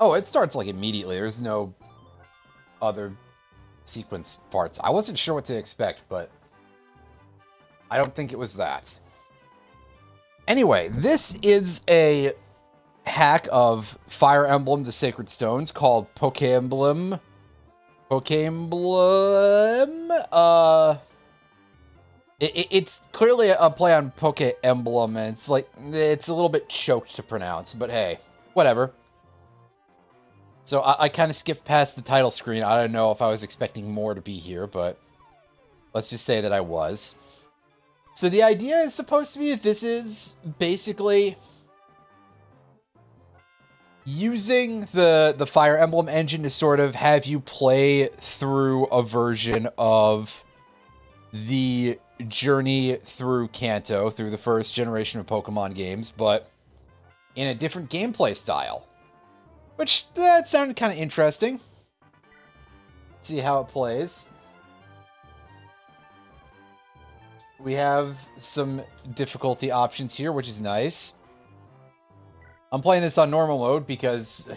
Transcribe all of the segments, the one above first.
Oh, it starts like immediately. There's no other sequence parts. I wasn't sure what to expect, but I don't think it was that. Anyway, this is a hack of Fire Emblem the Sacred Stones called Pokemblem. It's clearly a play on Poke Emblem, and it's a little bit choked to pronounce, but hey, whatever. So I kind of skipped past the title screen. I don't know if I was expecting more to be here, but let's just say that I was. So the idea is supposed to be that this is basically using the Fire Emblem engine to sort of have you play through a version of the journey through Kanto, through the first generation of Pokemon games, but in a different gameplay style. Which, that sounded kind of interesting. See how it plays. We have some difficulty options here, which is nice. I'm playing this on normal mode because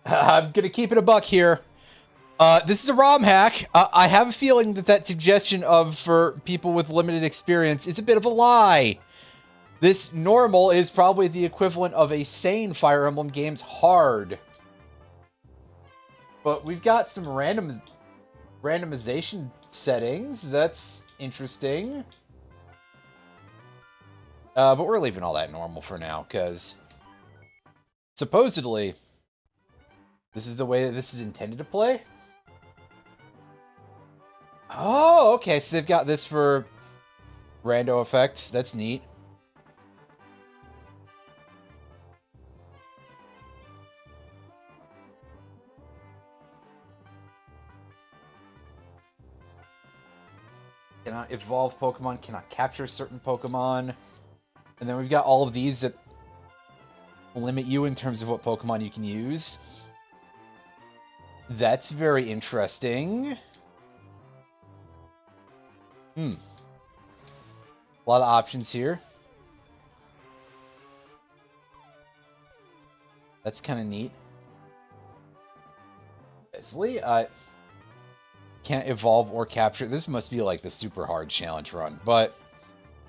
I'm going to keep it a buck here. This is a ROM hack. I have a feeling that suggestion of for people with limited experience is a bit of a lie. This normal is probably the equivalent of a sane Fire Emblem game's hard. But we've got some randomization settings. That's interesting. But we're leaving all that normal for now, because supposedly this is the way that this is intended to play. Oh, okay, so they've got this for rando effects. That's neat. Cannot evolve Pokemon, cannot capture certain Pokemon. And then we've got all of these that limit you in terms of what Pokemon you can use. That's very interesting. A lot of options here. That's kind of neat. Leslie, can't evolve or capture. This must be like the super hard challenge run, but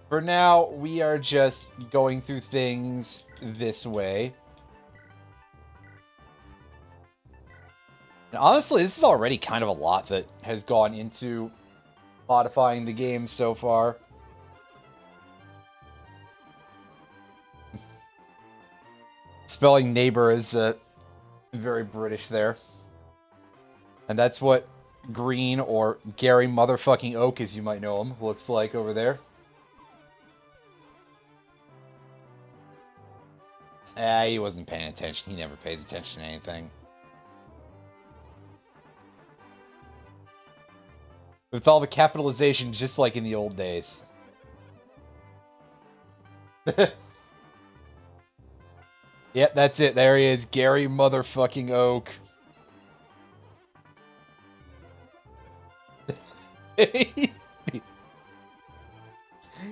for now, we are just going through things this way. And honestly, this is already kind of a lot that has gone into modifying the game so far. Spelling neighbor is very British there. And that's what Green, or Gary motherfucking Oak, as you might know him, looks like over there. He wasn't paying attention. He never pays attention to anything. With all the capitalization, just like in the old days. Yep, that's it. There he is. Gary motherfucking Oak.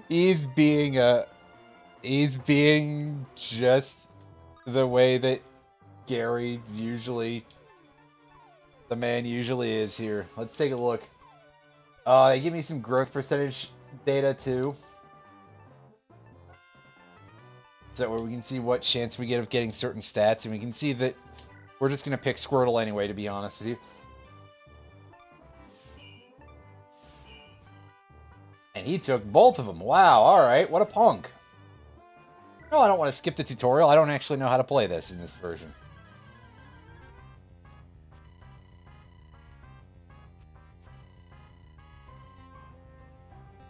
He's being just the way that Gary usually, the man usually is here. Let's take a look. They give me some growth percentage data too. So where we can see what chance we get of getting certain stats, and we can see that we're just going to pick Squirtle anyway, to be honest with you. And he took both of them. Wow, alright, what a punk. No, I don't want to skip the tutorial. I don't actually know how to play this in this version.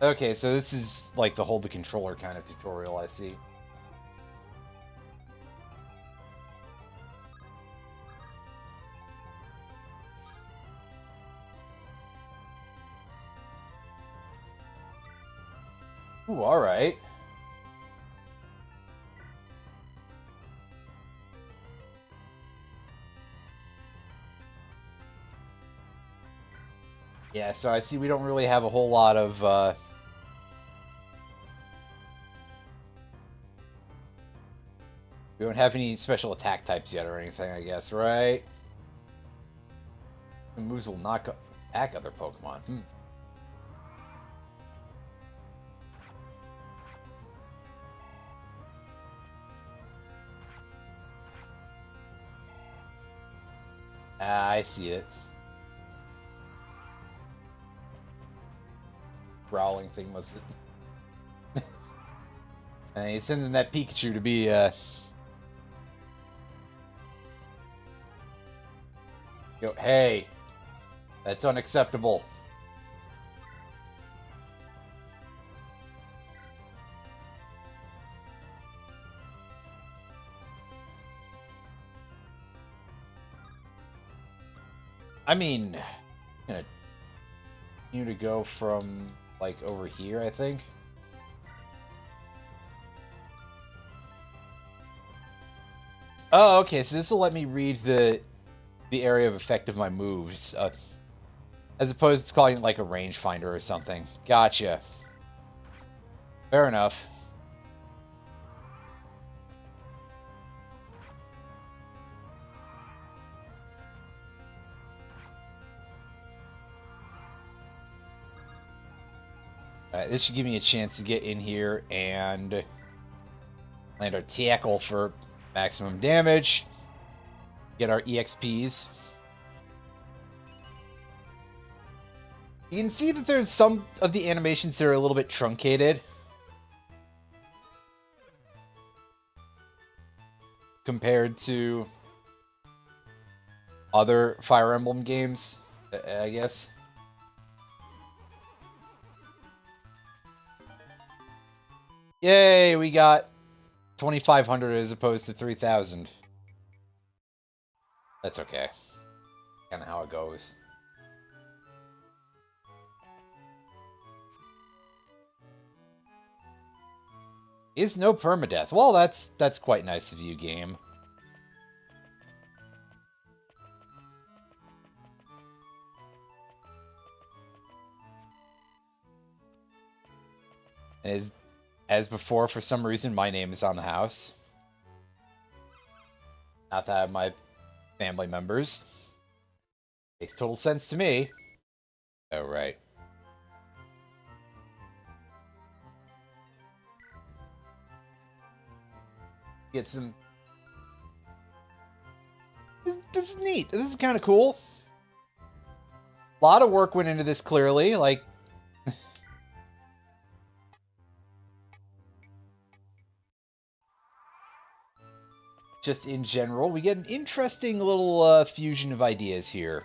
Okay, so this is like the hold the controller kind of tutorial, I see. Ooh, alright. Yeah, so I see we don't really have a whole lot of, We don't have any special attack types yet or anything, I guess, right? The moves will knock back other Pokemon. I see it. Growling thing, was it? And he's sending that Pikachu to be, Yo, hey! That's unacceptable. I mean, I'm gonna continue to go from, like, over here, I think. Oh, okay, so this will let me read the area of effect of my moves, as opposed to calling it like a rangefinder or something. Gotcha. Fair enough. Alright, this should give me a chance to get in here and land our tackle for maximum damage. Get our EXPs. You can see that there's some of the animations that are a little bit truncated compared to other Fire Emblem games, I guess. Yay, we got 2,500 as opposed to 3,000. That's okay. Kind of how it goes. Is no permadeath. Well, that's quite nice of you, game. As before, for some reason, my name is on the house. Not that I have my family members. Makes total sense to me. Oh, right. Get some... This is neat. This is kind of cool. A lot of work went into this, clearly. Like... Just in general, we get an interesting little fusion of ideas here.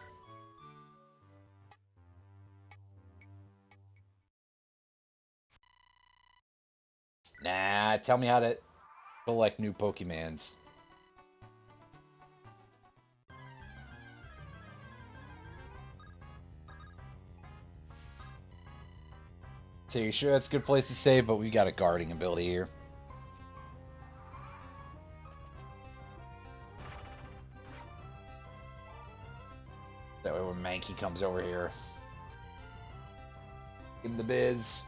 Nah, tell me how to collect new Pokemons. So you're sure that's a good place to save, but we've got a guarding ability here. That way when Mankey comes over here, give him the biz.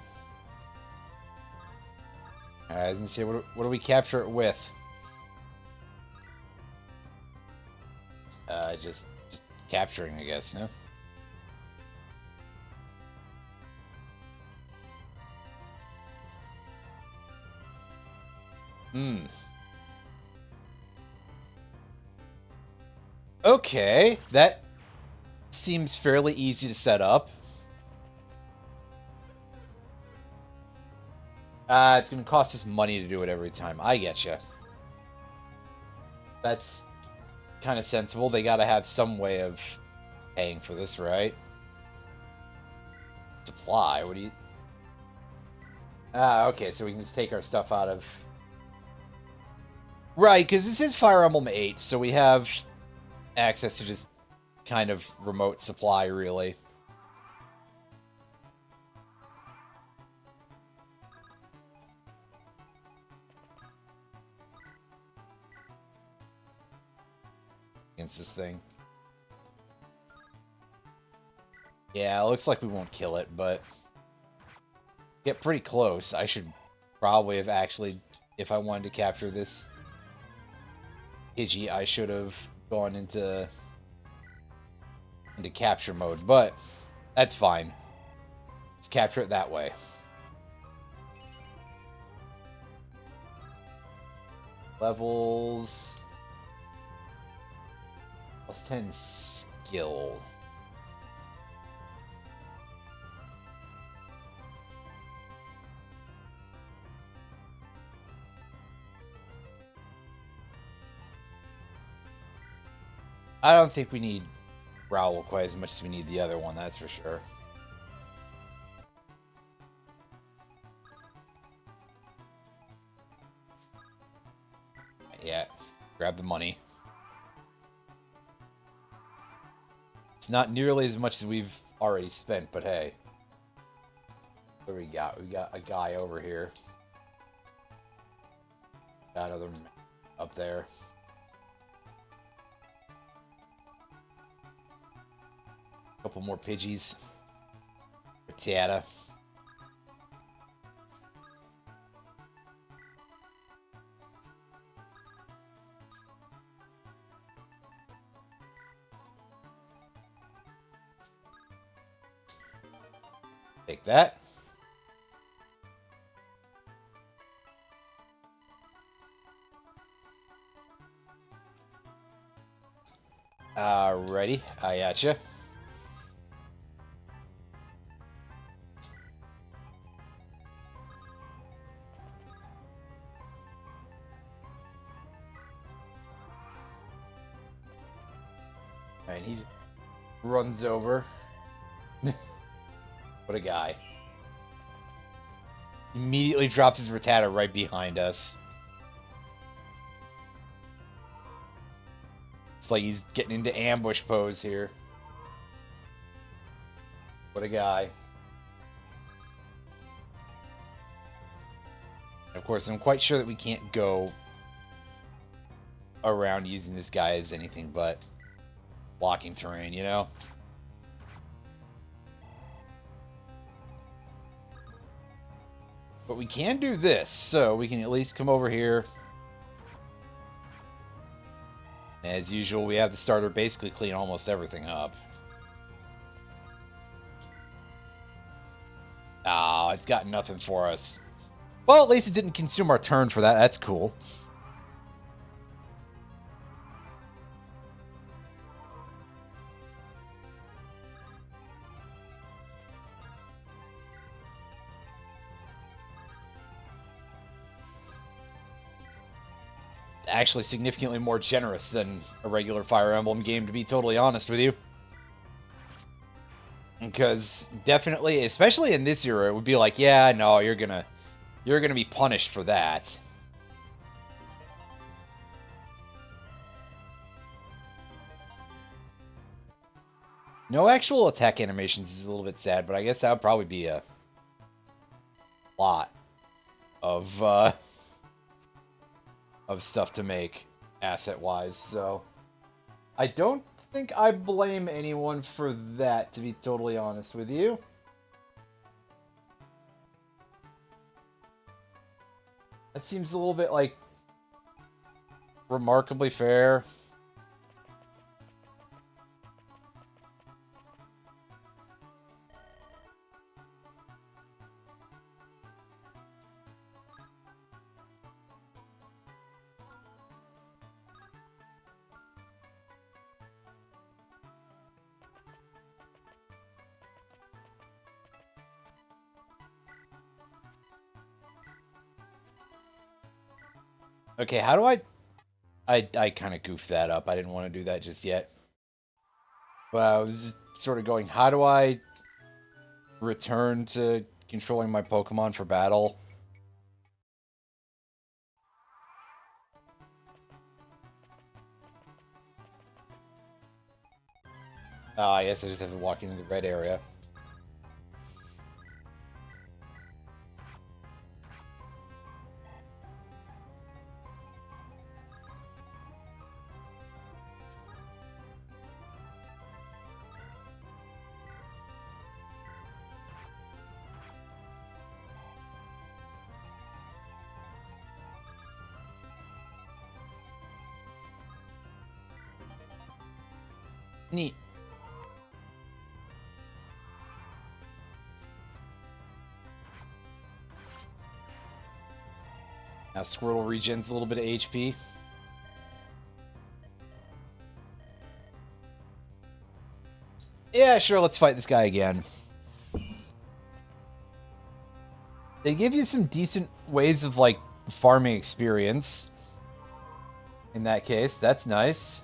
Alright, I was gonna say, what do we capture it with? Just capturing, I guess, you know? Okay, that seems fairly easy to set up. It's gonna cost us money to do it every time. I getcha. That's kind of sensible. They gotta have some way of paying for this, right? Supply, what do you... Okay, so we can just take our stuff out of... Right, because this is Fire Emblem 8, so we have access to just kind of remote supply, really. Against this thing. Yeah, it looks like we won't kill it, but get pretty close. I should probably have actually, if I wanted to capture this Pidgey, I should have gone into capture mode, but that's fine. Let's capture it that way. Levels +10 skill. I don't think we need Growl quite as much as we need the other one, that's for sure. Yeah, grab the money. It's not nearly as much as we've already spent, but hey. What do we got? We got a guy over here. Got another up there. Couple more Pidgeys. Rattata. Take that. Alrighty, I gotcha. Alright, he just runs over. What a guy. Immediately drops his Rattata right behind us. It's like he's getting into ambush pose here. What a guy. And of course, I'm quite sure that we can't go around using this guy as anything but blocking terrain, you know? But we can do this, so we can at least come over here. As usual, we have the starter basically clean almost everything up. Ah, it's got nothing for us. Well, at least it didn't consume our turn for that. That's cool. Actually significantly more generous than a regular Fire Emblem game, to be totally honest with you. Because definitely, especially in this era, it would be like, yeah, no, you're gonna be punished for that. No actual attack animations is a little bit sad, but I guess that would probably be a lot of stuff to make asset-wise, so I don't think I blame anyone for that, to be totally honest with you. That seems a little bit, like, remarkably fair. Okay, how do I kind of goofed that up. I didn't want to do that just yet. But I was just sort of going, how do I return to controlling my Pokemon for battle? Oh, I guess I just have to walk into the red area. Neat. Now Squirtle regens a little bit of HP. Yeah, sure, let's fight this guy again. They give you some decent ways of, like, farming experience. In that case, that's nice.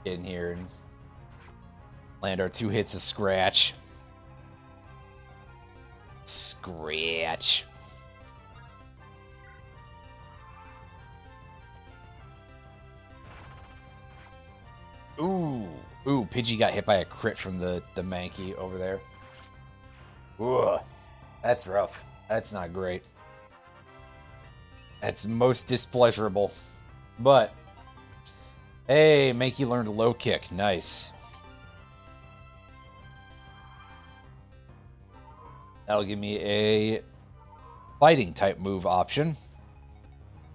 Get in here and land our 2 hits of scratch. Scratch. Ooh, Pidgey got hit by a crit from the Mankey over there. Ooh, that's rough. That's not great. That's most displeasurable. But, hey, Mankey learned low kick. Nice. That'll give me a fighting type move option.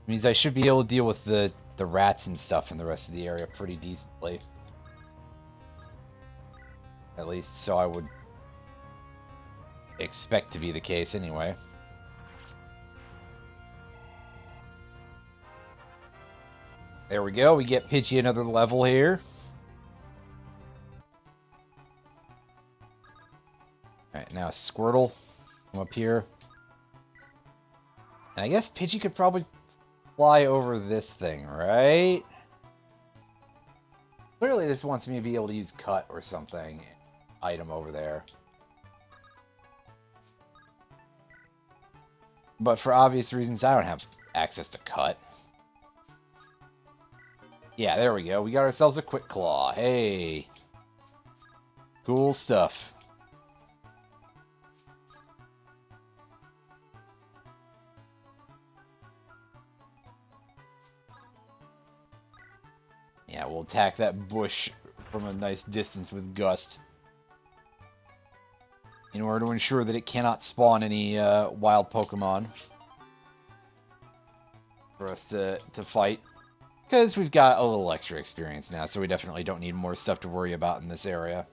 Means I should be able to deal with the rats and stuff in the rest of the area pretty decently. At least so I would expect to be the case anyway. There we go. We get Pidgey another level here. Alright, now Squirtle. Come up here. And I guess Pidgey could probably fly over this thing, right? Clearly this wants me to be able to use Cut or something. Item over there. But for obvious reasons, I don't have access to Cut. Yeah, there we go. We got ourselves a Quick Claw. Hey. Cool stuff. Yeah, we'll attack that bush from a nice distance with Gust. In order to ensure that it cannot spawn any wild Pokemon for us to fight. Because we've got a little extra experience now, so we definitely don't need more stuff to worry about in this area.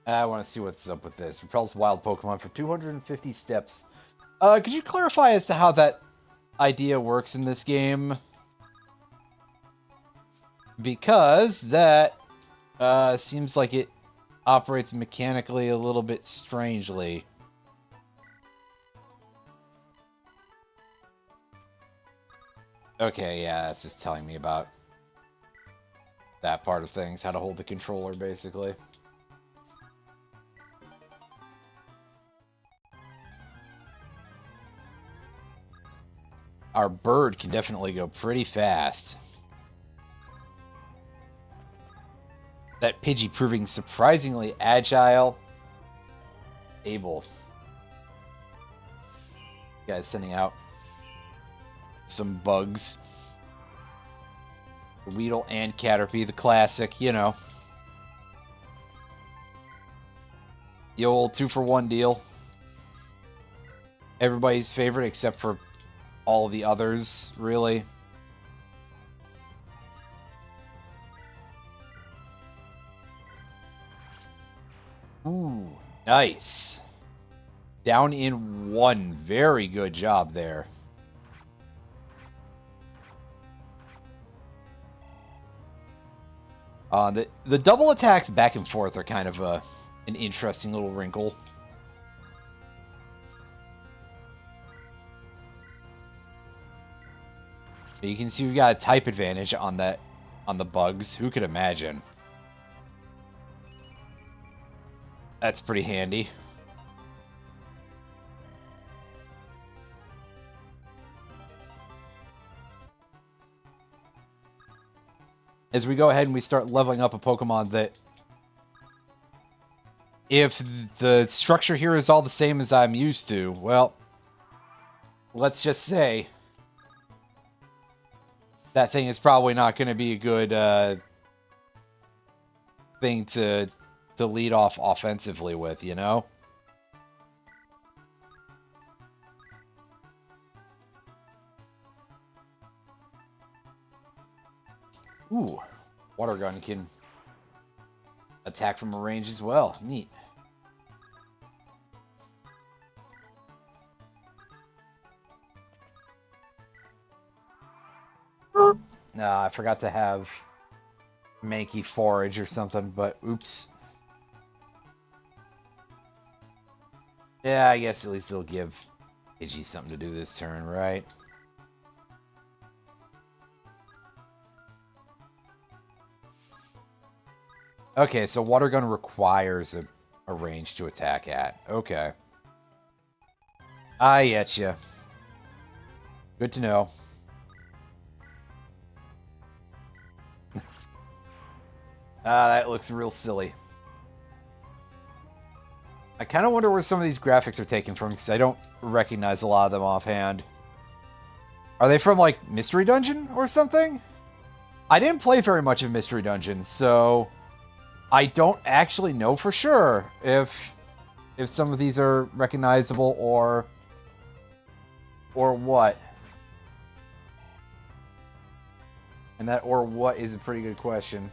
I want to see what's up with this. Repels wild Pokemon for 250 steps. Could you clarify as to how that idea works in this game? Because that seems like it operates mechanically a little bit strangely. Okay, yeah, that's just telling me about that part of things, how to hold the controller, basically. Our bird can definitely go pretty fast. That Pidgey proving surprisingly agile. Able. Guys sending out some bugs. Weedle and Caterpie, the classic, you know. The old 2-for-1 deal. Everybody's favorite except for all the others, really. Ooh, nice. Down in 1. Very good job there. The double attacks back and forth are kind of an interesting little wrinkle. You can see we've got a type advantage on the bugs. Who could imagine? That's pretty handy. As we go ahead and we start leveling up a Pokemon that, if the structure here is all the same as I'm used to, well, let's just say that thing is probably not going to be a good thing to lead off offensively with, you know? Ooh, water gun can attack from a range as well. Neat. Nah, I forgot to have Mankey forage or something, but oops. Yeah, I guess at least it'll give Pidgey something to do this turn, right? Okay, so water gun requires a range to attack at. Okay. I get you. Good to know. That looks real silly. I kind of wonder where some of these graphics are taken from, because I don't recognize a lot of them offhand. Are they from, like, Mystery Dungeon or something? I didn't play very much of Mystery Dungeon, so I don't actually know for sure if some of these are recognizable or what. And that or what is a pretty good question.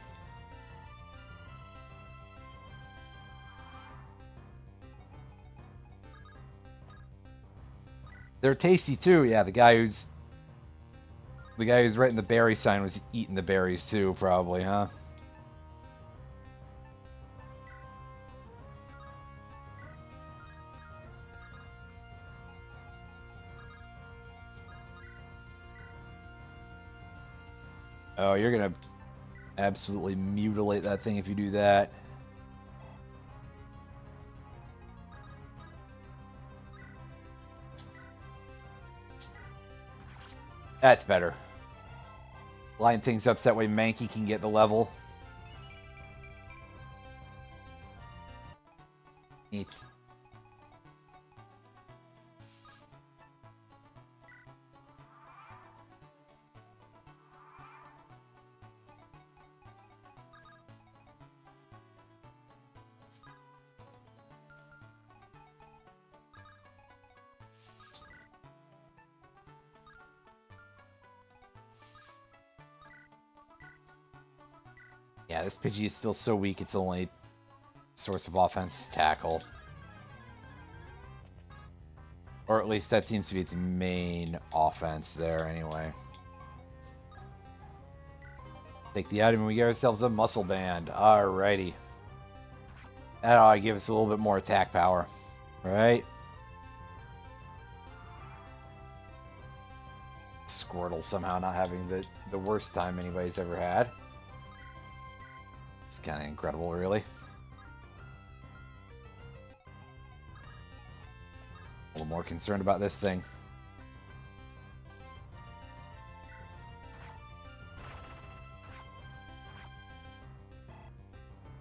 They're tasty too. Yeah, the guy who's writing the berry sign was eating the berries too, probably, huh? Oh, you're gonna absolutely mutilate that thing if you do that. That's better. Line things up so that way Mankey can get the level. Neat. Yeah, this Pidgey is still so weak, its only source of offense is tackle. Or at least that seems to be its main offense there anyway. Take the item and we get ourselves a muscle band. Alrighty. That ought to give us a little bit more attack power. Right? Squirtle somehow not having the worst time anybody's ever had. It's kind of incredible, really. A little more concerned about this thing.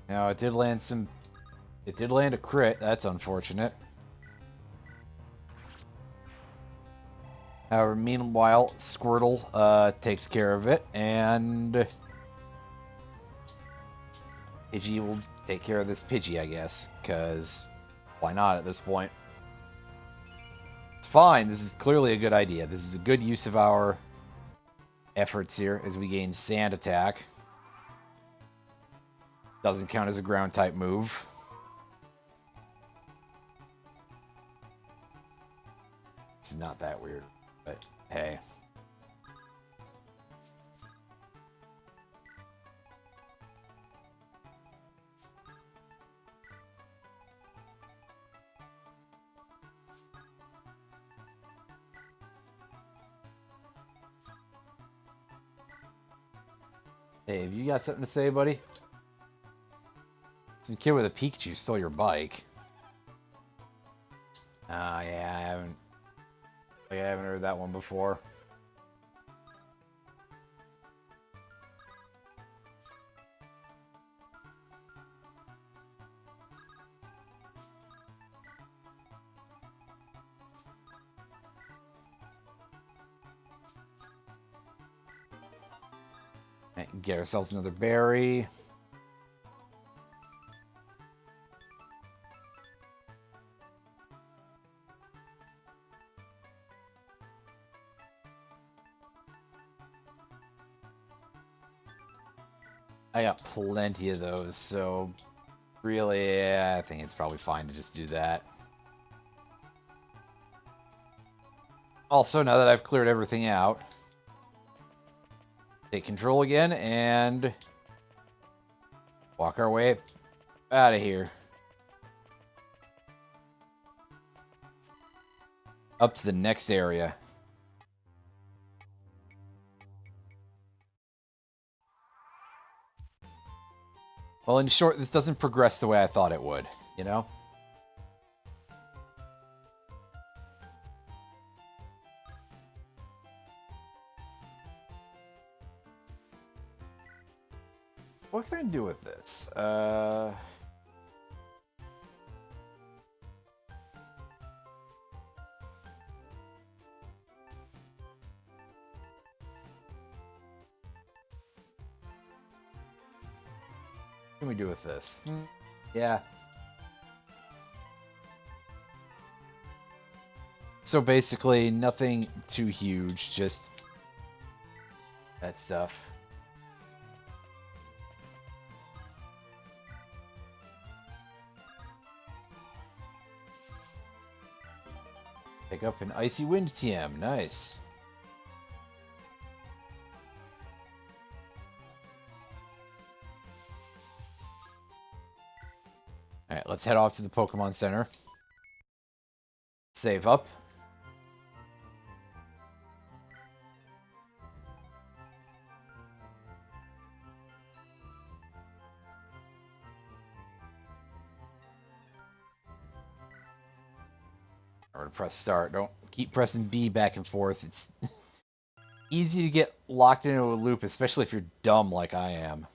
Now, it did land some... It did land a crit. That's unfortunate. However, meanwhile, Squirtle takes care of it, and Pidgey will take care of this Pidgey, I guess, because why not at this point? It's fine. This is clearly a good idea. This is a good use of our efforts here as we gain Sand Attack. Doesn't count as a ground-type move. This is not that weird, but hey. Hey, have you got something to say, buddy? Some kid with a Pikachu stole your bike. Yeah, I haven't heard that one before. And get ourselves another berry. I got plenty of those, so really, yeah, I think it's probably fine to just do that. Also, now that I've cleared everything out, take control again and walk our way out of here. Up to the next area. Well, in short, this doesn't progress the way I thought it would, you know? What can I do with this? What can we do with this? Yeah. So basically, nothing too huge, just that stuff. Pick up an Icy Wind TM. Nice. Alright, let's head off to the Pokemon Center. Save up. I'm gonna press start. Don't keep pressing B back and forth. It's easy to get locked into a loop, especially if you're dumb like I am.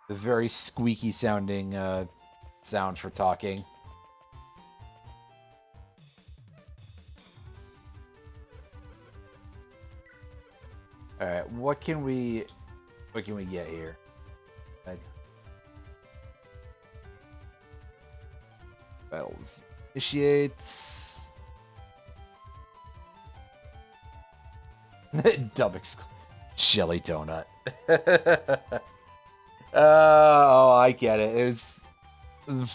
The very squeaky sounding sound for talking. Alright, what can we get here? Battles initiates. Dumb jelly donut. Oh, I get it. It was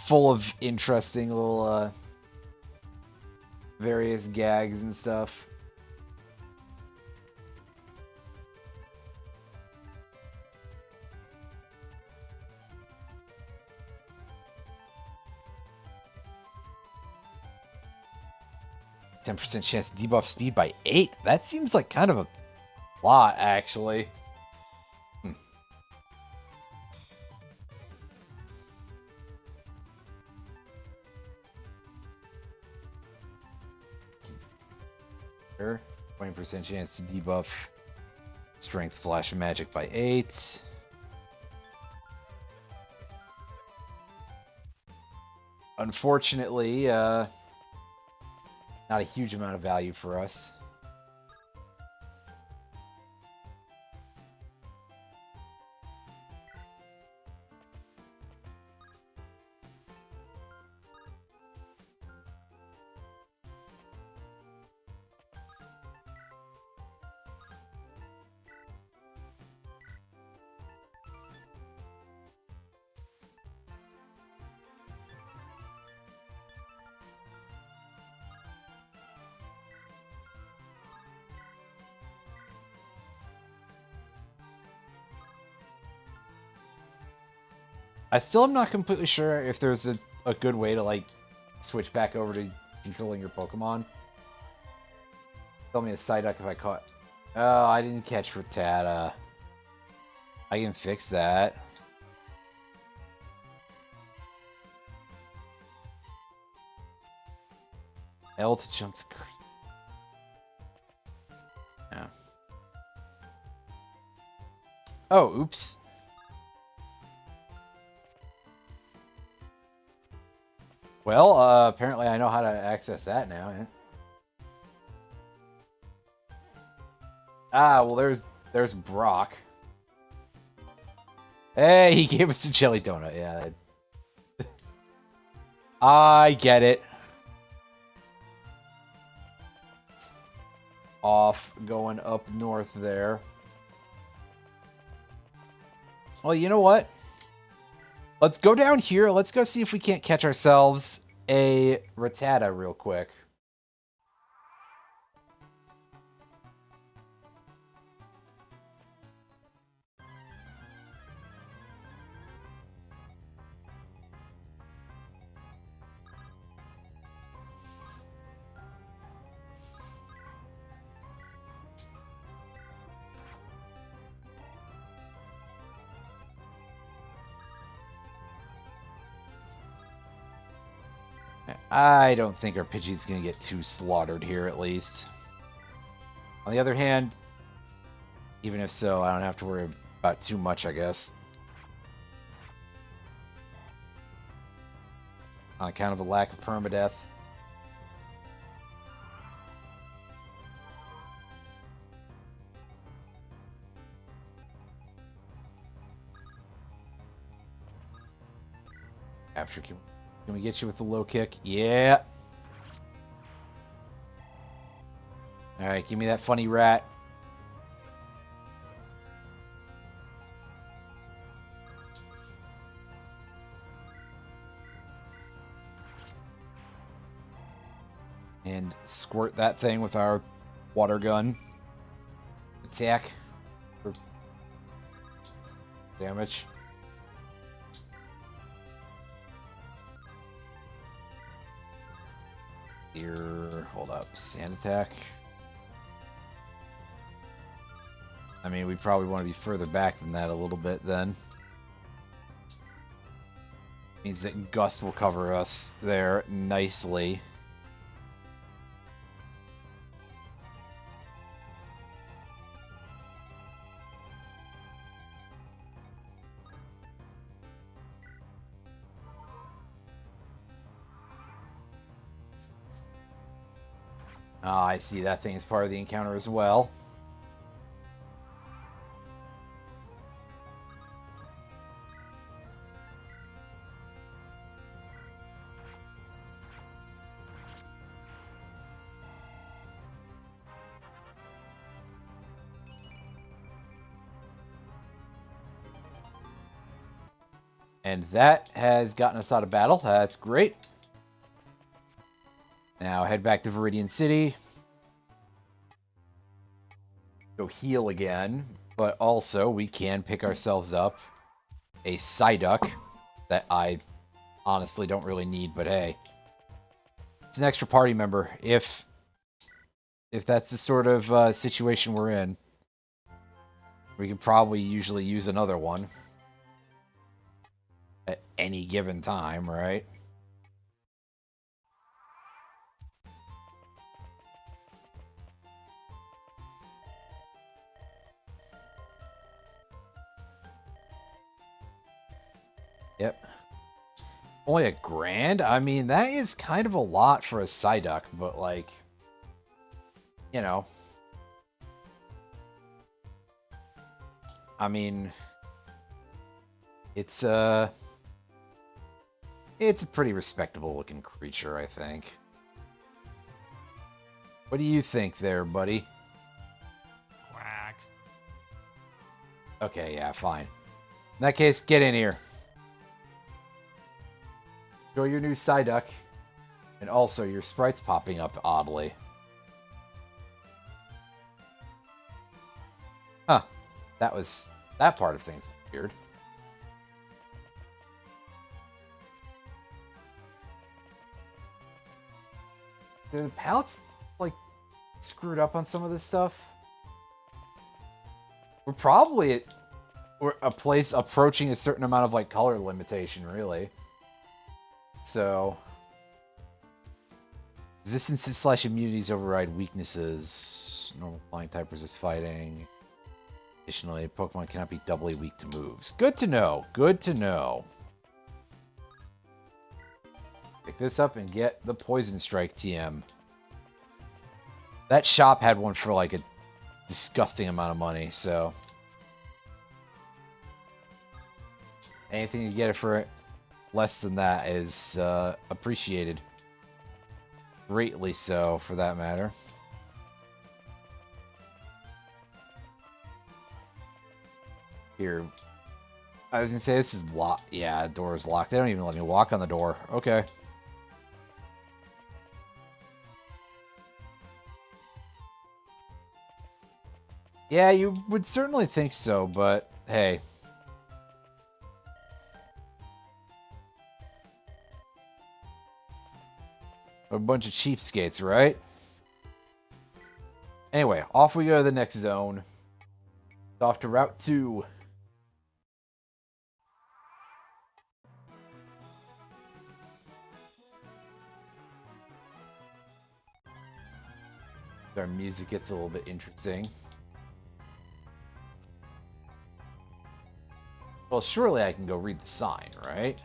full of interesting little various gags and stuff. %10 chance to debuff speed by 8. That seems like kind of a lot, actually. Sure. 20% chance to debuff strength / magic by 8. Unfortunately, not a huge amount of value for us. I still am not completely sure if there's a good way to, like, switch back over to controlling your Pokemon. Tell me a Psyduck if I caught... Oh, I didn't catch Rattata. I can fix that. L to jump... Yeah. Oh, oops. Well, apparently I know how to access that now. Yeah. Ah, well, there's Brock. Hey, he gave us a jelly donut. Yeah. I get it. Off going up north there. Well, you know what? Let's go down here. Let's go see if we can't catch ourselves a Rattata real quick. I don't think our Pidgey's going to get too slaughtered here, at least. On the other hand, even if so, I don't have to worry about too much, I guess. On account of a lack of permadeath. After, can we get you with the low kick? Yeah. Alright, give me that funny rat. And squirt that thing with our water gun. Attack. For damage. Here, hold up. Sand attack. I mean, we probably want to be further back than that a little bit then. Means that Gust will cover us there nicely. Ah, I see that thing as part of the encounter as well. And that has gotten us out of battle. That's great. Now head back to Viridian City. Go heal again. But also, we can pick ourselves up a Psyduck that I honestly don't really need, but hey. It's an extra party member. If that's the sort of situation we're in, we could probably usually use another one at any given time, right? Yep. Only $1,000? I mean, that is kind of a lot for a Psyduck, but like, you know. I mean, it's a pretty respectable looking creature, I think. What do you think there, buddy? Quack. Okay, yeah, fine. In that case, get in here. Show your new Psyduck. And also, your sprite's popping up oddly. Huh. That part of things was weird. The palette's, like, screwed up on some of this stuff. We're probably at a place approaching a certain amount of, like, color limitation, really. So, resistances / immunities override weaknesses. Normal flying type resist fighting. Additionally, Pokemon cannot be doubly weak to moves. Good to know. Good to know. Pick this up and get the Poison Strike TM. That shop had one for like a disgusting amount of money, so... anything you get it for less than that is appreciated. Greatly so, for that matter. Here. I was gonna say this is locked. Yeah, the door is locked. They don't even let me walk on the door. Okay. Yeah, you would certainly think so, but hey. A bunch of cheapskates, right? Anyway, off we go to the next zone. Off to Route 2. Our music gets a little bit interesting. Well, surely I can go read the sign, right?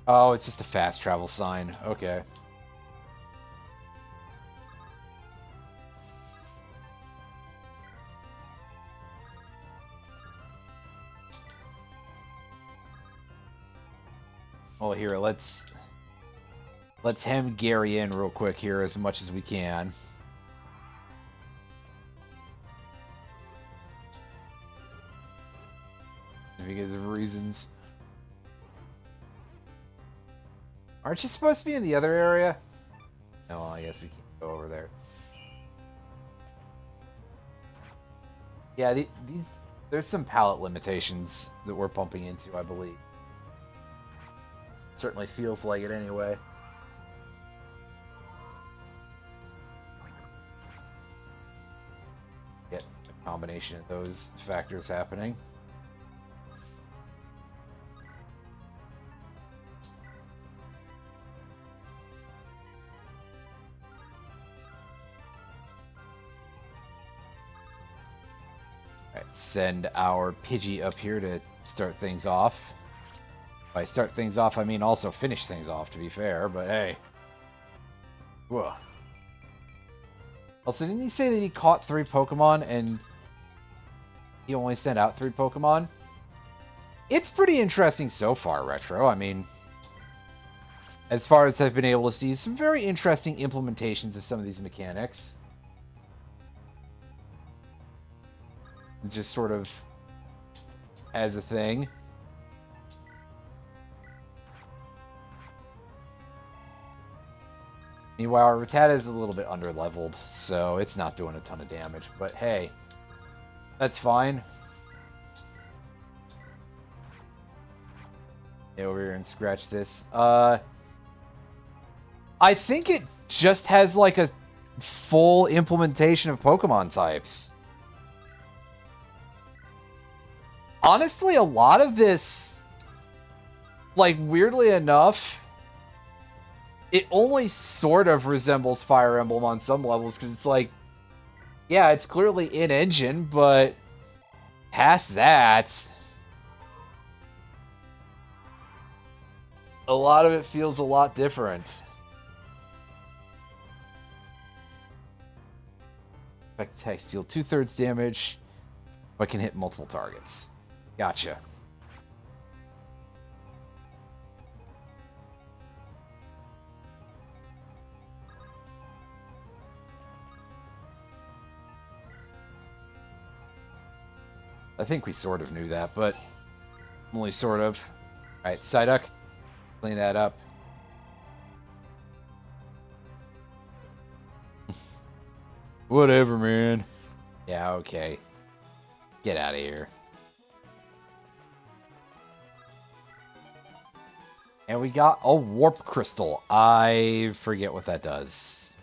Oh, it's just a fast travel sign. Okay. Well, here, let's hem Gary in real quick here as much as we can. Because of reasons. Aren't you supposed to be in the other area? No, I guess we can't go over there. Yeah, there's some pallet limitations that we're bumping into, I believe. Certainly feels like it anyway. Get a combination of those factors happening. Alright, send our Pidgey up here to start things off. By start things off, I mean also finish things off, to be fair, but hey. Whoa. Also, didn't he say that he caught 3 Pokemon and he only sent out 3 Pokemon? It's pretty interesting so far, Retro. I mean, as far as I've been able to see, some very interesting implementations of some of these mechanics. Just sort of as a thing. Meanwhile, our Rattata is a little bit under-leveled, so it's not doing a ton of damage. But hey, that's fine. Get over here and scratch this. I think it just has like a full implementation of Pokemon types. Honestly, a lot of this, like, weirdly enough, it only sort of resembles Fire Emblem on some levels, because it's like, yeah, it's clearly in-engine, but past that, a lot of it feels a lot different. Effect attack, deal 2/3 damage, but can hit multiple targets. Gotcha. I think we sort of knew that, but only sort of. Alright, Psyduck, clean that up. Whatever, man. Yeah, okay. Get out of here. And we got a Warp Crystal. I forget what that does.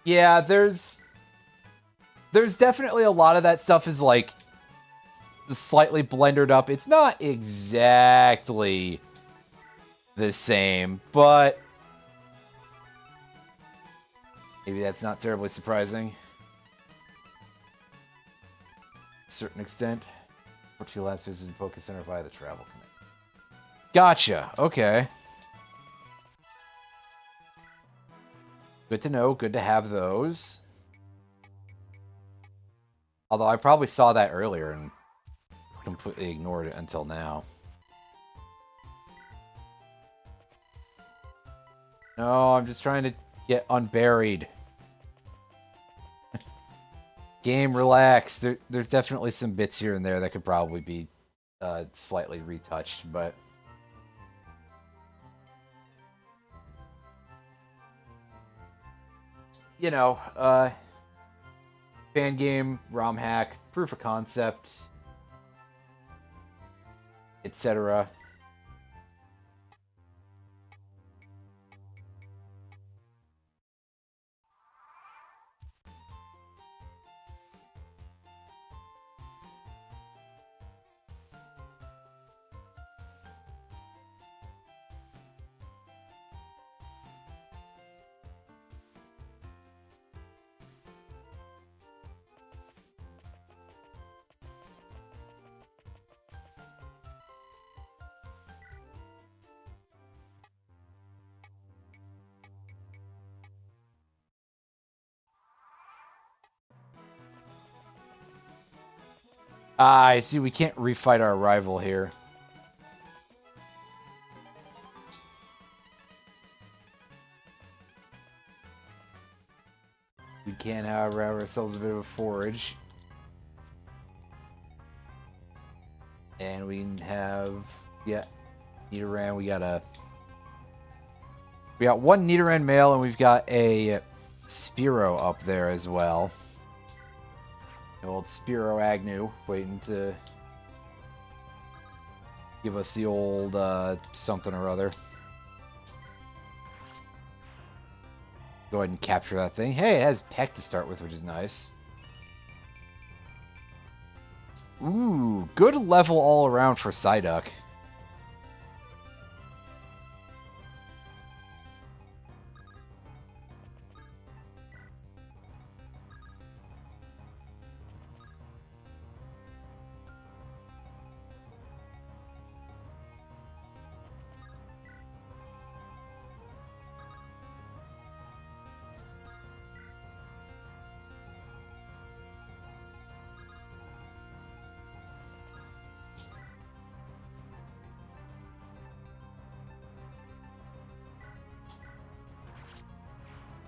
Yeah, there's definitely a lot of that stuff is like slightly blendered up. It's not exactly the same, but maybe that's not terribly surprising. To a certain extent. What you last visited Focus Center via the travel command. Gotcha. Okay. Good to know. Good to have those. Although I probably saw that earlier and completely ignored it until now. No, I'm just trying to get unburied. Game, relax. There's definitely some bits here and there that could probably be slightly retouched, but... You know, fan game, ROM hack, proof of concept, etc. Ah, I see. We can't refight our rival here. We can, however, have ourselves a bit of a forage. And we have... Yeah, Nidoran. We got one Nidoran male, and we've got a Spearow up there as well. The old Spearow Agnew waiting to give us the old something or other. Go ahead and capture that thing. Hey, it has Peck to start with, which is nice. Ooh, good level all around for Psyduck.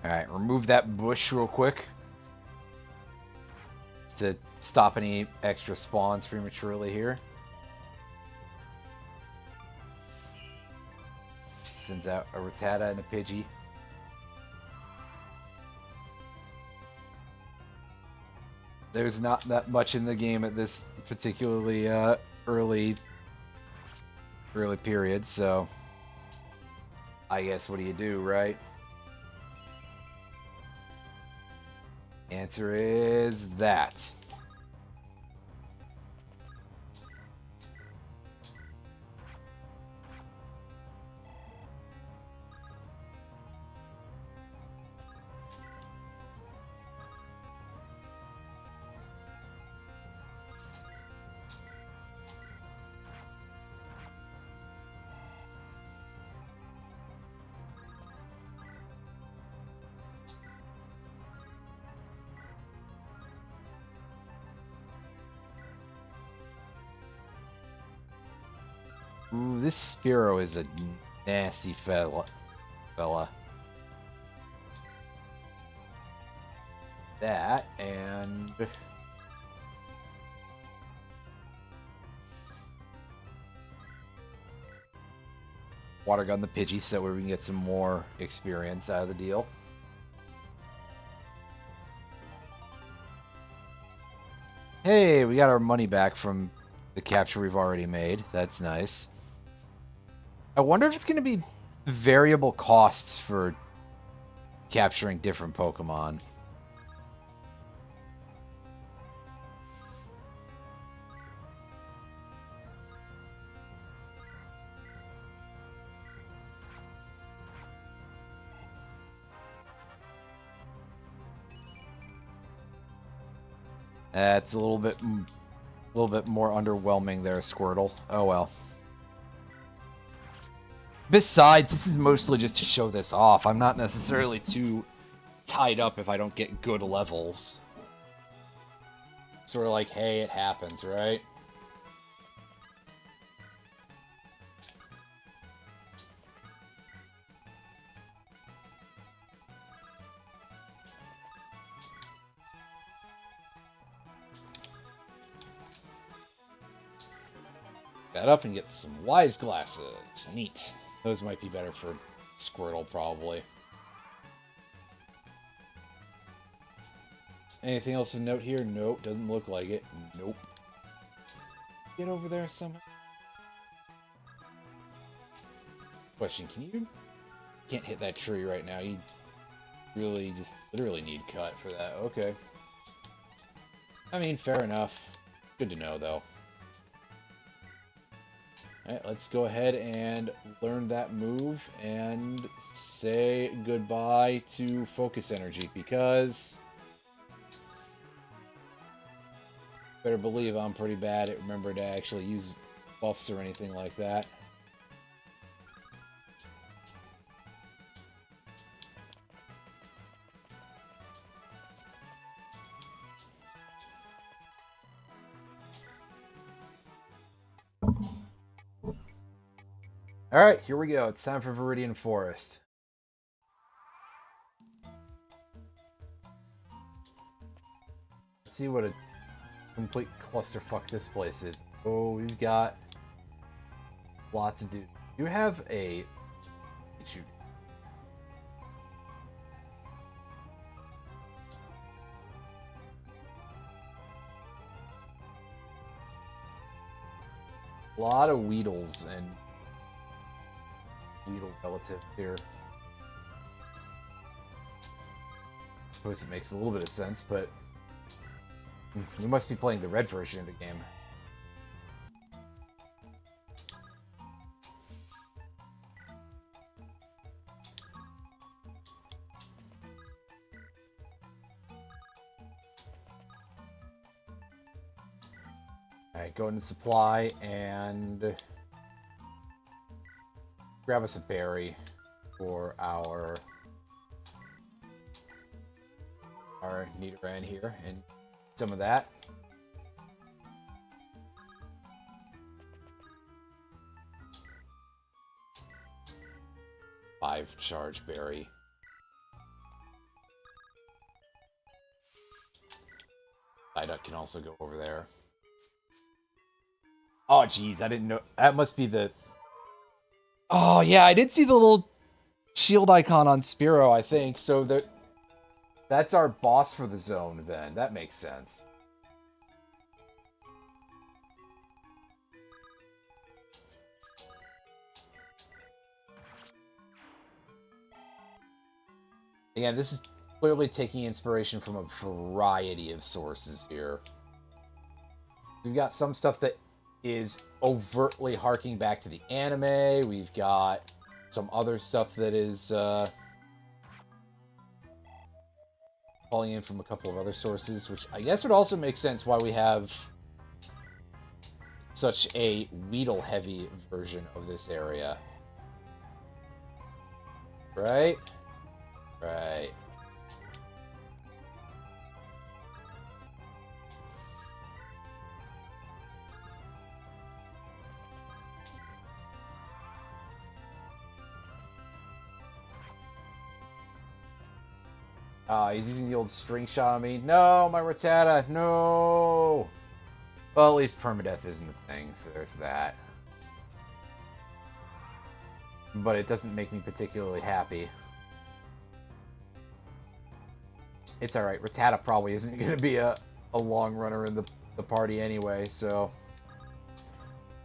Alright, remove that bush real quick. Just to stop any extra spawns prematurely here. Sends out a Rattata and a Pidgey. There's not that much in the game at this particularly early period, so I guess what do you do, right? Answer is that. Ooh, this Spearow is a nasty fella. That, and... Water Gun the Pidgey so we can get some more experience out of the deal. Hey, we got our money back from the capture we've already made. That's nice. I wonder if it's going to be variable costs for capturing different Pokemon. That's a little bit A little bit more underwhelming there, Squirtle. Oh well. Besides, this is mostly just to show this off. I'm not necessarily too tied up if I don't get good levels. Sort of like, hey, it happens, right? That up and get some wise glasses. Neat. Those might be better for Squirtle, probably. Anything else of note here? Nope, doesn't look like it. Nope. Get over there somehow. Question, can you... Can't hit that tree right now. You really just literally need cut for that. Okay. I mean, fair enough. Good to know, though. Alright, let's go ahead and learn that move and say goodbye to focus energy, because better believe I'm pretty bad at remembering to actually use buffs or anything like that. Alright, here we go. It's time for Viridian Forest. Let's see what a complete clusterfuck this place is. Oh, we've got lots to do. You have a... A lot of Weedles and Weedle relatives here. I suppose it makes a little bit of sense, but you must be playing the red version of the game. Alright, go into supply and grab us a berry for our Nidoran here, and some of that. Five charge berry. Psyduck can also go over there. Oh, jeez, I didn't know. That must be the... Oh, yeah, I did see the little shield icon on Spearow, I think. So that's our boss for the zone, then. That makes sense. Again, this is clearly taking inspiration from a variety of sources here. We've got some stuff that is overtly harking back to the anime. We've got some other stuff that is calling in from a couple of other sources, which I guess would also make sense why we have such a Weedle-heavy version of this area. Right? Right. He's using the old string shot on me. No, my Rattata, no! Well, at least permadeath isn't a thing, so there's that. But it doesn't make me particularly happy. It's alright, Rattata probably isn't going to be a long runner in the party anyway, so...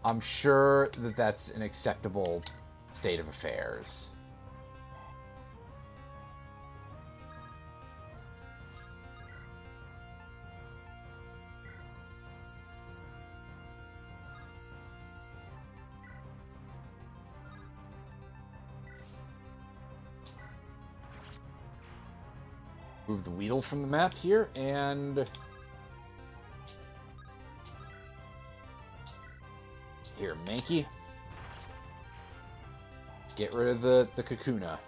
I'm sure that that's an acceptable state of affairs. Move the Weedle from the map here, and Here, Mankey. Get rid of the Kakuna.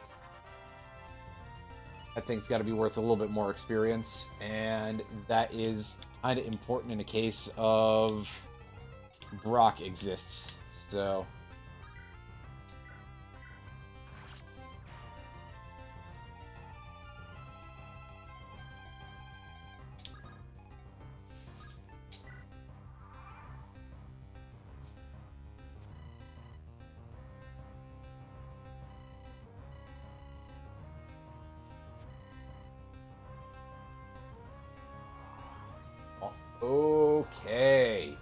That thing's got to be worth a little bit more experience, and that is kind of important in a case of Brock exists. So okay.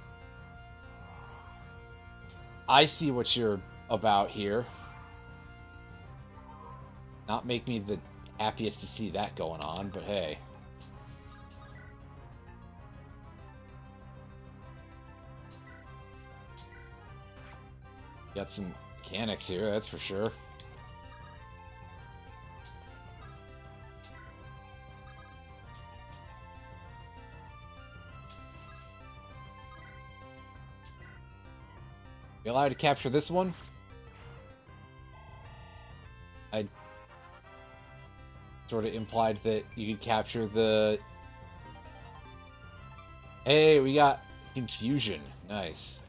I see what you're about here. Not make me the happiest to see that going on, but hey. Got some mechanics here, that's for sure. You allowed to capture this one? I sort of implied that you could capture the... Hey, we got confusion. Nice.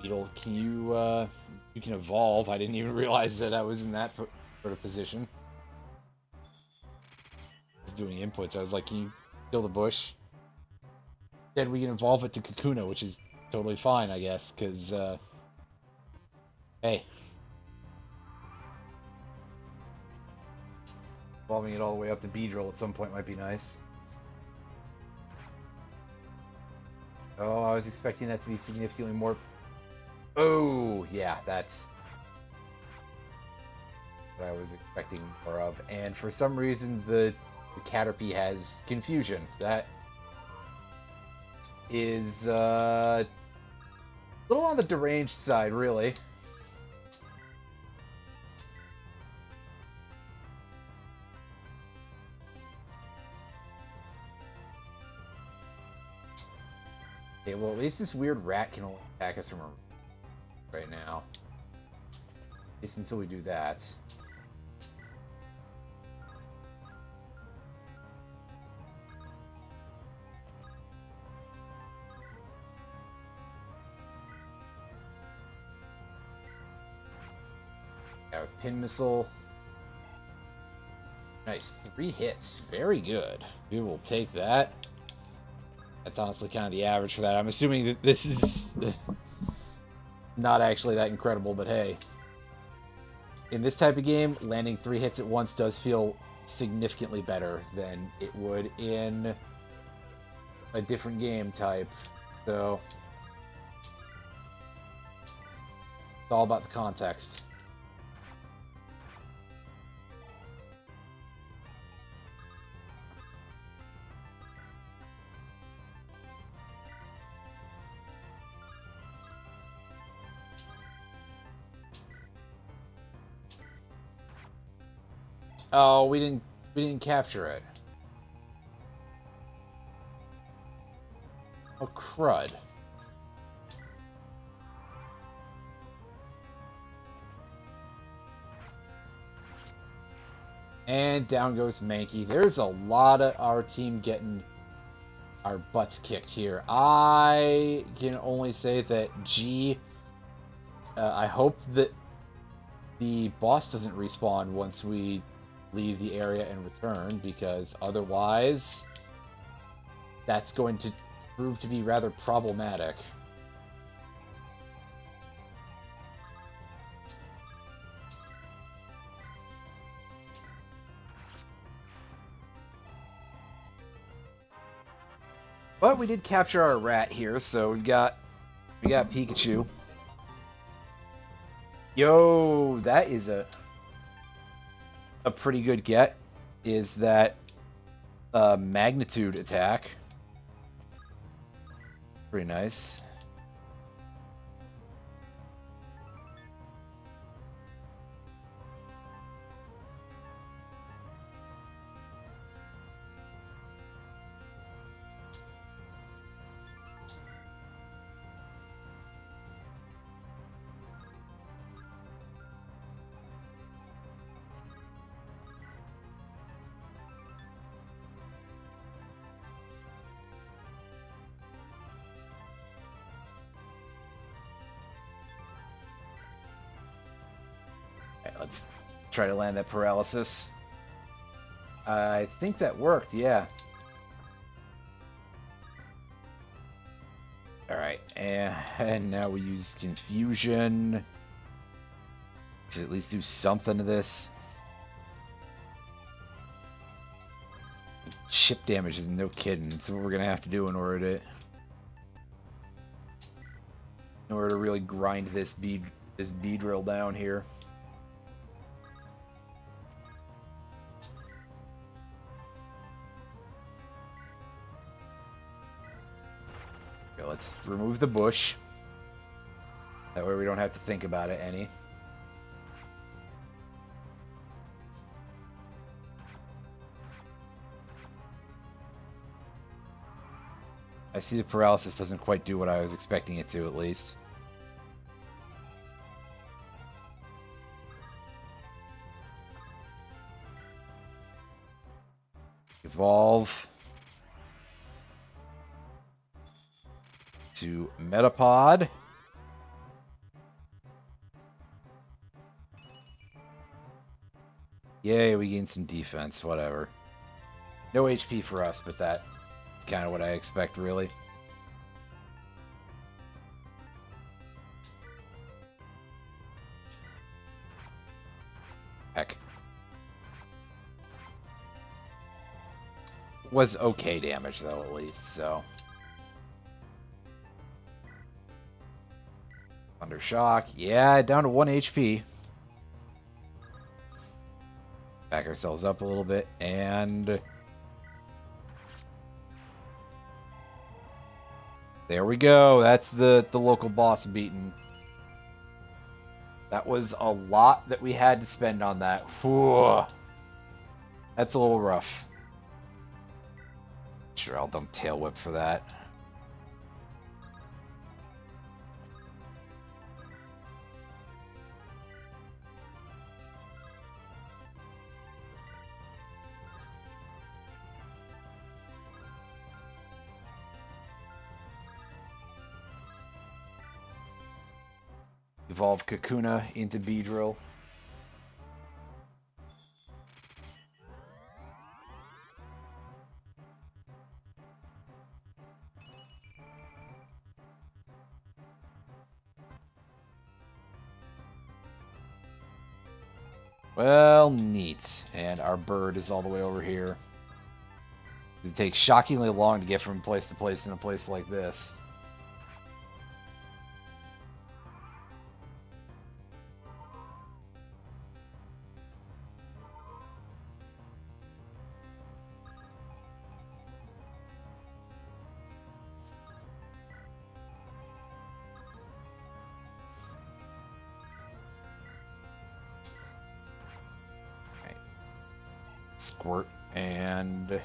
Weedle, can you, you can evolve. I didn't even realize that I was in that sort of position. I was doing inputs. I was like, can you kill the bush? Then we can evolve it to Kakuna, which is totally fine, I guess, because, hey. Evolving it all the way up to Beedrill at some point might be nice. Oh, I was expecting that to be significantly more... Oh, yeah, that's what I was expecting more of. And for some reason, the Caterpie has confusion. That is a little on the deranged side, really. Okay, well, at least this weird rat can only attack us from a right now. At least until we do that. Yeah, with Pin Missile. Nice, 3 hits. Very good. We will take that. That's honestly kind of the average for that. I'm assuming that this is not actually that incredible, but hey. In this type of game, landing 3 hits at once does feel significantly better than it would in a different game type. So, it's all about the context. Oh, we didn't capture it. Oh, crud. And down goes Mankey. There's a lot of our team getting our butts kicked here. I can only say that I hope that the boss doesn't respawn once we leave the area and return, because otherwise that's going to prove to be rather problematic. But we did capture our rat here, so we got Pikachu. Yo, that is a pretty good get. Is that magnitude attack? Pretty nice. Let's try to land that paralysis. I think that worked, yeah. Alright, and now we use confusion to at least do something to this. Chip damage is no kidding. It's what we're gonna have to do in order to really grind this Beedrill down here. Okay, let's remove the bush. That way we don't have to think about it any. I see the paralysis doesn't quite do what I was expecting it to, at least. Evolve to Metapod. Yay, we gained some defense, whatever. No HP for us, but that's kind of what I expect, really. Heck. Was okay damage, though, at least, so. Thunder Shock. Yeah, down to 1 HP. Back ourselves up a little bit, and there we go. That's the local boss beaten. That was a lot that we had to spend on that. Whew. That's a little rough. Sure, I'll dump Tail Whip for that. Evolve Kakuna into Beedrill. Well, neat. And our bird is all the way over here. It takes shockingly long to get from place to place in a place like this. Squirt, and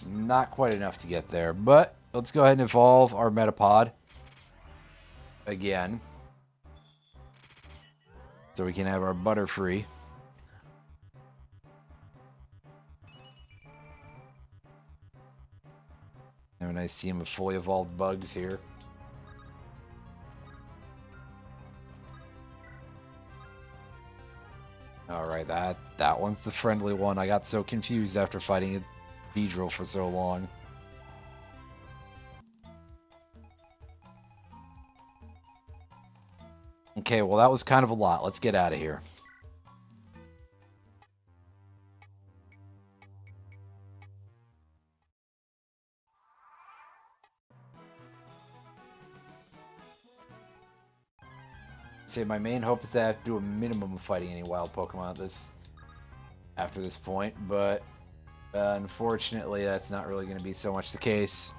not quite enough to get there, but let's go ahead and evolve our Metapod again so we can have our Butterfree. Have a nice team of fully evolved bugs here. Alright, that one's the friendly one. I got so confused after fighting a Beedrill for so long. Okay, well that was kind of a lot. Let's get out of here. Say my main hope is that I have to do a minimum of fighting any wild Pokemon after this point, but unfortunately that's not really going to be so much the case.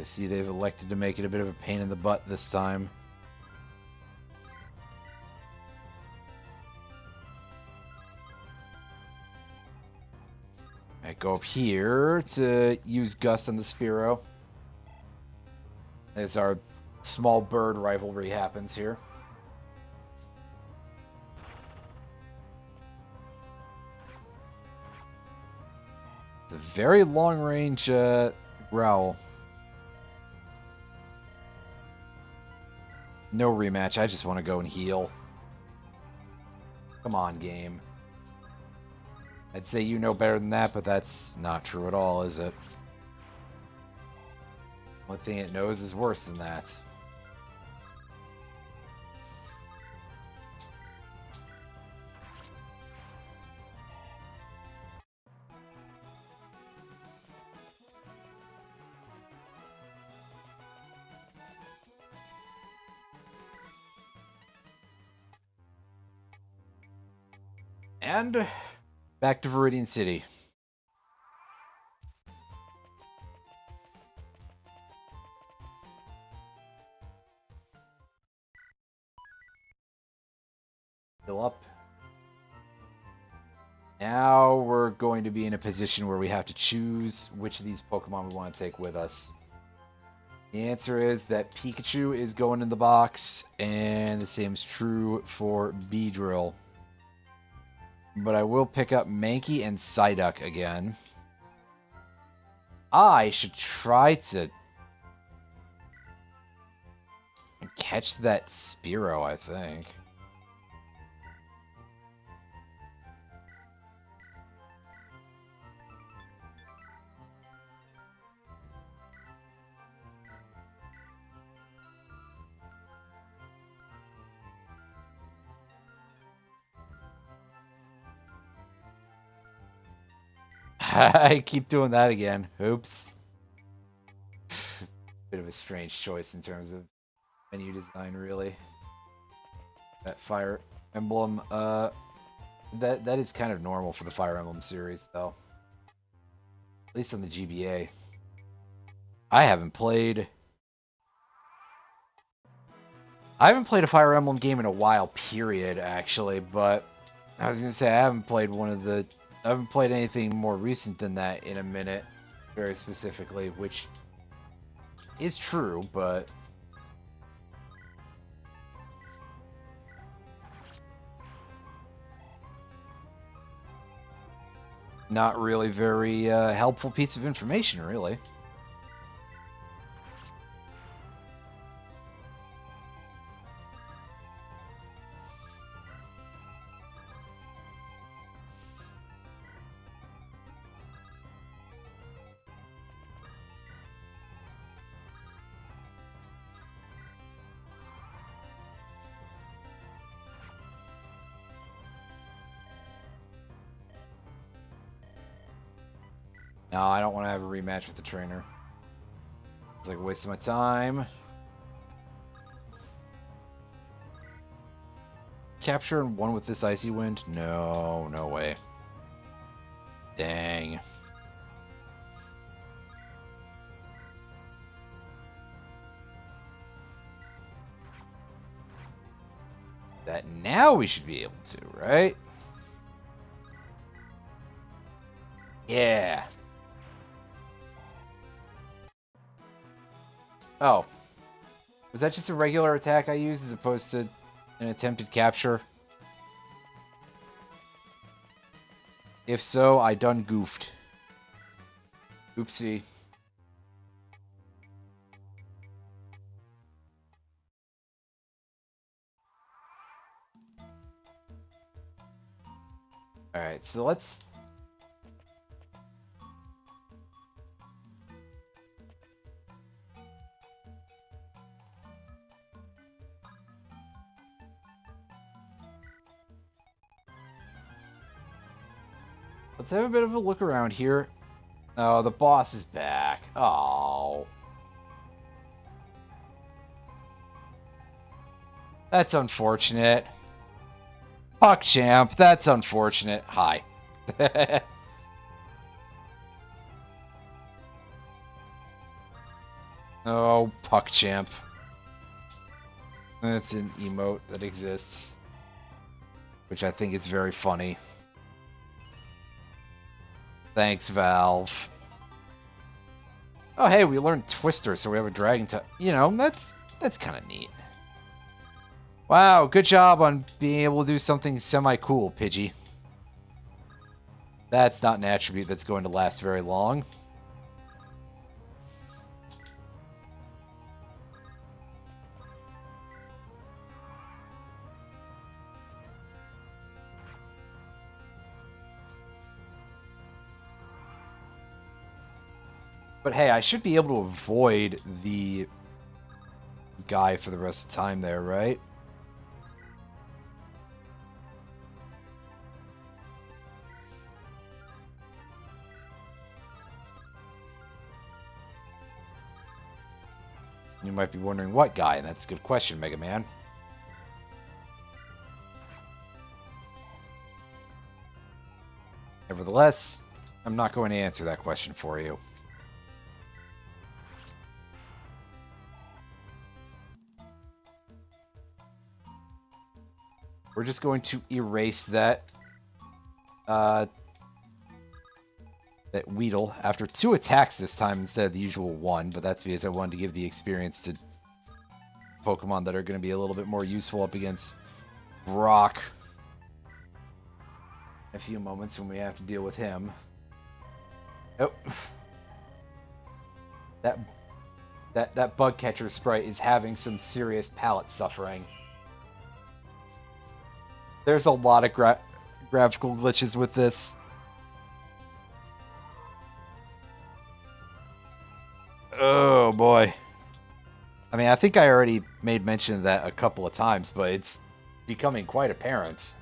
I see they've elected to make it a bit of a pain in the butt this time. I go up here to use Gust on the Spearow. As our small bird rivalry happens here. It's a very long-range growl. No rematch. I just want to go and heal. Come on, game. I'd say you know better than that, but that's not true at all, is it? One thing it knows is worse than that. And back to Viridian City. Fill up. Now we're going to be in a position where we have to choose which of these Pokemon we want to take with us. The answer is that Pikachu is going in the box, and the same is true for Beedrill. But I will pick up Mankey and Psyduck again. I should try to catch that Spearow, I think. I keep doing that again. Oops. Bit of a strange choice in terms of menu design, really. That Fire Emblem, that is kind of normal for the Fire Emblem series, though. At least on the GBA. I haven't played a Fire Emblem game in a while, period, actually, but I was gonna say I haven't played anything more recent than that in a minute, very specifically, which is true, but not really very helpful piece of information, really. No, I don't want to have a rematch with the trainer. It's like a waste of my time. Capture and one with this Icy Wind? No, no way. Dang. That now we should be able to, right? Yeah. Oh. Was that just a regular attack I used as opposed to an attempted capture? If so, I done goofed. Oopsie. Alright, so let's... Let's have a bit of a look around here. Oh, the boss is back. Oh. That's unfortunate. PogChamp, that's unfortunate. Hi. Oh, PuckChamp. That's an emote that exists, which I think is very funny. Thanks, Valve. Oh, hey, we learned Twister, so we have a dragon type. You know, that's kind of neat. Wow, good job on being able to do something semi-cool, Pidgey. That's not an attribute that's going to last very long. But hey, I should be able to avoid the guy for the rest of the time there, right? You might be wondering what guy, and that's a good question, Mega Man. Nevertheless, I'm not going to answer that question for you. We're just going to erase that that Weedle after 2 attacks this time instead of the usual 1, but that's because I wanted to give the experience to Pokemon that are going to be a little bit more useful up against Brock. In a few moments when we have to deal with him. Oh. That bug catcher sprite is having some serious palate suffering. There's a lot of graphical glitches with this. Oh boy. I mean, I think I already made mention of that a couple of times, but it's becoming quite apparent.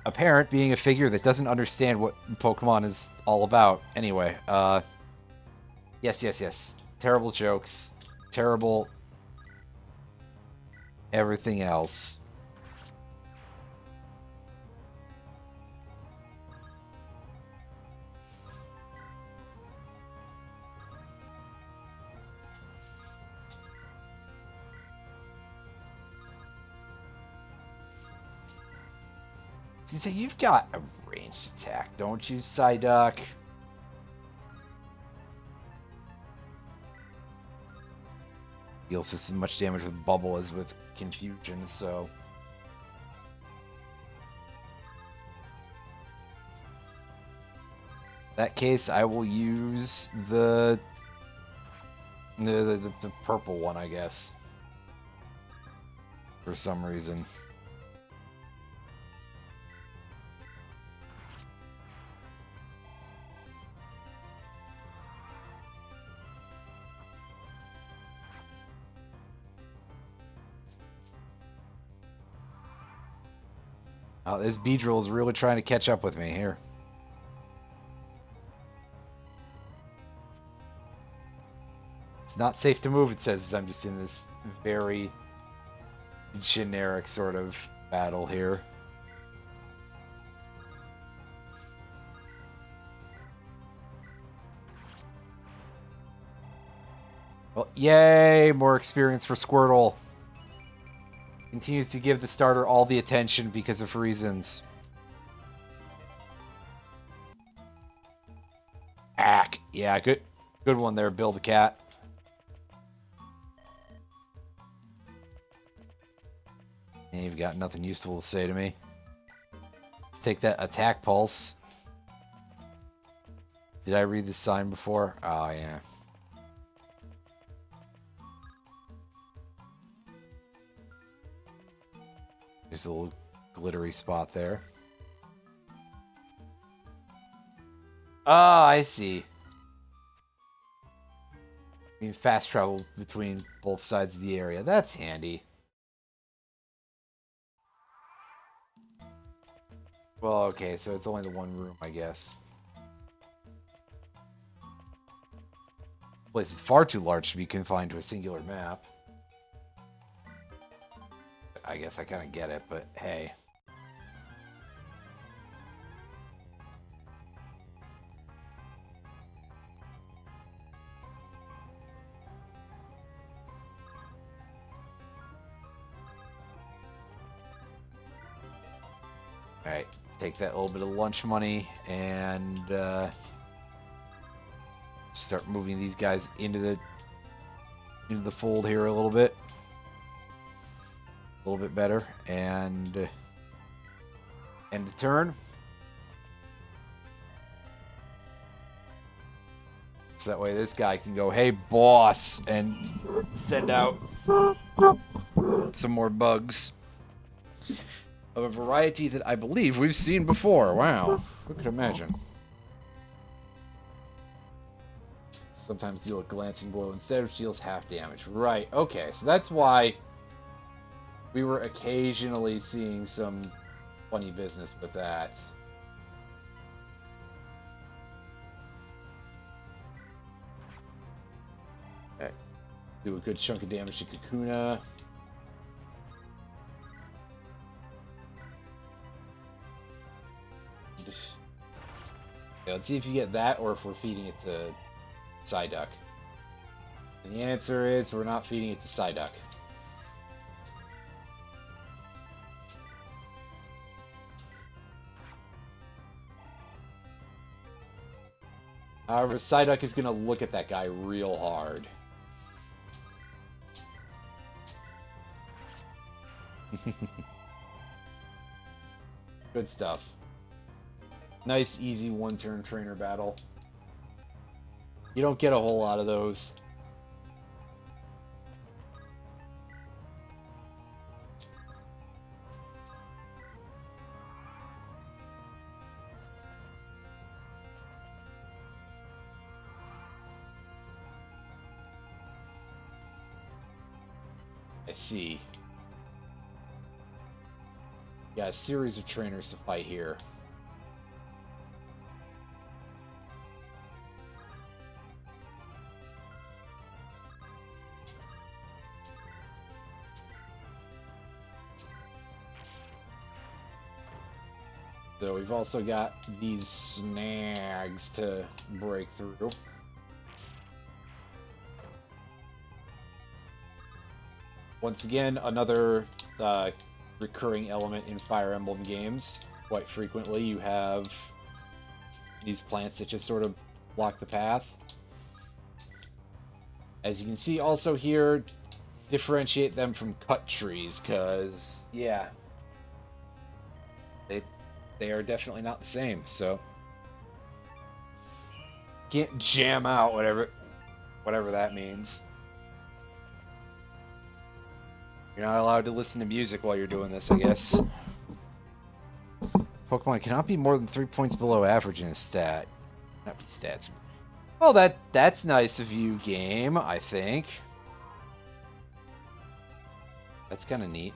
Apparent being a figure that doesn't understand what Pokemon is all about. Anyway, yes. Terrible jokes. Terrible everything else. You say you've got a ranged attack, don't you, Psyduck? Deals just as much damage with Bubble as with Confusion, so... In that case, I will use the purple one, I guess. For some reason. Oh, this Beedrill is really trying to catch up with me here. It's not safe to move, it says. I'm just in this very generic sort of battle here. Well, yay! More experience for Squirtle. Continues to give the starter all the attention because of reasons. Ack. Yeah, good one there, Bill the Cat. And you've got nothing useful to say to me. Let's take that attack pulse. Did I read this sign before? Oh, yeah. There's a little glittery spot there. Ah, I see. You can fast travel between both sides of the area. That's handy. Well, okay, so it's only the one room, I guess. The place is far too large to be confined to a singular map. I guess I kind of get it, but hey. Alright, take that little bit of lunch money and start moving these guys into the fold here a little bit. A little bit better. And end the turn. So that way this guy can go, hey, boss, and send out some more bugs of a variety that I believe we've seen before. Wow. Who could imagine? Sometimes deal a glancing blow instead of deals half damage. Right, okay. So that's why we were occasionally seeing some funny business with that. Okay. Do a good chunk of damage to Kakuna. Yeah, let's see if you get that or if we're feeding it to Psyduck. And the answer is we're not feeding it to Psyduck. However, Psyduck is going to look at that guy real hard. Good stuff. Nice, easy one-turn trainer battle. You don't get a whole lot of those. I see. Got a series of trainers to fight here. So we've also got these snags to break through. Once again, another recurring element in Fire Emblem games. Quite frequently you have these plants that just sort of block the path. As you can see also here, differentiate them from cut trees, because, yeah, they are definitely not the same, so can't jam out whatever that means. You're not allowed to listen to music while you're doing this, I guess. Pokemon cannot be more than 3 points below average in a stat. Not be stats. Oh, that's nice of you, game, I think. That's kind of neat.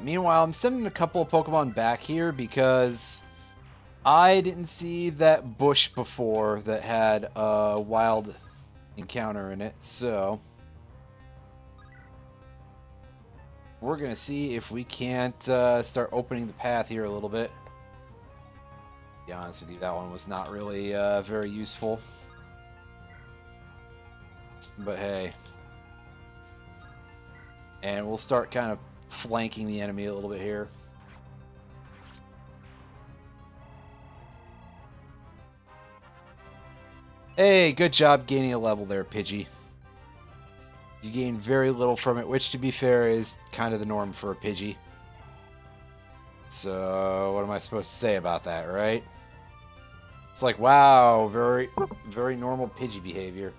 Meanwhile, I'm sending a couple of Pokemon back here because I didn't see that bush before that had a wild encounter in it, so we're going to see if we can't start opening the path here a little bit. To be honest with you, that one was not really very useful. But hey. And we'll start kind of flanking the enemy a little bit here. Hey, good job gaining a level there, Pidgey. You gain very little from it, which, to be fair, is kind of the norm for a Pidgey. So, what am I supposed to say about that, right? It's like, wow, very, very normal Pidgey behavior.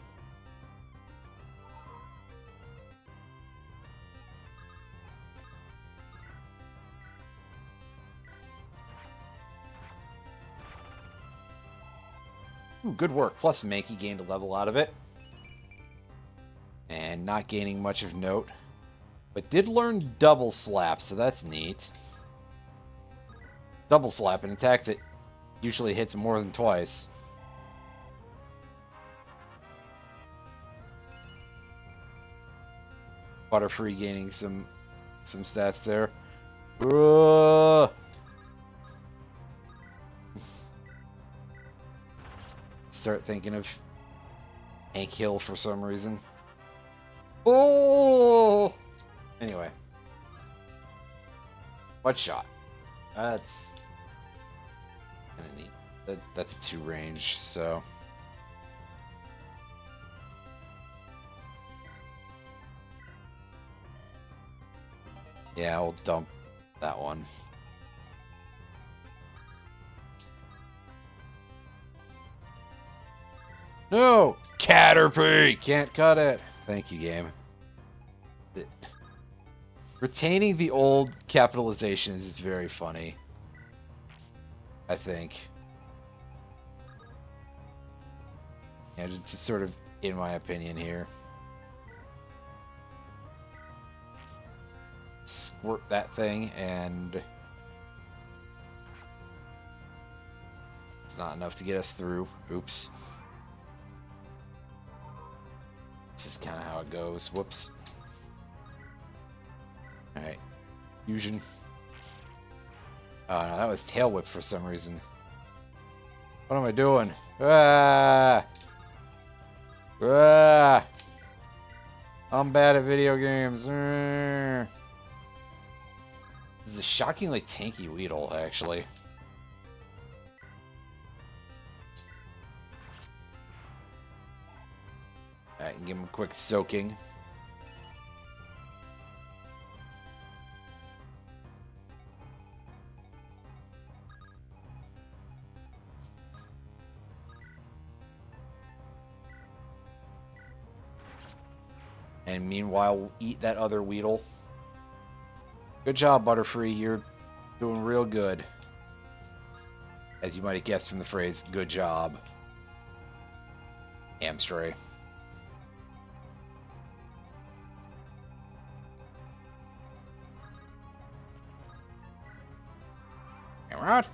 Ooh, good work. Plus, Mankey gained a level out of it. And not gaining much of note. But did learn Double Slap, so that's neat. Double Slap, an attack that usually hits more than twice. Butterfree gaining some stats there. Ugh. Start thinking of Hank Hill for some reason. Oh! Anyway. What shot? That's kind of neat. That's a 2 range, so. Yeah, I'll dump that one. No! Caterpie! Can't cut it. Thank you, game. Retaining the old capitalizations is very funny. I think. Yeah, just sort of in my opinion here. Squirt that thing and it's not enough to get us through. Oops. This is kind of how it goes. Whoops. Alright. Fusion. Oh no, that was Tail Whip for some reason. What am I doing? Ah! Ah! I'm bad at video games. This is a shockingly tanky Weedle, actually. I can give him a quick soaking. And meanwhile, we'll eat that other Weedle. Good job, Butterfree. You're doing real good. As you might have guessed from the phrase, good job. Amstray. Alright.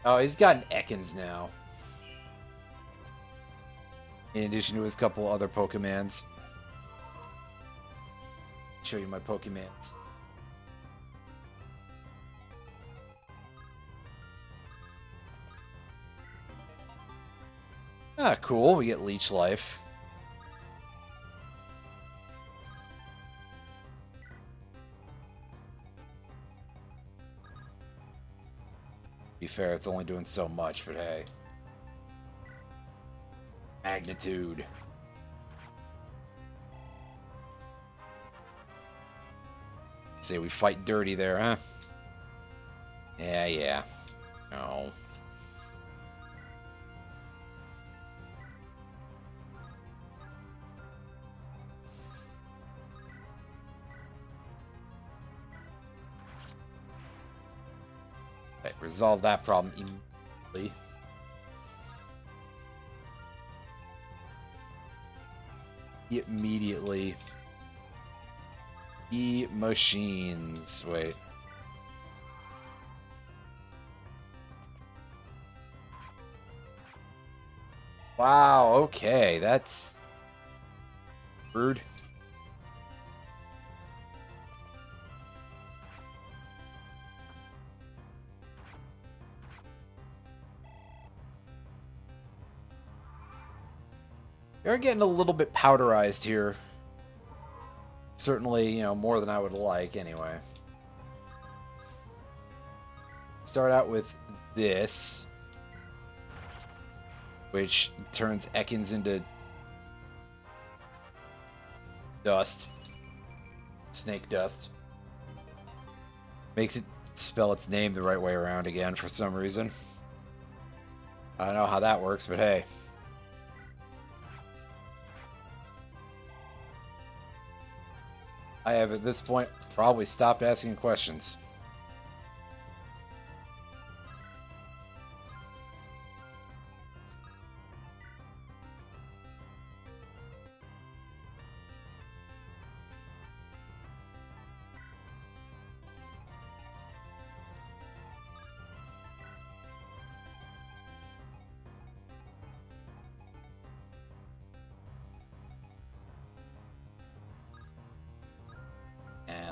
Oh, he's got an Ekans now. In addition to his couple other Pokemons. Show you my Pokemons. Ah, cool. We get Leech Life. To be fair, it's only doing so much, but hey. Magnitude. Say we fight dirty there, huh? Yeah. No. Right, resolve that problem immediately. Immediately. E-machines. Wait. Wow, okay, that's rude. You're getting a little bit powderized here. Certainly, more than I would like anyway. Start out with this, which turns Ekans into dust. Snake dust. Makes it spell its name the right way around again for some reason. I don't know how that works, but hey. I have, at this point, probably stopped asking questions.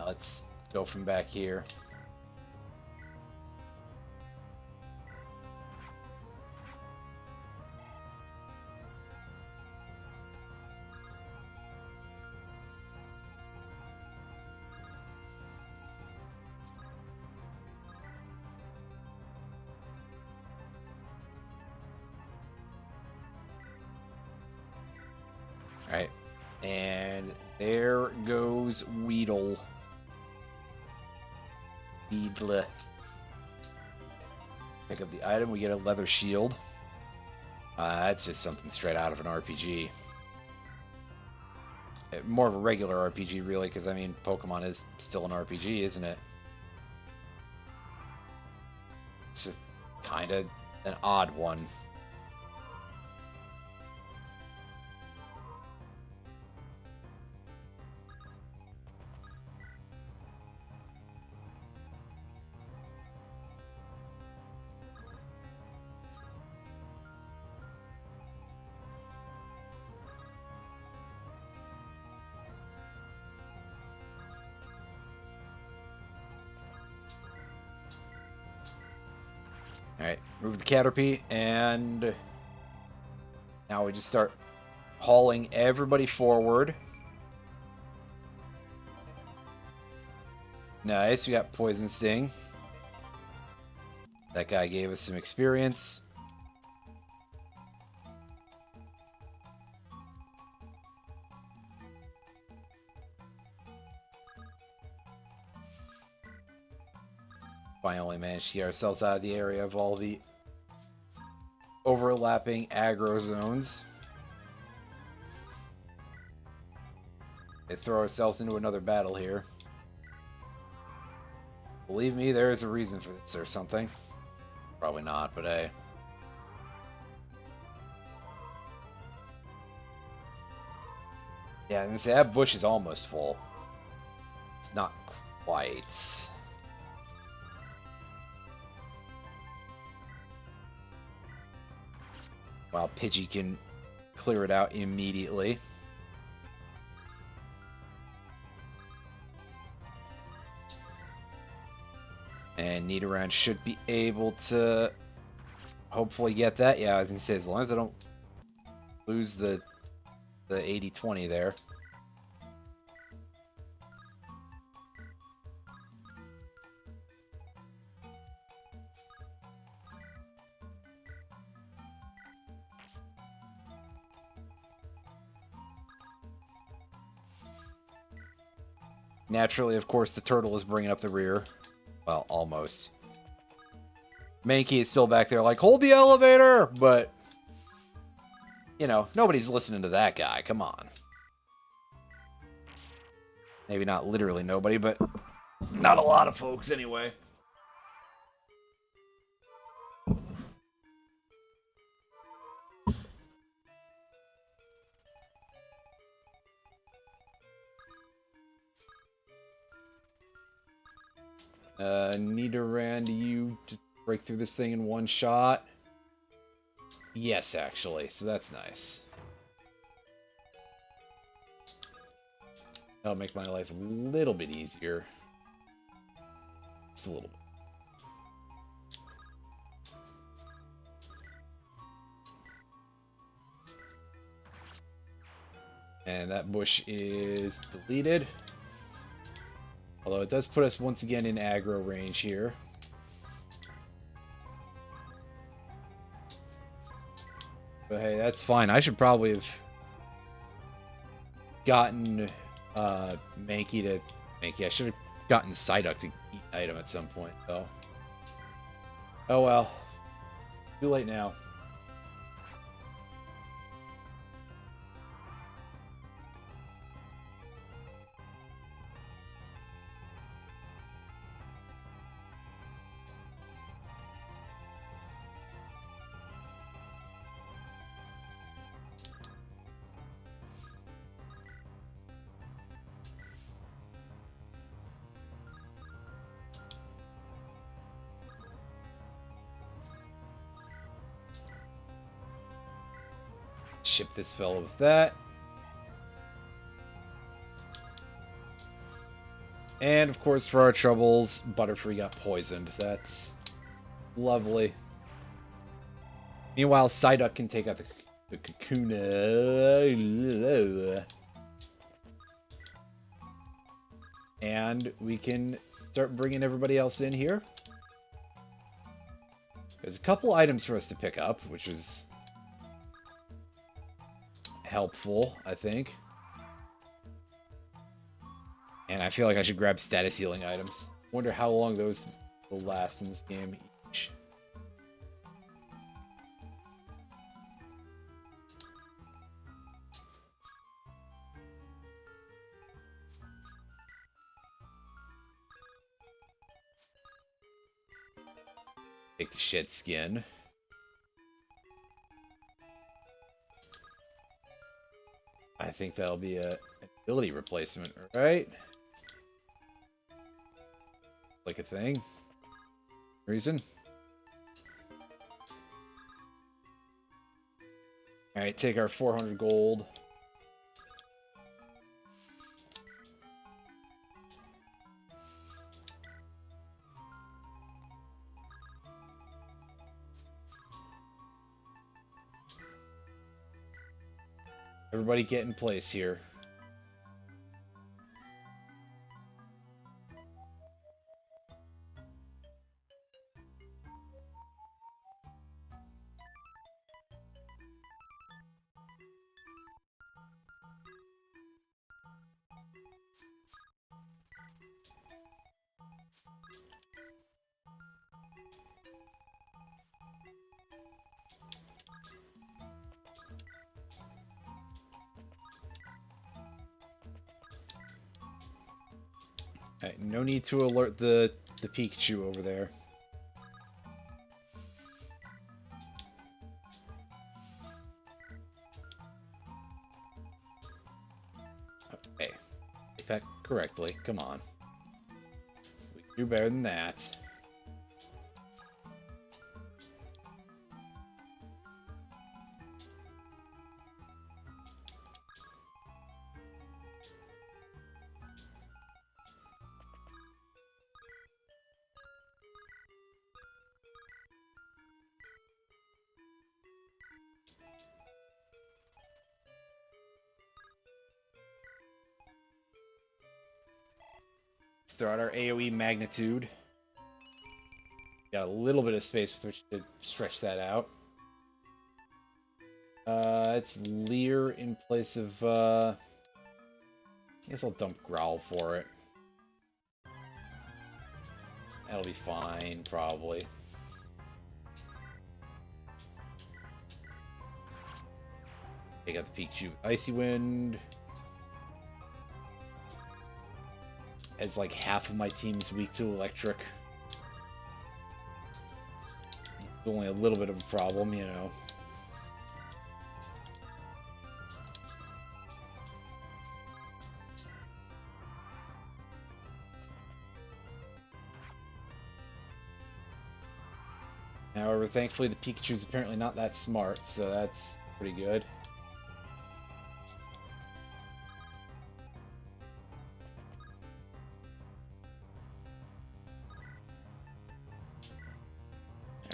Now let's go from back here. Alright. And there goes Weedle. Weedle. Pick up the item, we get a leather shield. That's just something straight out of an RPG. More of a regular RPG, really, because, I mean, Pokemon is still an RPG, isn't it? It's just kind of an odd one. Alright, move the Caterpie, and now we just start hauling everybody forward. Nice, we got Poison Sting. That guy gave us some experience. Finally managed to get ourselves out of the area of all the overlapping aggro zones. And throw ourselves into another battle here. Believe me, there is a reason for this or something. Probably not, but hey. Yeah, and say that bush is almost full. It's not quite. While Pidgey can clear it out immediately. And Nidoran should be able to hopefully get that. Yeah, I was going to say, as long as I don't lose the 80-20 there. Naturally, of course, the turtle is bringing up the rear. Well, almost. Mankey is still back there like, hold the elevator! But, you know, nobody's listening to that guy. Come on. Maybe not literally nobody, but not a lot of folks anyway. Nidoran, do you just break through this thing in one shot? Yes, actually, so that's nice. That'll make my life a little bit easier. Just a little bit. And that bush is deleted. Although it does put us once again in aggro range here. But hey, that's fine. I should probably have gotten Mankey to... Mankey, I should have gotten Psyduck to eat item at some point, though. Oh well. Too late now. Ship this fellow with that. And, of course, for our troubles, Butterfree got poisoned. That's lovely. Meanwhile, Psyduck can take out the Kakuna. And we can start bringing everybody else in here. There's a couple items for us to pick up, which is helpful, I think. And I feel like I should grab status healing items. Wonder how long those will last in this game each. Take the shed skin. I think that'll be an ability replacement, right? Like a thing. Reason. Alright, take our 400 gold. Everybody get in place here. Alright, no need to alert the Pikachu over there. Okay. Take that correctly. Come on. We can do better than that. Let's throw out our AoE magnitude. Got a little bit of space with which to stretch that out. It's Leer in place of, I guess I'll dump Growl for it. That'll be fine, probably. Take out the Pikachu with Icy Wind. As like half of my team is weak to electric. It's only a little bit of a problem, you know. However, thankfully the Pikachu's apparently not that smart, so that's pretty good.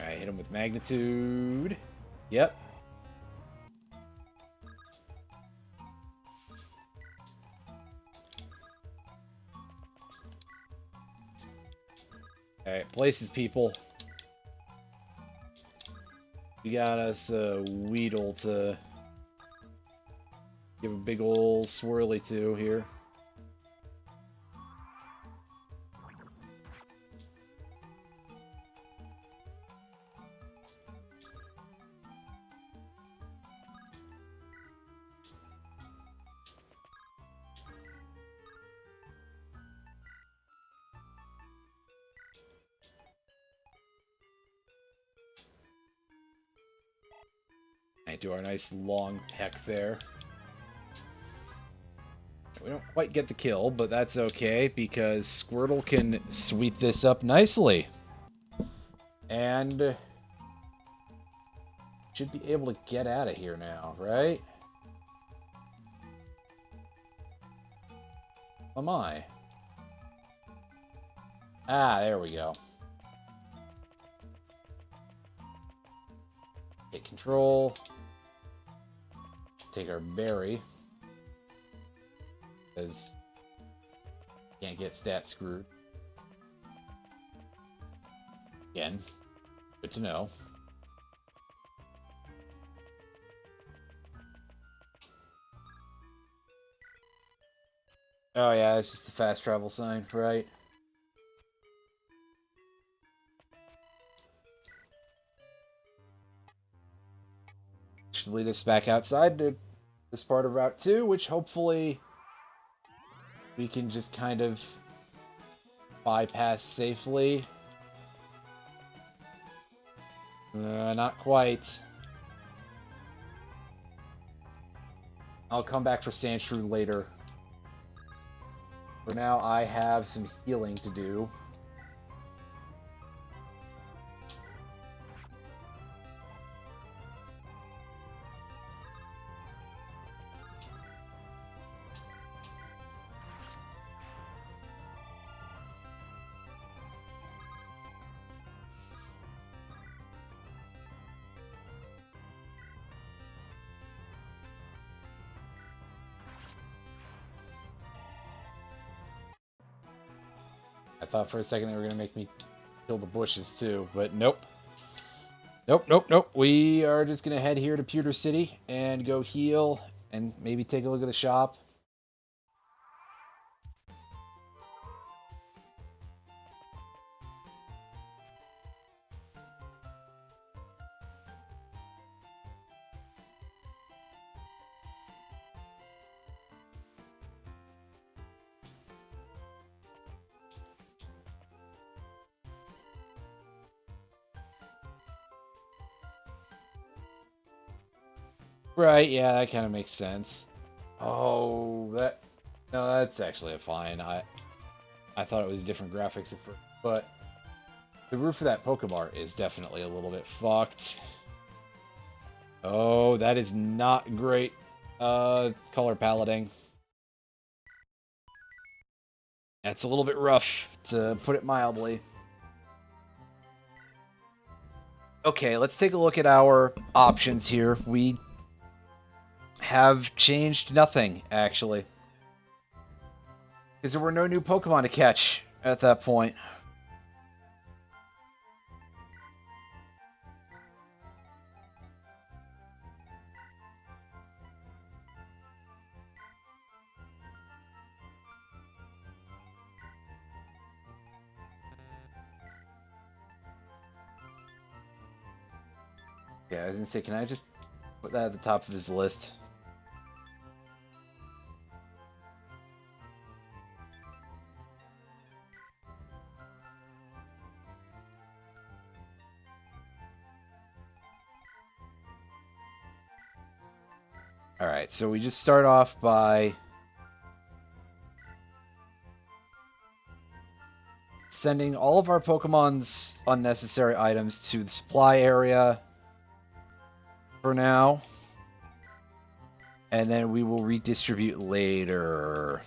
Alright, hit him with magnitude. Yep. Alright, places, people. We got us a Weedle to give a big ol' swirly to here. Do our nice long peck there. We don't quite get the kill, but that's okay because Squirtle can sweep this up nicely. And should be able to get out of here now, right? Am I? Ah, there we go. Take control. Take our berry. Because can't get stat screwed. Again, good to know. Oh yeah, this is the fast travel sign, right? Should lead us back outside to this part of Route 2, which hopefully we can just kind of bypass safely. Not quite. I'll come back for Sandshrew later. For now, I have some healing to do. I thought for a second they were going to make me kill the bushes too, but nope. Nope. We are just going to head here to Pewter City and go heal and maybe take a look at the shop. Right, yeah, that kind of makes sense. Oh, no, that's actually a fine. I thought it was different graphics at first, but the roof of that Pokemart is definitely a little bit fucked. Oh, that is not great color paletting. That's a little bit rough, to put it mildly. Okay, let's take a look at our options here. We have changed nothing, actually. Because there were no new Pokemon to catch at that point. Yeah, I was gonna say, can I just put that at the top of his list? Alright, so we just start off by sending all of our Pokemon's unnecessary items to the supply area for now. And then we will redistribute later.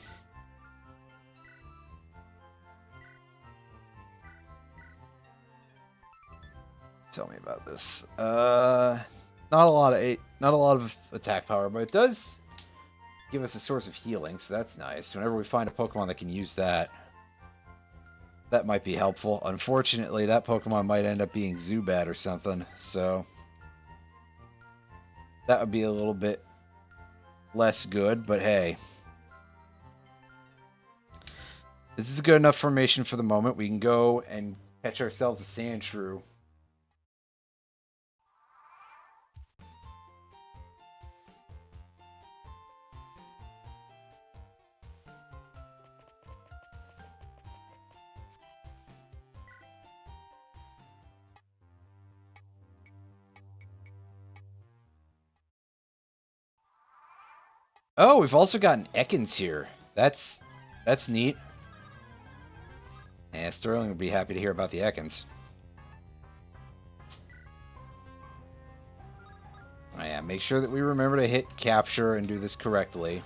Tell me about this. Not a lot of attack power, but it does give us a source of healing, so that's nice. Whenever we find a Pokemon that can use that, that might be helpful. Unfortunately, that Pokemon might end up being Zubat or something, so that would be a little bit less good, but hey. This is a good enough formation for the moment. We can go and catch ourselves a Sandshrew. Oh, we've also gotten Ekans here. That's neat. Yeah, Sterling would be happy to hear about the Ekans. Oh yeah, make sure that we remember to hit capture and do this correctly.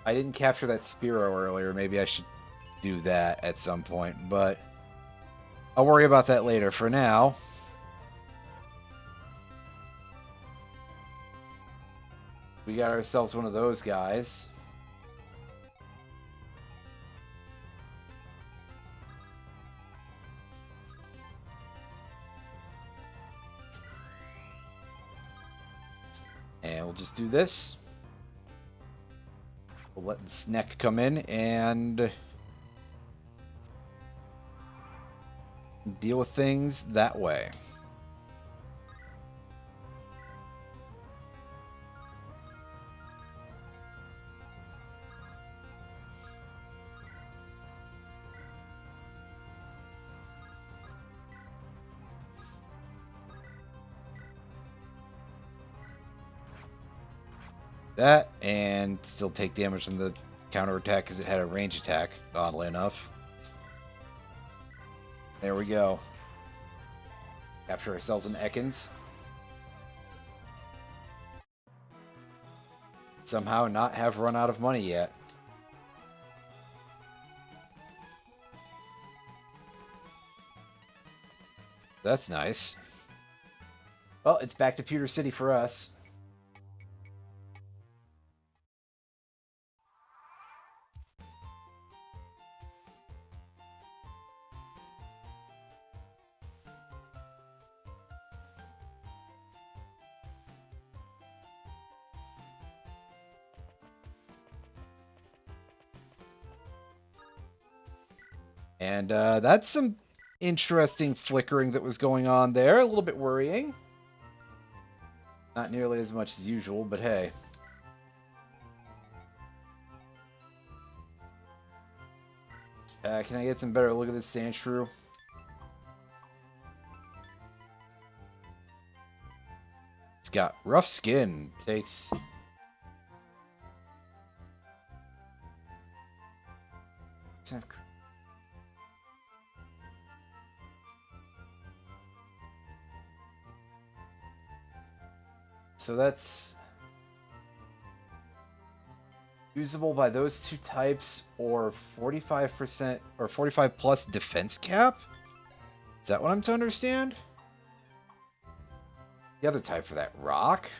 I didn't capture that Spearow earlier. Maybe I should do that at some point, but I'll worry about that later. For now, we got ourselves one of those guys. And we'll just do this. We'll let the snack come in and deal with things that way. That, and still take damage from the counterattack because it had a range attack, oddly enough. There we go. Capture ourselves an Ekans. Somehow not have run out of money yet. That's nice. Well, it's back to Pewter City for us. And that's some interesting flickering that was going on there. A little bit worrying. Not nearly as much as usual, but hey. Can I get some better look at this Sandshrew? It's got rough skin. Takes... So that's usable by those two types, or 45% or 45 plus defense cap? Is that what I'm to understand? The other type for that, rock?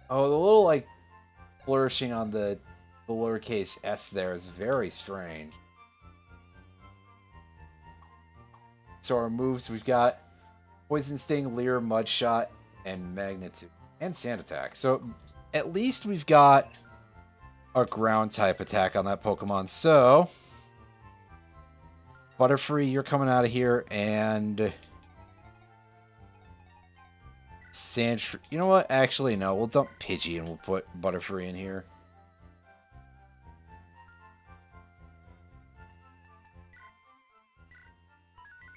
Oh, the little like flourishing on the lowercase s there is very strange. So our moves, we've got Poison Sting, Leer, Mud Shot, and Magnitude. And Sand Attack. So at least we've got a ground type attack on that Pokemon. So Butterfree, you're coming out of here, and Sandshrew. You know what? Actually, no. We'll dump Pidgey and we'll put Butterfree in here.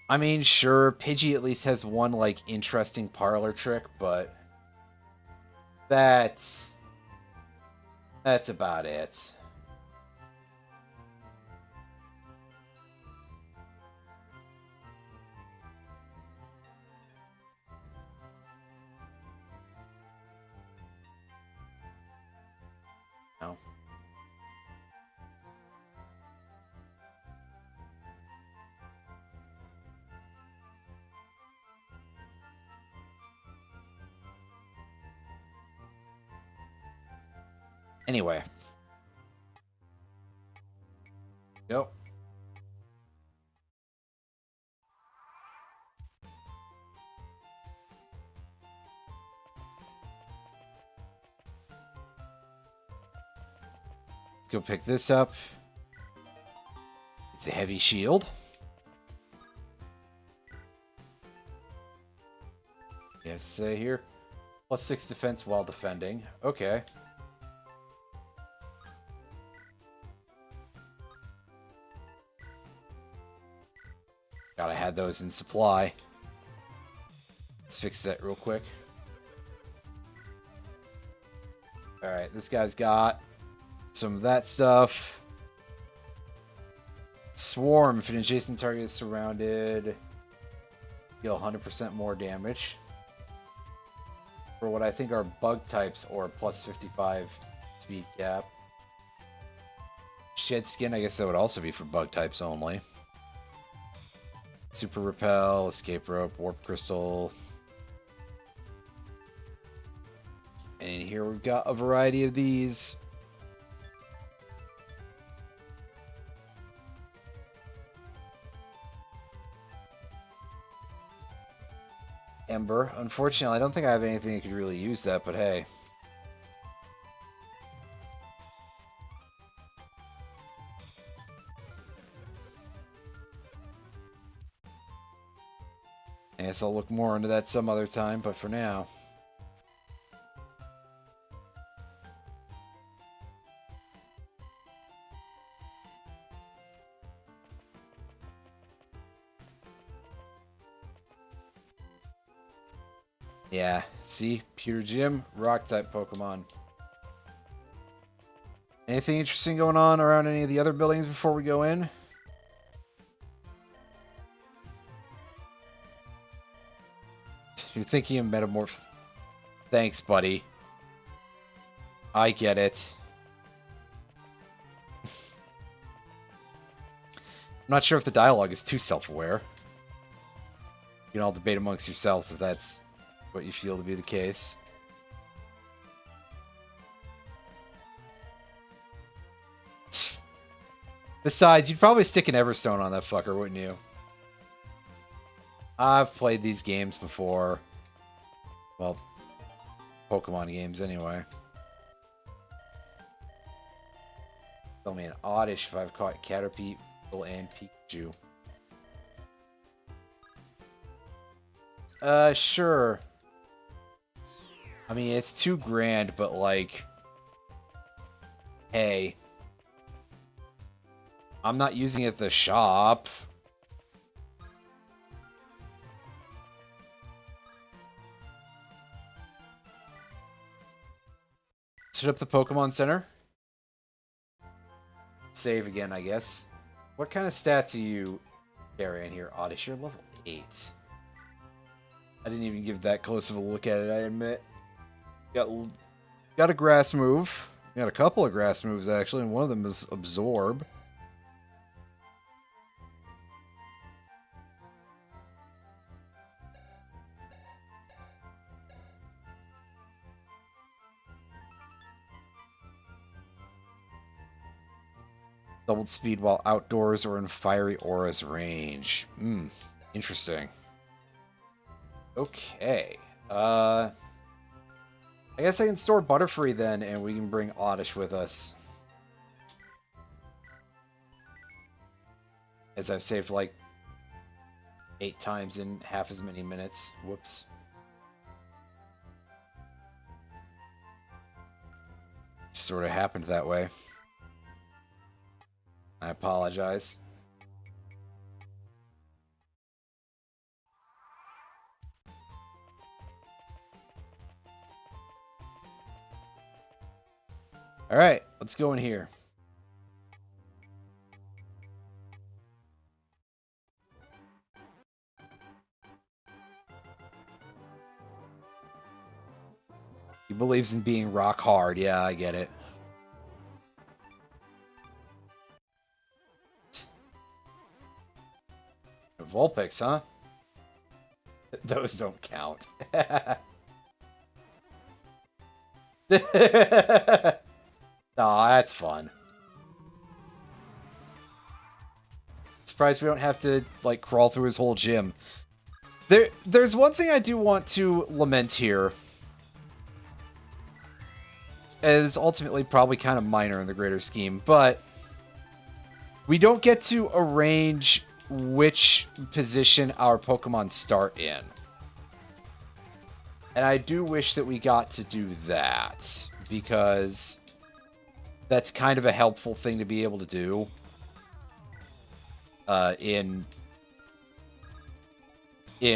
I mean, sure, Pidgey at least has one, like, interesting parlor trick, but that's about it. No. Anyway. Nope. Let's go pick this up. It's a heavy shield. Yes, say here. +6 defense while defending. Okay. Gotta have those in supply. Let's fix that real quick. Alright, this guy's got some of that stuff. Swarm. If an adjacent target is surrounded, deal 100% more damage. for what I think are bug types or plus 55 speed cap. Shed Skin, I guess that would also be for bug types only. Super Repel, Escape Rope, Warp Crystal. And in here we've got a variety of these. Ember. Unfortunately, I don't think I have anything that could really use that, but hey. I guess I'll look more into that some other time, but for now. Yeah, see? Pewter Gym, Rock-type Pokemon. Anything interesting going on around any of the other buildings before we go in? You're thinking of Metamorph... Thanks, buddy. I get it. I'm not sure if the dialogue is too self-aware. You can all debate amongst yourselves if that's what you feel to be the case. Besides, you'd probably stick an Everstone on that fucker, wouldn't you? I've played these games before. Well, Pokemon games anyway. Tell me an Oddish if I've caught Caterpie and Pikachu. Sure. I mean, it's too grand, but like... Hey. I'm not using it at the shop. Set up the Pokemon Center. Save again, I guess. What kind of stats are you carrying here? Oddish, you're level 8. I didn't even give that close of a look at it, I admit. Got a grass move. Got a couple of grass moves, actually, and one of them is Absorb. Doubled speed while outdoors or in Fiery Aura's range. Interesting. Okay. I guess I can store Butterfree then, and we can bring Oddish with us. As I've saved like 8 times in half as many minutes. Whoops. Sort of happened that way. I apologize. All right, let's go in here. He believes in being rock hard. Yeah, I get it. Vulpix, huh? Those don't count. Aw, that's fun. Surprised we don't have to, like, crawl through his whole gym. There's one thing I do want to lament here. And it's ultimately probably kind of minor in the greater scheme, but we don't get to arrange which position our Pokemon start in. And I do wish that we got to do that, because that's kind of a helpful thing to be able to do in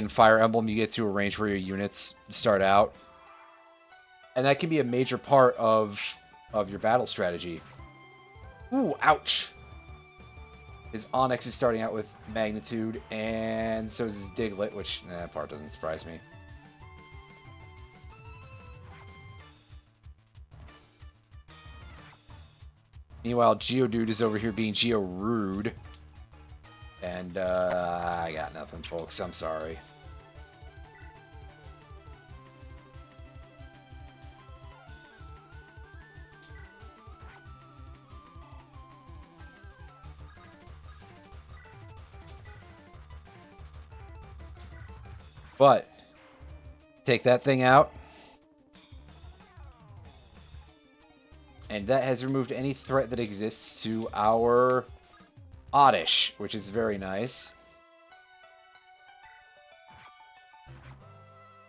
Fire Emblem. You get to arrange where your units start out, and that can be a major part of your battle strategy. Ooh, ouch! His Onix is starting out with Magnitude, and so is his Diglett, which that part doesn't surprise me. Meanwhile, Geodude is over here being Geo-rude. And, I got nothing, folks. I'm sorry. But, take that thing out. And that has removed any threat that exists to our Oddish, which is very nice.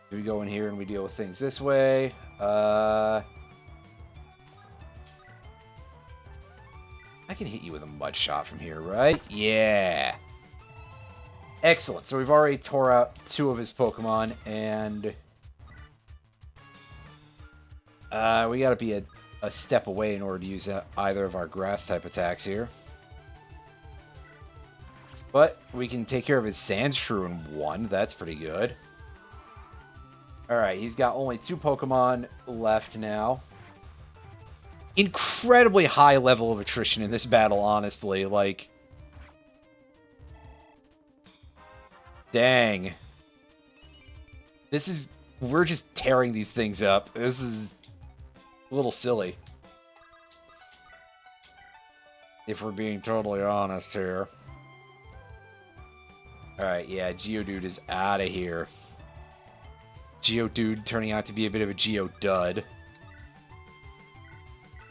Do we go in here and we deal with things this way? I can hit you with a mud shot from here, right? Yeah. Excellent. So we've already tore out 2 of his Pokemon, and we gotta be a step away in order to use either of our grass-type attacks here. But we can take care of his Sandshrew in 1. That's pretty good. Alright, he's got only 2 Pokemon left now. Incredibly high level of attrition in this battle, honestly. Like, dang. We're just tearing these things up. This is a little silly, if we're being totally honest here. Alright, yeah, Geodude is out of here. Geodude turning out to be a bit of a Geodud.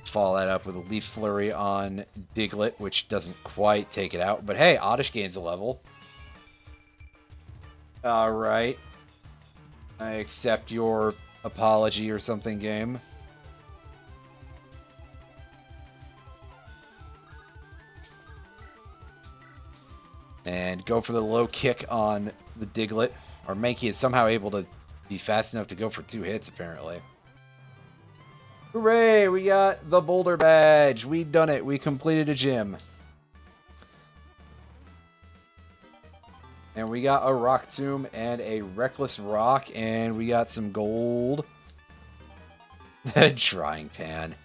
Follow that up with a Leaf Flurry on Diglett, which doesn't quite take it out. But hey, Oddish gains a level. Alright. I accept your apology or something, game. And go for the low kick on the Diglett. Our Mankey is somehow able to be fast enough to go for 2 hits, apparently. Hooray! We got the Boulder Badge! We done it! We completed a gym. And we got a Rock Tomb and a Reckless Rock, and we got some gold. The Drying Pan.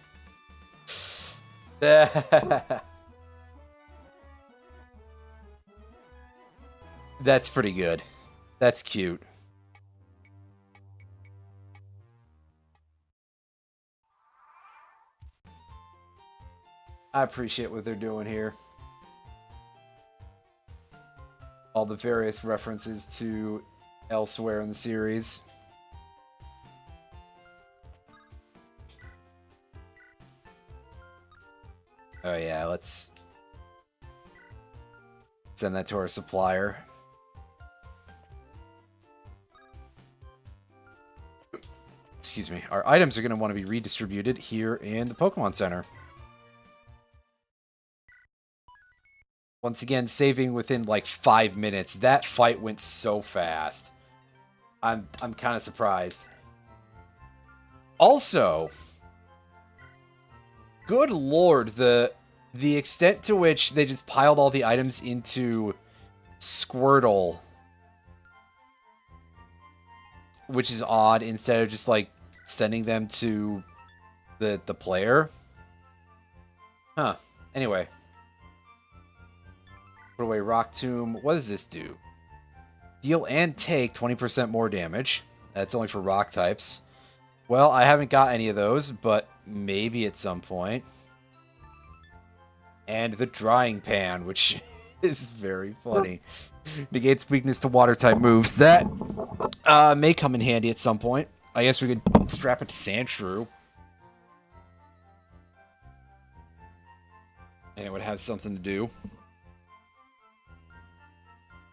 That's pretty good. That's cute. I appreciate what they're doing here. All the various references to elsewhere in the series. Oh yeah, let's send that to our supplier. Excuse me. Our items are going to want to be redistributed here in the Pokemon Center. Once again, saving within like 5 minutes. That fight went so fast. I'm kind of surprised. Also, good lord, the extent to which they just piled all the items into Squirtle, which is odd, instead of just like sending them to the player. Huh. Anyway. Put away Rock Tomb. What does this do? Deal and take 20% more damage. That's only for rock types. Well, I haven't got any of those, but maybe at some point. And the Drying Pan, which is very funny. Negates weakness to water type moves. That may come in handy at some point. I guess we could strap it to Sandshrew. And it would have something to do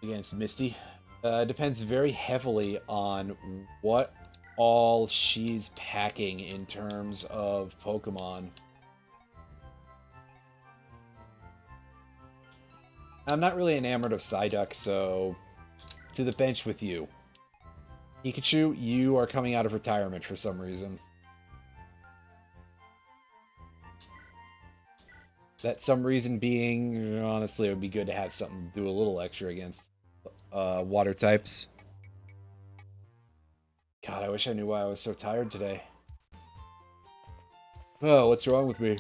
against Misty. Depends very heavily on what all she's packing in terms of Pokemon. I'm not really enamored of Psyduck, so to the bench with you. Pikachu, you are coming out of retirement for some reason. That some reason being, honestly, it would be good to have something to do a little extra against water types. God, I wish I knew why I was so tired today. Oh, what's wrong with me?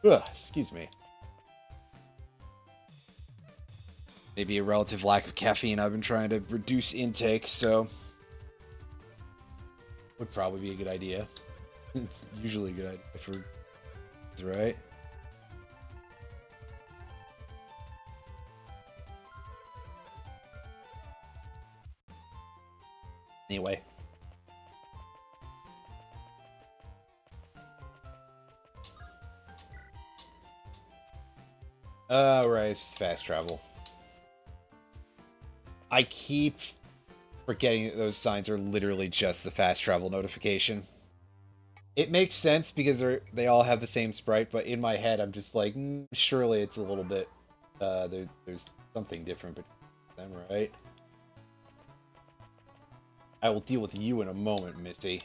Ugh, excuse me. Maybe a relative lack of caffeine. I've been trying to reduce intake, so would probably be a good idea. It's usually a good idea for, right? Anyway. Right, it's just fast travel. I keep forgetting that those signs are literally just the fast travel notification. It makes sense because they all have the same sprite, but in my head I'm just like, surely it's a little bit, there's something different between them, right? I will deal with you in a moment, Missy.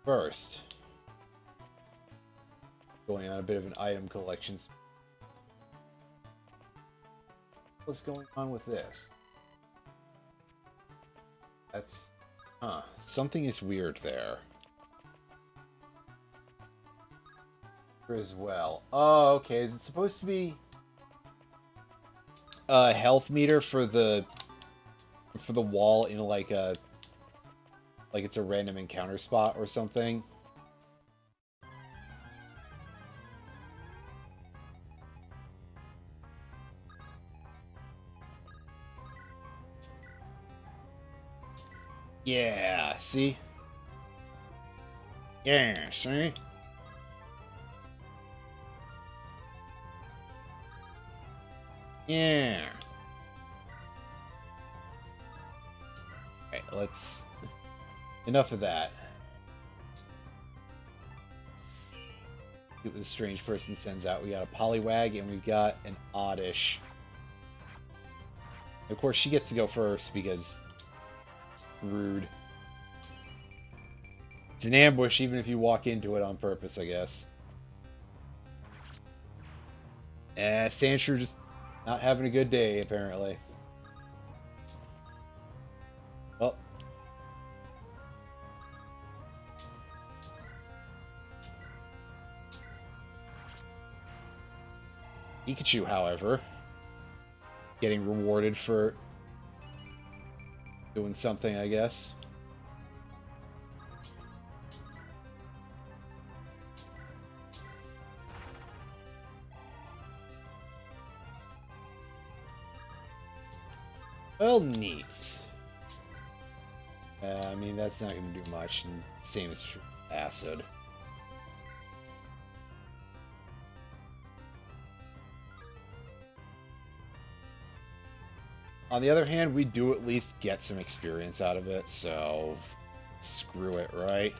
First, going on a bit of an item collection. What's going on with this? That's... Huh. Something is weird there. Here as well. Oh, okay. Is it supposed to be a health meter for the wall in like a... like it's a random encounter spot or something? Yeah, see? Yeah, see? Yeah. Alright, let's... Enough of that. See what this strange person sends out. We got a Poliwag and we've got an Oddish. Of course, she gets to go first because... rude. It's an ambush even if you walk into it on purpose, I guess. Sandshrew just not having a good day, apparently. Well. Pikachu, however, getting rewarded for doing something, I guess. Well, neat. I mean, that's not going to do much, and same as Acid. On the other hand, we do at least get some experience out of it, so screw it, right?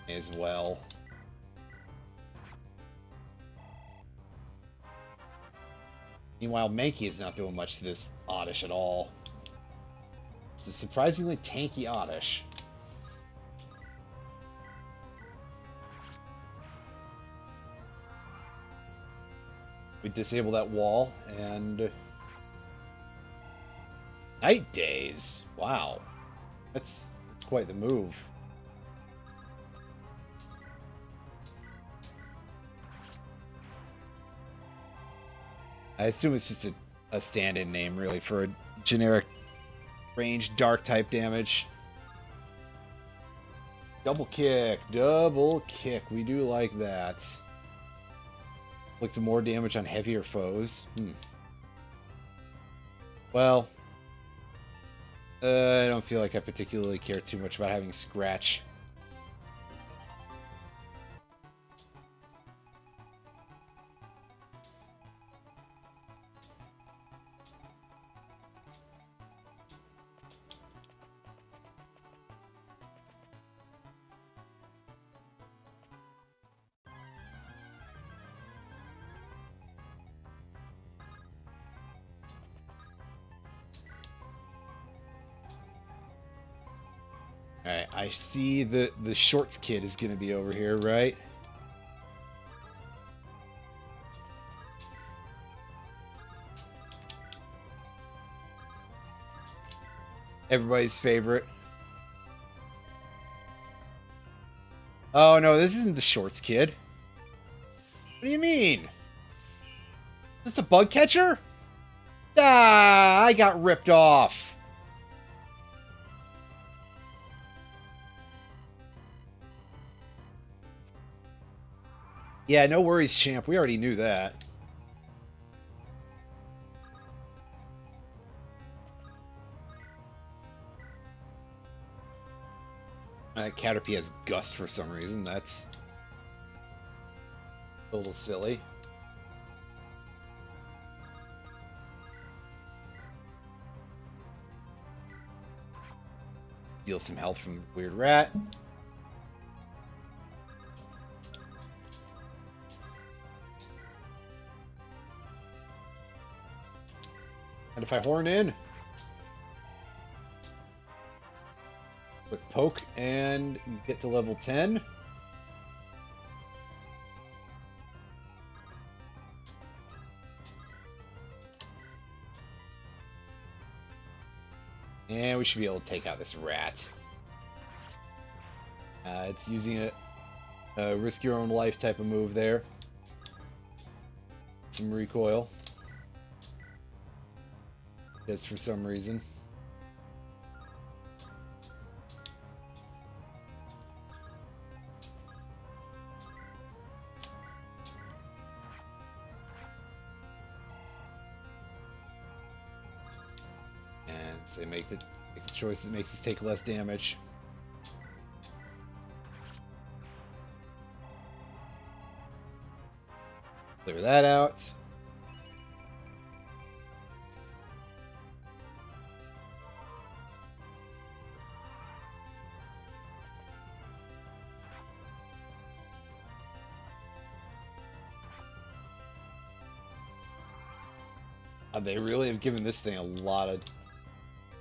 As well. Meanwhile, Mankey is not doing much to this Oddish at all. It's a surprisingly tanky Oddish. We disable that wall, and... Night Days! Wow. That's quite the move. I assume it's just a stand-in name, really, for a generic range dark type damage. Double kick, double kick. We do like that. Inflicts more damage on heavier foes. Well, I don't feel like I particularly care too much about having Scratch. Alright, I see the Shorts kid is going to be over here, right? Everybody's favorite. Oh no, this isn't the shorts kid. What do you mean? Is this a bug catcher? Ah, I got ripped off. Yeah, no worries, champ. We already knew that. Caterpie has Gust for some reason. That's a little silly. Steal some health from the weird rat. And if I horn in, quick poke and get to level 10. And we should be able to take out this rat. It's using a risk your own life type of move there. Some recoil. Just for some reason. And so make the choice that makes us take less damage. Clear that out. They really have given this thing a lot of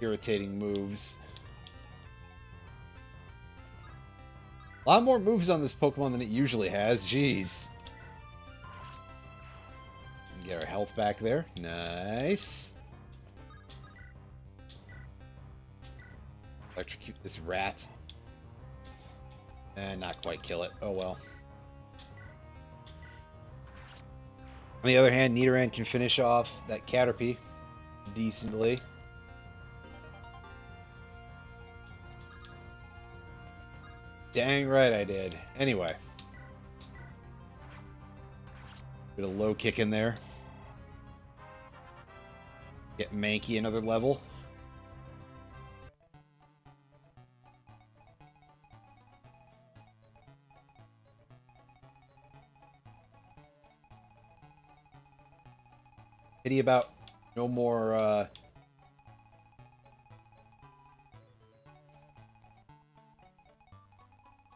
irritating moves. A lot more moves on this Pokemon than it usually has. Jeez. Get our health back there. Nice. Electrocute this rat. And not quite kill it. Oh well. On the other hand, Nidoran can finish off that Caterpie decently. Dang right I did. Anyway. Bit of low kick in there. Get Mankey another level. Pity about no more,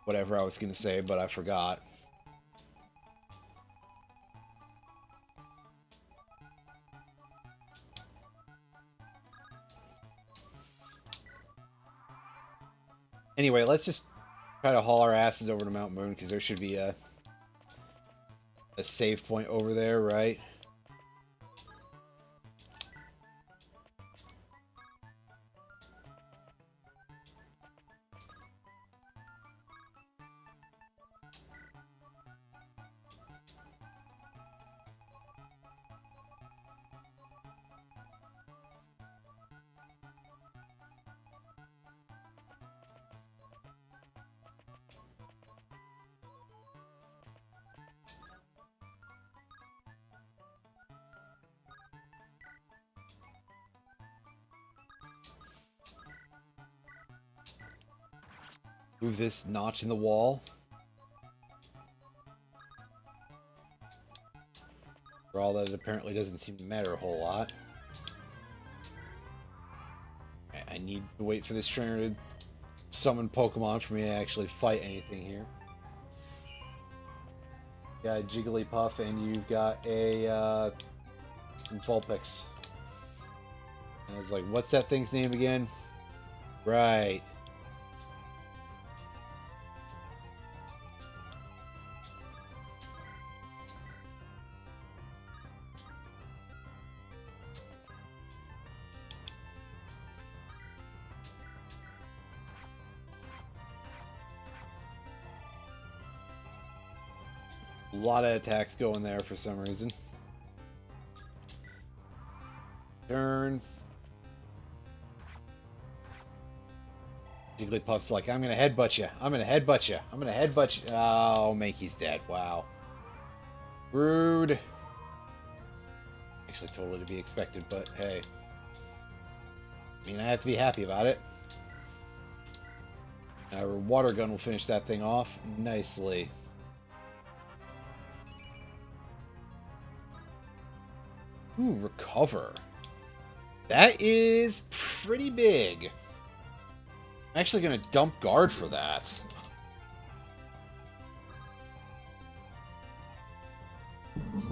whatever I was going to say, but I forgot. Anyway, let's just try to haul our asses over to Mount Moon, because there should be a save point over there, right? Move this notch in the wall. For all that, it apparently doesn't seem to matter a whole lot. I need to wait for this trainer to summon Pokemon for me to actually fight anything here. You got a Jigglypuff and you've got a Vulpix. And I was like, what's that thing's name again? Right. A lot of attacks going there for some reason. Turn. Jigglypuff's like, I'm gonna headbutt you. I'm gonna headbutt you. I'm gonna headbutt you. Oh, Mankey's dead. Wow. Rude. Actually, totally to be expected, but hey. I mean, I have to be happy about it. Our water gun will finish that thing off nicely. Ooh, recover. That is pretty big. I'm actually going to dump guard for that.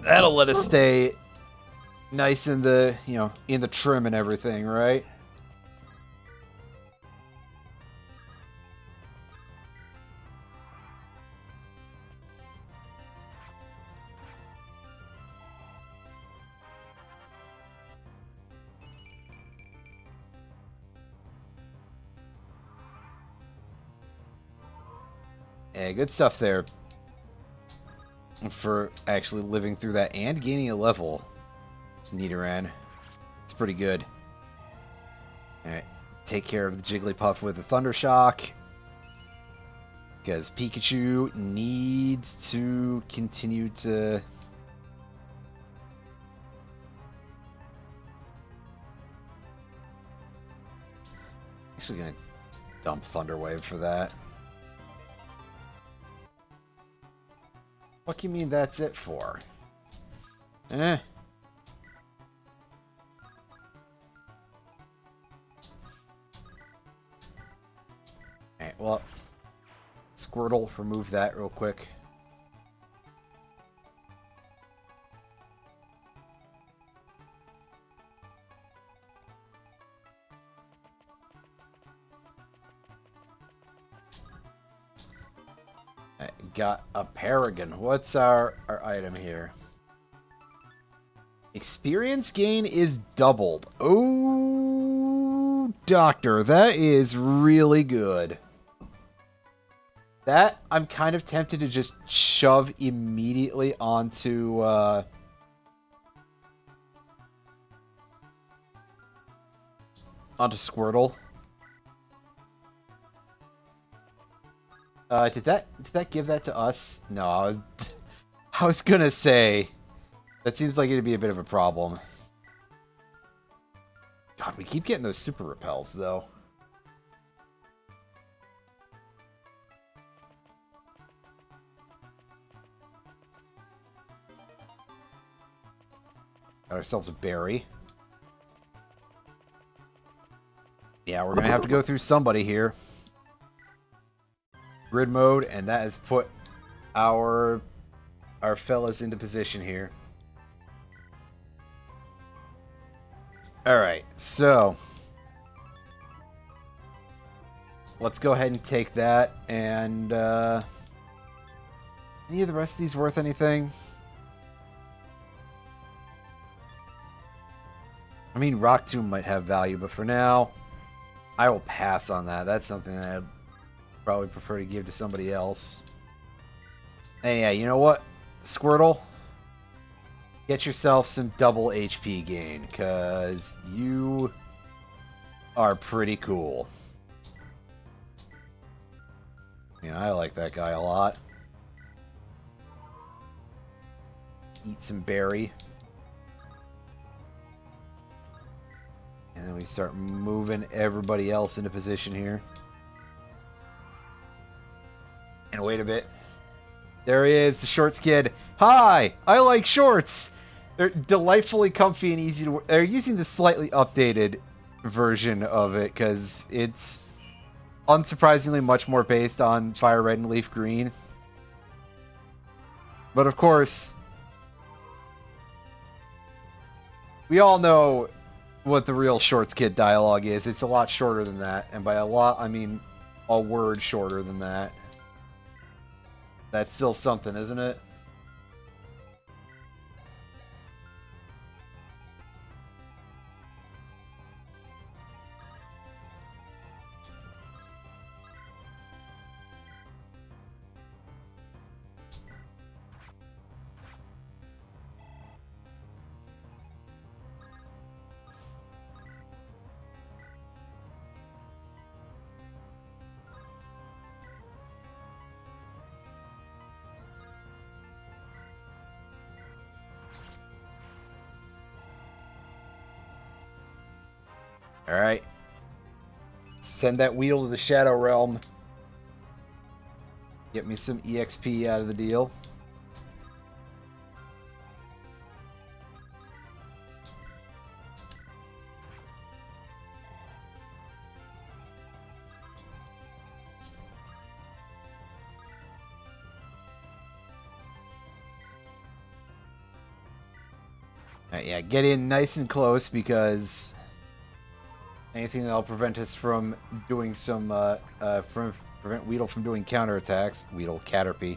That'll let us stay nice in the, you know, in the trim and everything, right? Yeah, good stuff there. For actually living through that and gaining a level. Nidoran. It's pretty good. Alright. Take care of the Jigglypuff with a Thunder Shock. Because Pikachu needs to continue to... Actually gonna dump Thunder Wave for that. What do you mean that's it for? Eh. Alright, well... Squirtle, remove that real quick. I got a Paragon. What's our item here? Experience gain is doubled. Oh, Doctor, that is really good. That, I'm kind of tempted to just shove immediately onto, onto Squirtle. Did that give that to us? No, I was gonna say, that seems like it'd be a bit of a problem. God, we keep getting those super repels, though. Got ourselves a berry. Yeah, we're gonna have to go through somebody here. Grid mode, and that has put our fellas into position here. Alright, so let's go ahead and take that, and any of the rest of these worth anything? I mean, Rock Tomb might have value, but for now, I will pass on that. That's something that I'd probably prefer to give to somebody else. And yeah, you know what? Squirtle, get yourself some double HP gain, because you are pretty cool. Yeah, I like that guy a lot. Eat some berry. And then we start moving everybody else into position here. And wait a bit. There he is, the shorts kid. Hi! I like shorts! They're delightfully comfy and easy to wear. They're using the slightly updated version of it, because it's unsurprisingly much more based on Fire Red and Leaf Green. But of course, we all know what the real Shorts Kid dialogue is. It's a lot shorter than that. And by a lot, I mean a word shorter than that. That's still something, isn't it? Alright. Send that Weedle to the Shadow Realm. Get me some EXP out of the deal. Yeah, get in nice and close because anything that'll prevent us from doing some, prevent Weedle from doing counterattacks. Weedle, Caterpie.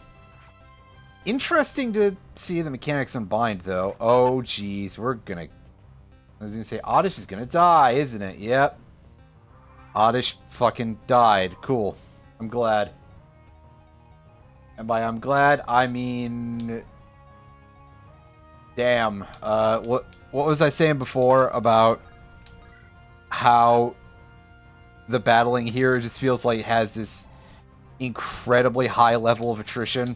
Interesting to see the mechanics unbind, though. Oh, jeez, we're gonna... I was gonna say, Oddish is gonna die, isn't it? Yep. Oddish fucking died. Cool. I'm glad. And by I'm glad, I mean... Damn. What was I saying before about how the battling here just feels like it has this incredibly high level of attrition?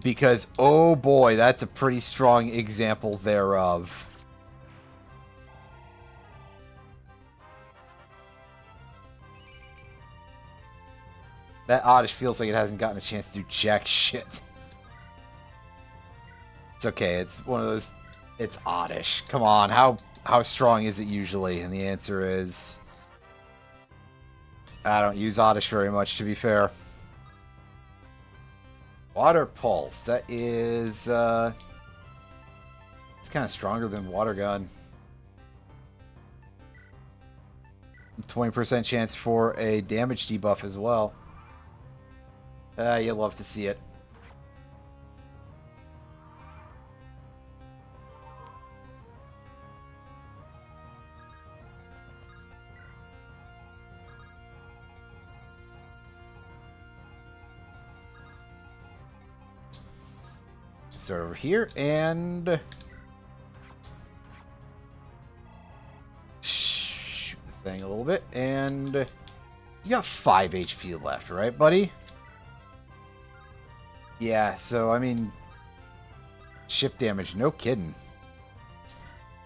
Because, oh boy, that's a pretty strong example thereof. That Oddish feels like it hasn't gotten a chance to do jack shit. It's okay, it's one of those... It's Oddish. Come on, how strong is it usually? And the answer is... I don't use Oddish very much, to be fair. Water Pulse. That is... it's kind of stronger than Water Gun. 20% chance for a damage debuff as well. You'll love to see it. Start over here and shoot the thing a little bit, and you got 5 HP left, right, buddy? Yeah, so I mean, ship damage, no kidding.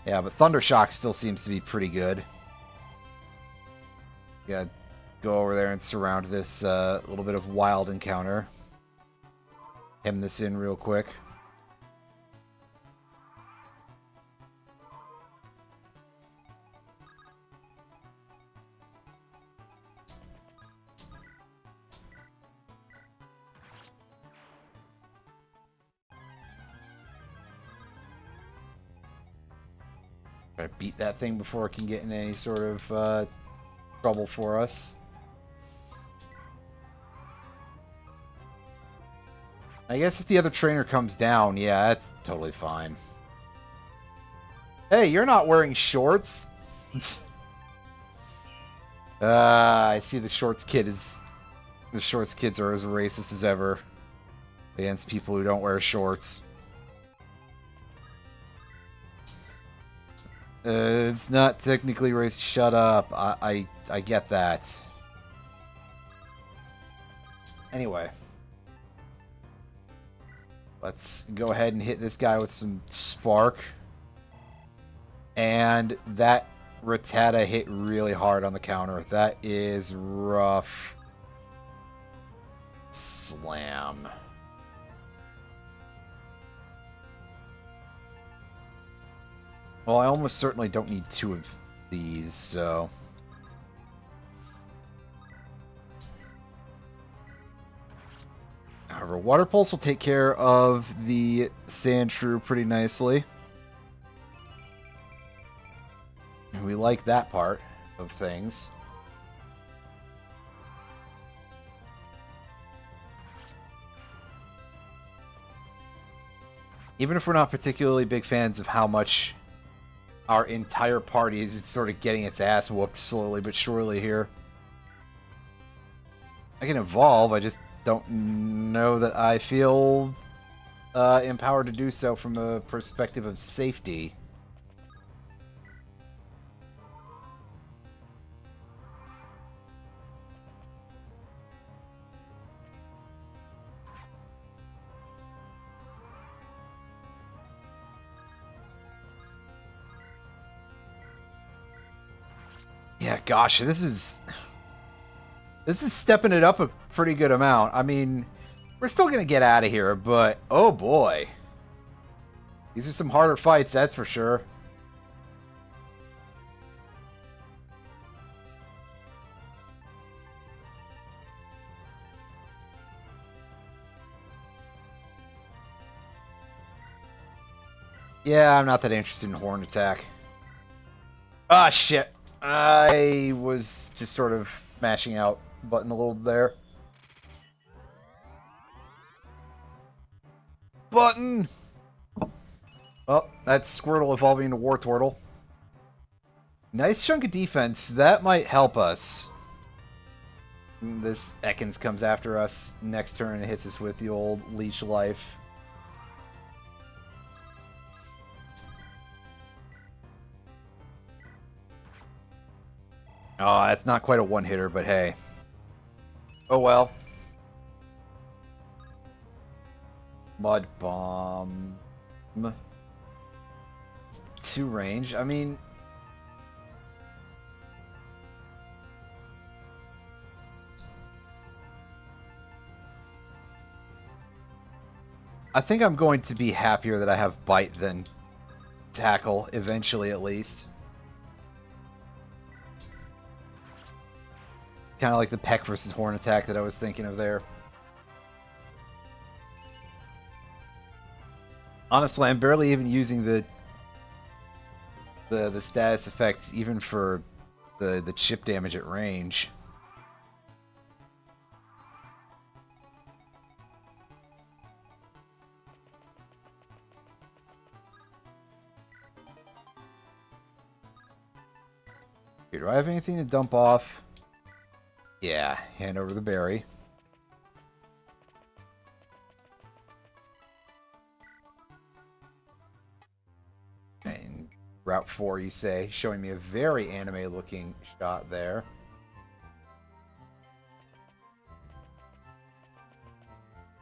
Yeah, but Thunder Shock still seems to be pretty good. Gotta go over there and surround this little bit of wild encounter. Hem this in real quick. Try to beat that thing before it can get in any sort of trouble for us. I guess if the other trainer comes down, yeah, that's totally fine. Hey, you're not wearing shorts. I see the shorts kid is... The shorts kids are as racist as ever against people who don't wear shorts. It's not technically racist. Shut up. I get that. Anyway. Let's go ahead and hit this guy with some Spark. And that Rattata hit really hard on the counter. That is rough. Slam. Well, I almost certainly don't need 2 of these, so... However, Water Pulse will take care of the Sandshrew pretty nicely. We like that part of things. Even if we're not particularly big fans of how much our entire party is sort of getting its ass whooped slowly but surely here. I can evolve, I just don't know that I feel empowered to do so from a perspective of safety. Yeah, gosh, this is stepping it up a pretty good amount. I mean, we're still gonna get out of here, but oh boy. These are some harder fights, that's for sure. Yeah, I'm not that interested in Horn Attack. Ah, shit. I was just sort of mashing out button a little there. Button! Well, that's Squirtle evolving into Wartortle. Nice chunk of defense. That might help us. This Ekans comes after us next turn and hits us with the old Leech Life. Oh, that's not quite a one-hitter, but hey. Oh well. Mud Bomb. 2 range. I mean... I think I'm going to be happier that I have Bite than Tackle, eventually at least. Kind of like the Peck versus Horn Attack that I was thinking of there. Honestly, I'm barely even using the status effects even for the chip damage at range. Here, do I have anything to dump off? Yeah, hand over the berry. And Route 4, you say, showing me a very anime-looking shot there.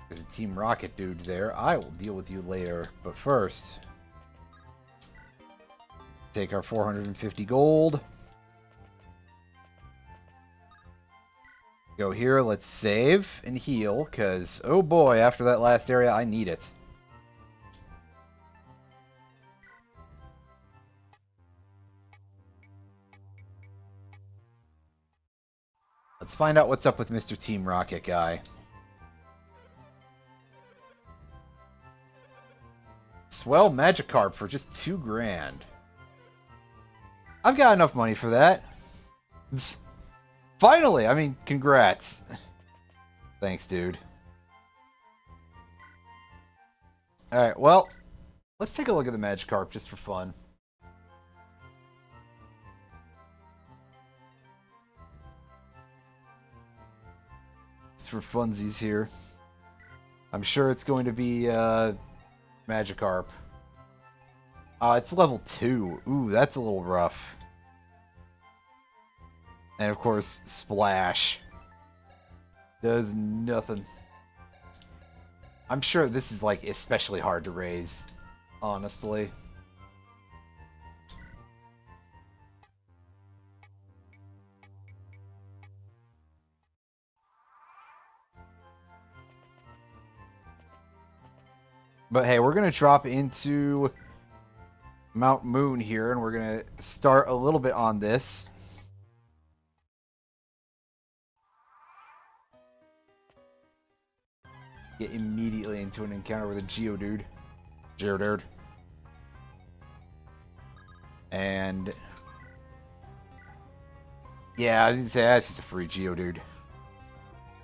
There's a Team Rocket dude there. I will deal with you later, but first, take our 450 gold. Go here, let's save and heal, because, oh boy, after that last area, I need it. Let's find out what's up with Mr. Team Rocket guy. Swell Magikarp for just 2 grand. I've got enough money for that. Finally! I mean, congrats. Thanks, dude. Alright, well, let's take a look at the Magikarp just for fun. Just for funsies here. I'm sure it's going to be Magikarp. It's level 2. Ooh, that's a little rough. And of course, Splash. Does nothing. I'm sure this is like especially hard to raise, honestly. But hey, we're going to drop into Mount Moon here, and we're going to start a little bit on this. Get immediately into an encounter with a Geodude. Geodude. And... yeah, I was going to say, that's just a free Geodude.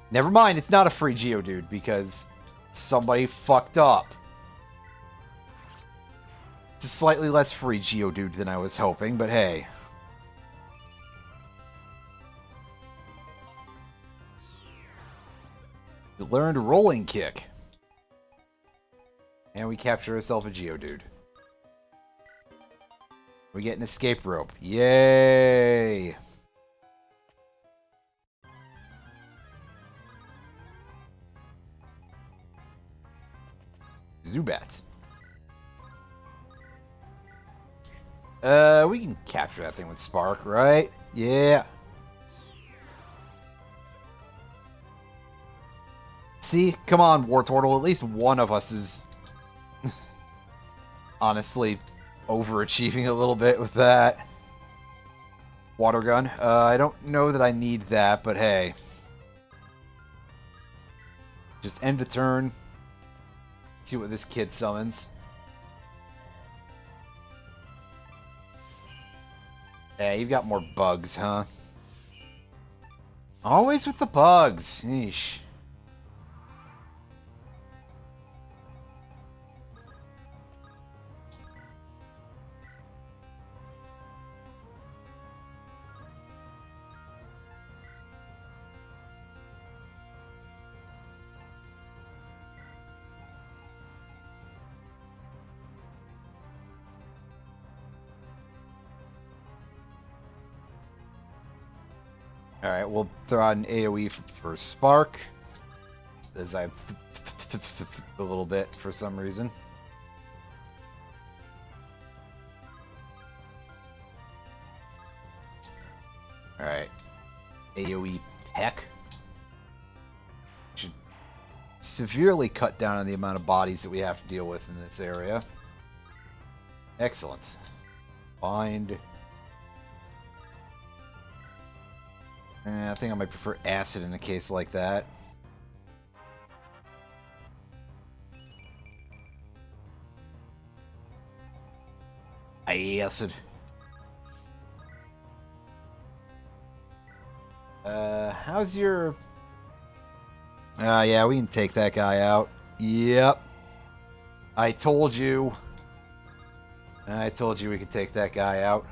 Never mind, it's not a free Geodude, because somebody fucked up. It's a slightly less free Geodude than I was hoping, but hey. We learned Rolling Kick. And we capture ourselves a Geodude. We get an escape rope. Yay! Zubat. We can capture that thing with Spark, right? Yeah. See? Come on, Wartortle. At least one of us is honestly overachieving a little bit with that. Water gun. I don't know that I need that, but hey. Just end the turn. See what this kid summons. Yeah, you've got more bugs, huh? Always with the bugs. Eesh. Alright, we'll throw out an AoE for Spark. As I a little bit for some reason. Alright. AoE Peck. Should severely cut down on the amount of bodies that we have to deal with in this area. Excellent. Bind. I think I might prefer acid in a case like that. Acid. How's your... yeah, we can take that guy out. Yep. I told you. I told you we could take that guy out.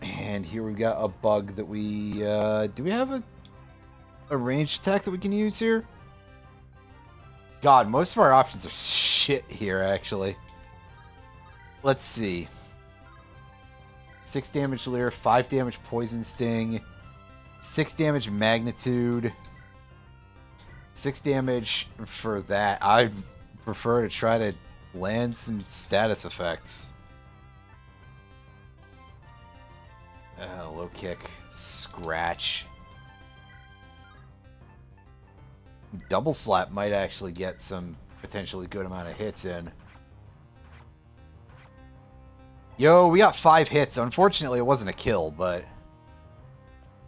And here we've got a bug that we... do we have a ranged attack that we can use here? God, most of our options are shit here, actually. Let's see. 6 damage Leer, 5 damage Poison Sting, 6 damage Magnitude, 6 damage for that. I'd prefer to try to land some status effects. Low kick, scratch. Double slap might actually get some potentially good amount of hits in. Yo, we got 5 hits. Unfortunately, it wasn't a kill, but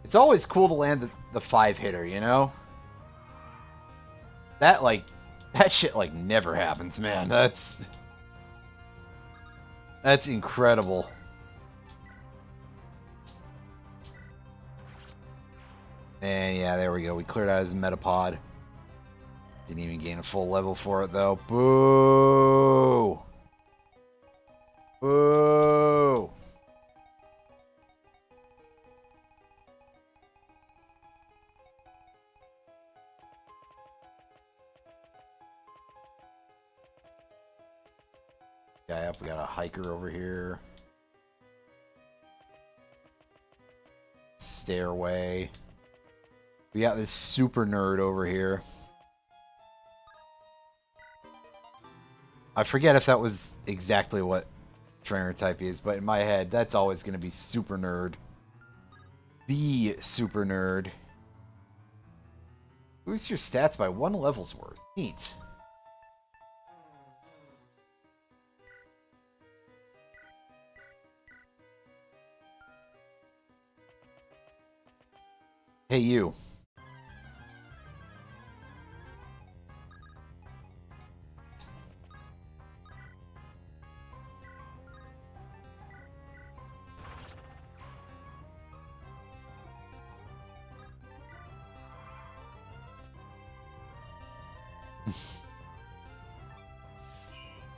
it's always cool to land the 5-hitter, you know? That shit never happens, man. That's incredible. And yeah, there we go. We cleared out his Metapod. Didn't even gain a full level for it, though. Boo! Boo! Guy up. We got a hiker over here. Stairway. We got this super nerd over here. I forget if that was exactly what trainer type he is, but in my head, that's always going to be super nerd. The super nerd. Boost your stats by 1 level's worth. Neat. Hey, you.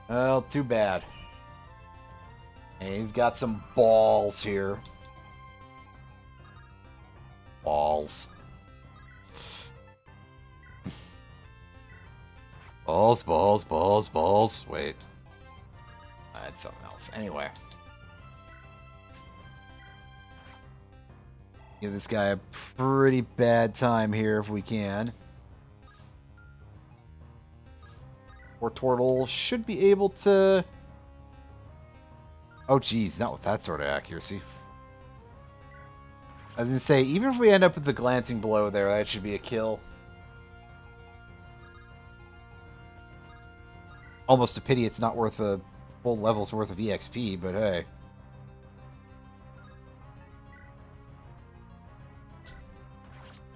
Well, too bad. And he's got some balls here. Balls. Balls, balls, balls, balls. Wait. That's something else. Anyway. Give this guy a pretty bad time here if we can. Or Turtle should be able to Oh, geez, not with that sort of accuracy. I was gonna say, even if we end up with the glancing blow there, that should be a kill. Almost a pity it's not worth a full level's worth of EXP, but hey.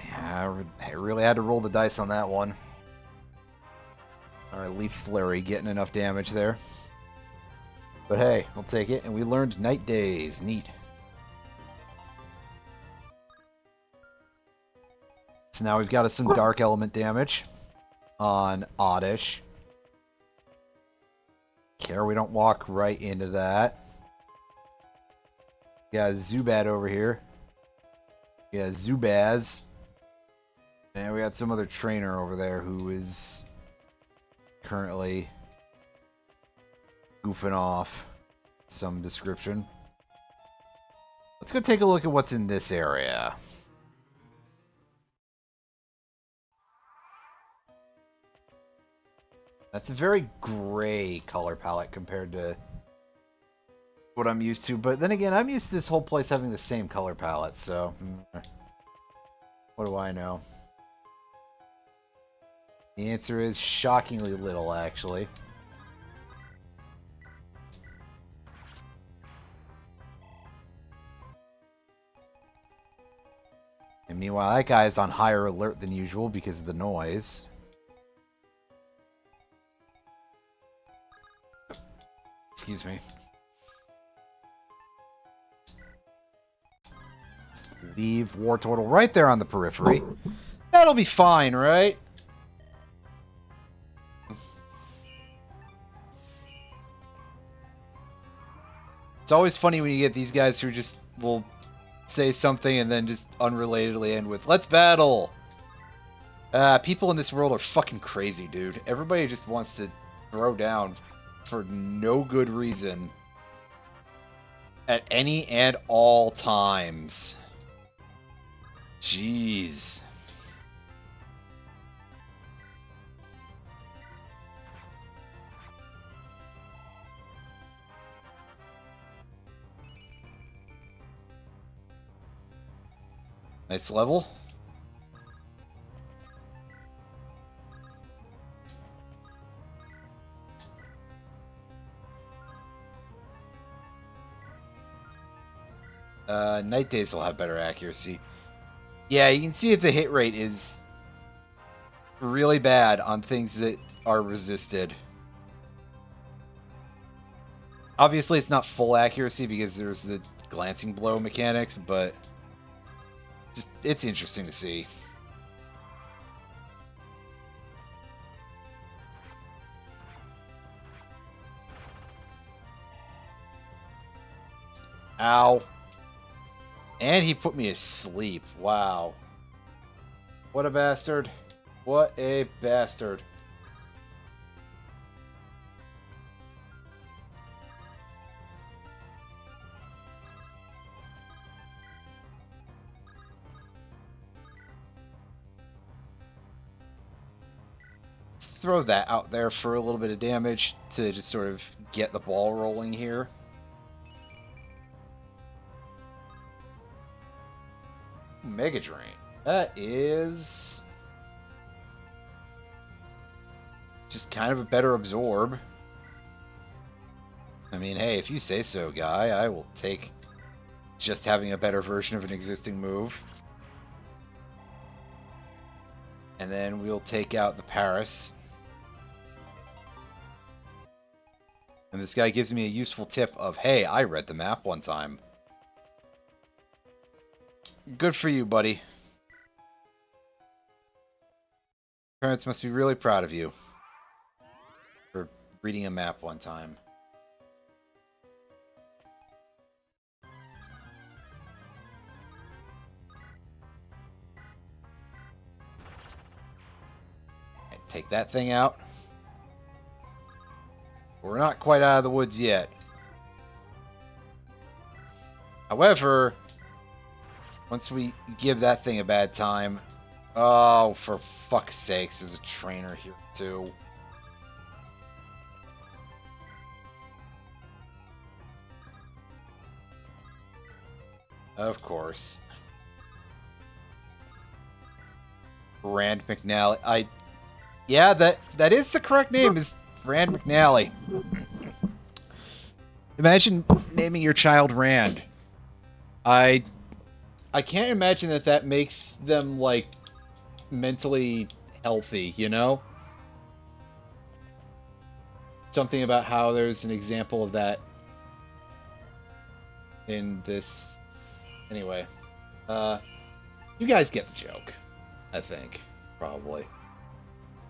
Yeah, I really had to roll the dice on that one. Alright, Leaf Flurry getting enough damage there. But hey, I'll take it. And we learned Night Days. Neat. So now we've got us some Dark Element damage on Oddish. Care we don't walk right into that. We got Zubat over here. We got Zubaz. And we got some other trainer over there who is currently goofing off some description. Let's go take a look at what's in this area. That's a very gray color palette compared to what I'm used to. But then again, I'm used to this whole place having the same color palette, so what do I know? The answer is shockingly little, actually. And meanwhile, that guy is on higher alert than usual because of the noise. Excuse me. Just leave Wartortle right there on the periphery. That'll be fine, right? It's always funny when you get these guys who just will say something and then just unrelatedly end with, "Let's battle!" People in this world are fucking crazy, dude. Everybody just wants to throw down for no good reason at any and all times. Jeez. Nice level. Night Days will have better accuracy. Yeah, you can see that the hit rate is really bad on things that are resisted. Obviously, it's not full accuracy because there's the glancing blow mechanics, but just it's interesting to see. Ow. And he put me to sleep. Wow. What a bastard. What a bastard. Let's throw that out there for a little bit of damage to just sort of get the ball rolling here. Mega Drain. That is just kind of a better absorb. I mean, hey, if you say so, guy, I will take just having a better version of an existing move. And then we'll take out the Paris. And this guy gives me a useful tip of, hey, I read the map one time. Good for you, buddy. Parents must be really proud of you for reading a map one time. Right, take that thing out. We're not quite out of the woods yet. However, once we give that thing a bad time... Oh, for fuck's sakes, there's a trainer here, too. Of course. Rand McNally. Yeah, that is the correct name, is Rand McNally. Imagine naming your child Rand. I can't imagine that makes them, like, mentally healthy, you know? Something about how there's an example of that in this. Anyway, you guys get the joke, I think, probably.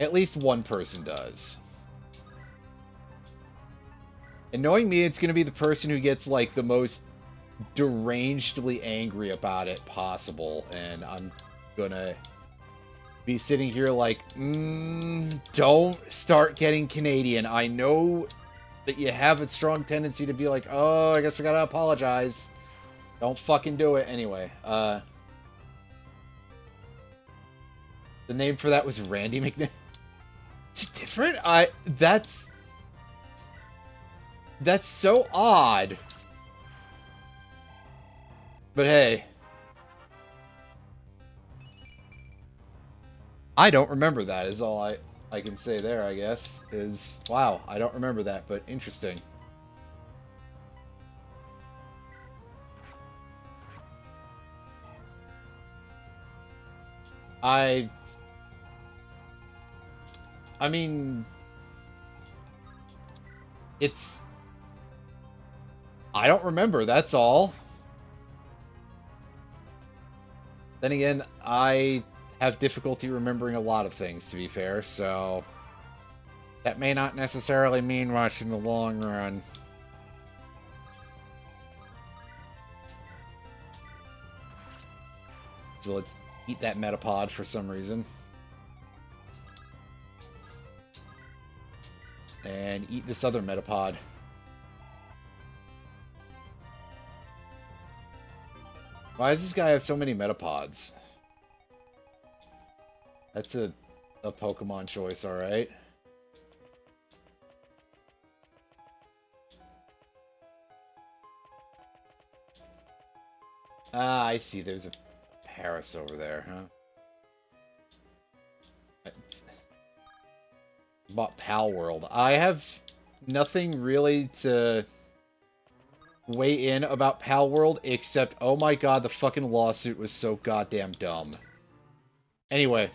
At least one person does. And knowing me, it's gonna be the person who gets, like, the most derangedly angry about it possible, and I'm gonna be sitting here like, don't start getting Canadian. I know that you have a strong tendency to be like, oh, I guess I gotta apologize. Don't fucking do it. Anyway, the name for that was Randy McNair. Is it different? That's so odd. But hey, I don't remember that, is all I can say there, I guess. Is, wow, I don't remember that, but interesting. I mean, I don't remember, that's all. Then again, I have difficulty remembering a lot of things, to be fair, so that may not necessarily mean much in the long run. So let's eat that Metapod for some reason. And eat this other Metapod. Why does this guy have so many Metapods? That's a Pokemon choice, alright. Ah, I see. There's a Paris over there, huh? Bought Pal World. I have nothing really to weigh in about Pal World except, oh my god, the fucking lawsuit was so goddamn dumb. Anyway,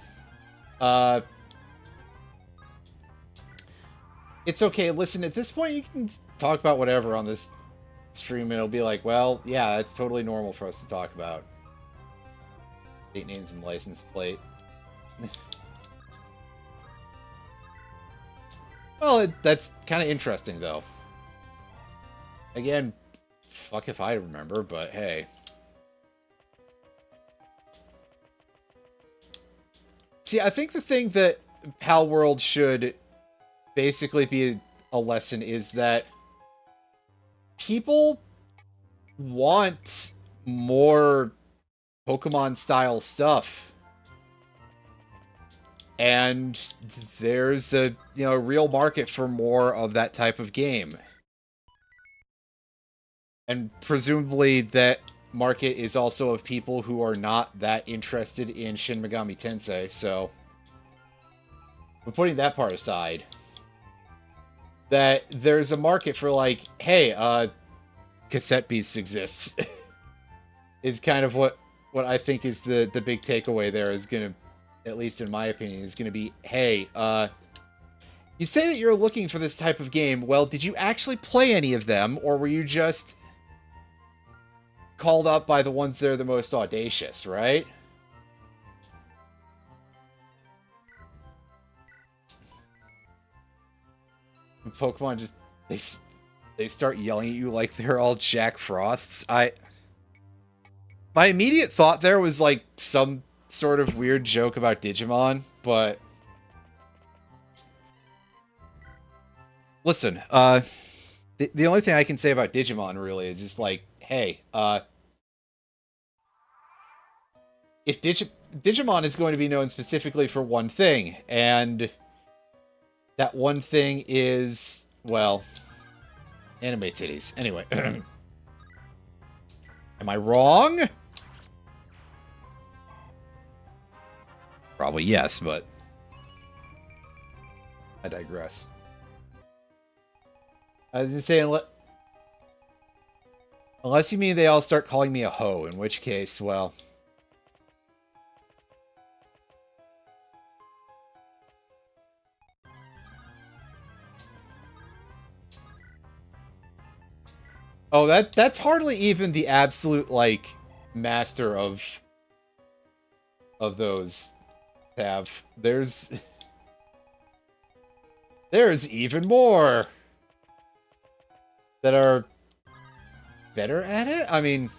it's okay. Listen, at this point, you can talk about whatever on this stream, and it'll be like, well, yeah, it's totally normal for us to talk about. State names and license plate. Well, that's kind of interesting, though. Again, fuck if I remember, but hey. See, I think the thing that Pal World should basically be a lesson is that people want more Pokemon-style stuff. And there's a, real market for more of that type of game. And presumably that market is also of people who are not that interested in Shin Megami Tensei, so we're putting that part aside. That there's a market for, like, hey, cassette beasts exists. Is kind of what I think is the big takeaway there is gonna, at least in my opinion, is gonna be, hey, you say that you're looking for this type of game, well, did you actually play any of them, or were you just called up by the ones that are the most audacious, right? Pokemon just, they start yelling at you like they're all Jack Frosts. My immediate thought there was like some sort of weird joke about Digimon, but listen, the only thing I can say about Digimon really is just like, hey, if Digimon is going to be known specifically for one thing, and that one thing is, well, anime titties. Anyway. Am I wrong? Probably yes, but I digress. I was gonna say, unless you mean they all start calling me a hoe, in which case, well... Oh, that's hardly even the absolute, like, master of those, Tav. There's even more that are better at it? I mean...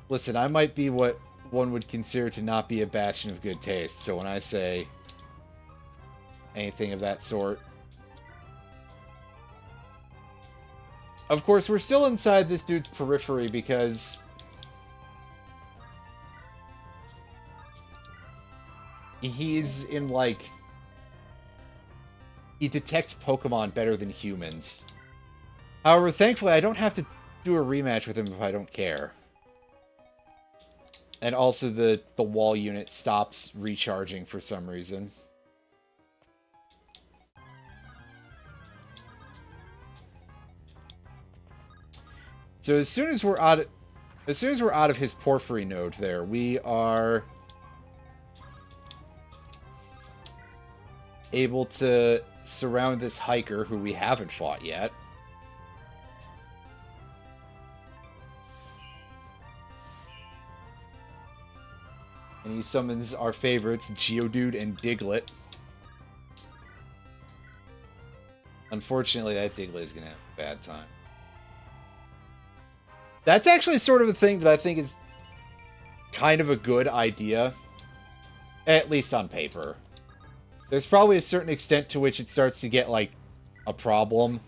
Listen, I might be what one would consider to not be a bastion of good taste, so when I say anything of that sort... Of course, we're still inside this dude's periphery because... he's in, like... he detects Pokemon better than humans. However, thankfully, I don't have to do a rematch with him if I don't care. And also, the wall unit stops recharging for some reason. So as soon as we're out of his Porphyry node there, we are able to surround this hiker who we haven't fought yet. And he summons our favorites, Geodude and Diglett. Unfortunately, that Diglett is going to have a bad time. That's actually sort of a thing that I think is kind of a good idea. At least on paper. There's probably a certain extent to which it starts to get, like, a problem.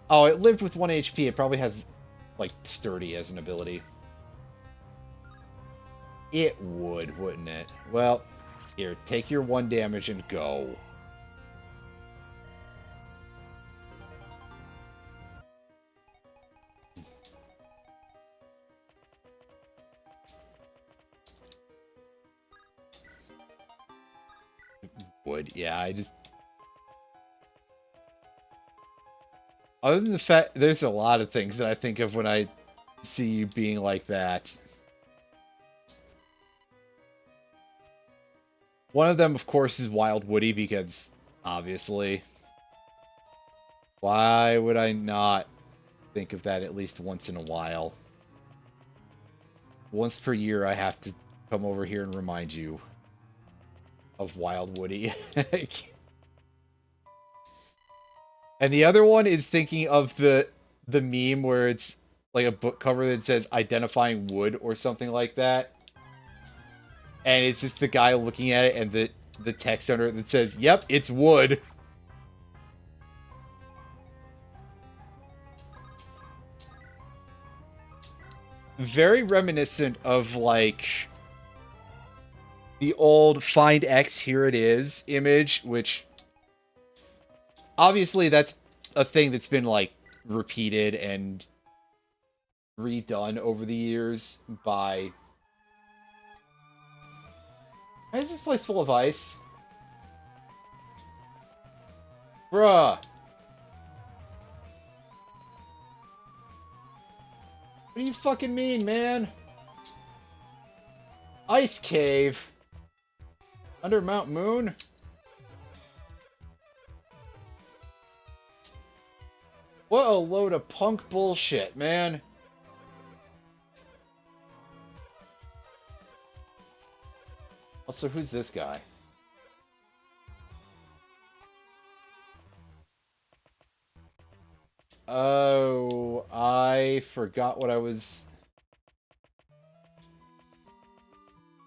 Oh, it lived with 1 HP. It probably has, like, Sturdy as an ability. It would, wouldn't it? Well, here, take your 1 damage and go. Would, yeah, I just... Other than the fact, there's a lot of things that I think of when I see you being like that. One of them, of course, is Wild Woody, because, obviously, why would I not think of that at least once in a while? Once per year, I have to come over here and remind you of Wild Woody. And the other one is thinking of the meme where it's like a book cover that says identifying wood or something like that. And it's just the guy looking at it and the text under it that says, yep, it's wood. Very reminiscent of, like, the old Find X, Here It Is image, which... Obviously, that's a thing that's been, like, repeated and redone over the years by... Why is this place full of ice? Bruh! What do you fucking mean, man? Ice cave? Under Mount Moon? What a load of punk bullshit, man. Also, who's this guy? Oh, I forgot what I was...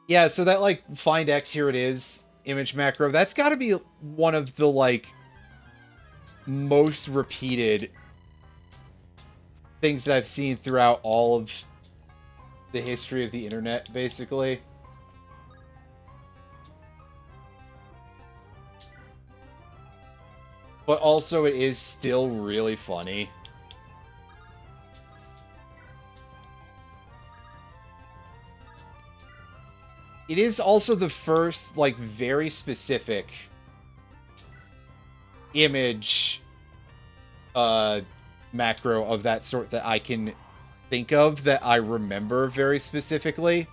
Yeah, so that, like, Find X, Here It Is image macro, that's gotta be one of the, like, most repeated things that I've seen throughout all of the history of the internet, basically. But also, it is still really funny. It is also the first, like, very specific image macro of that sort that I can think of that I remember very specifically.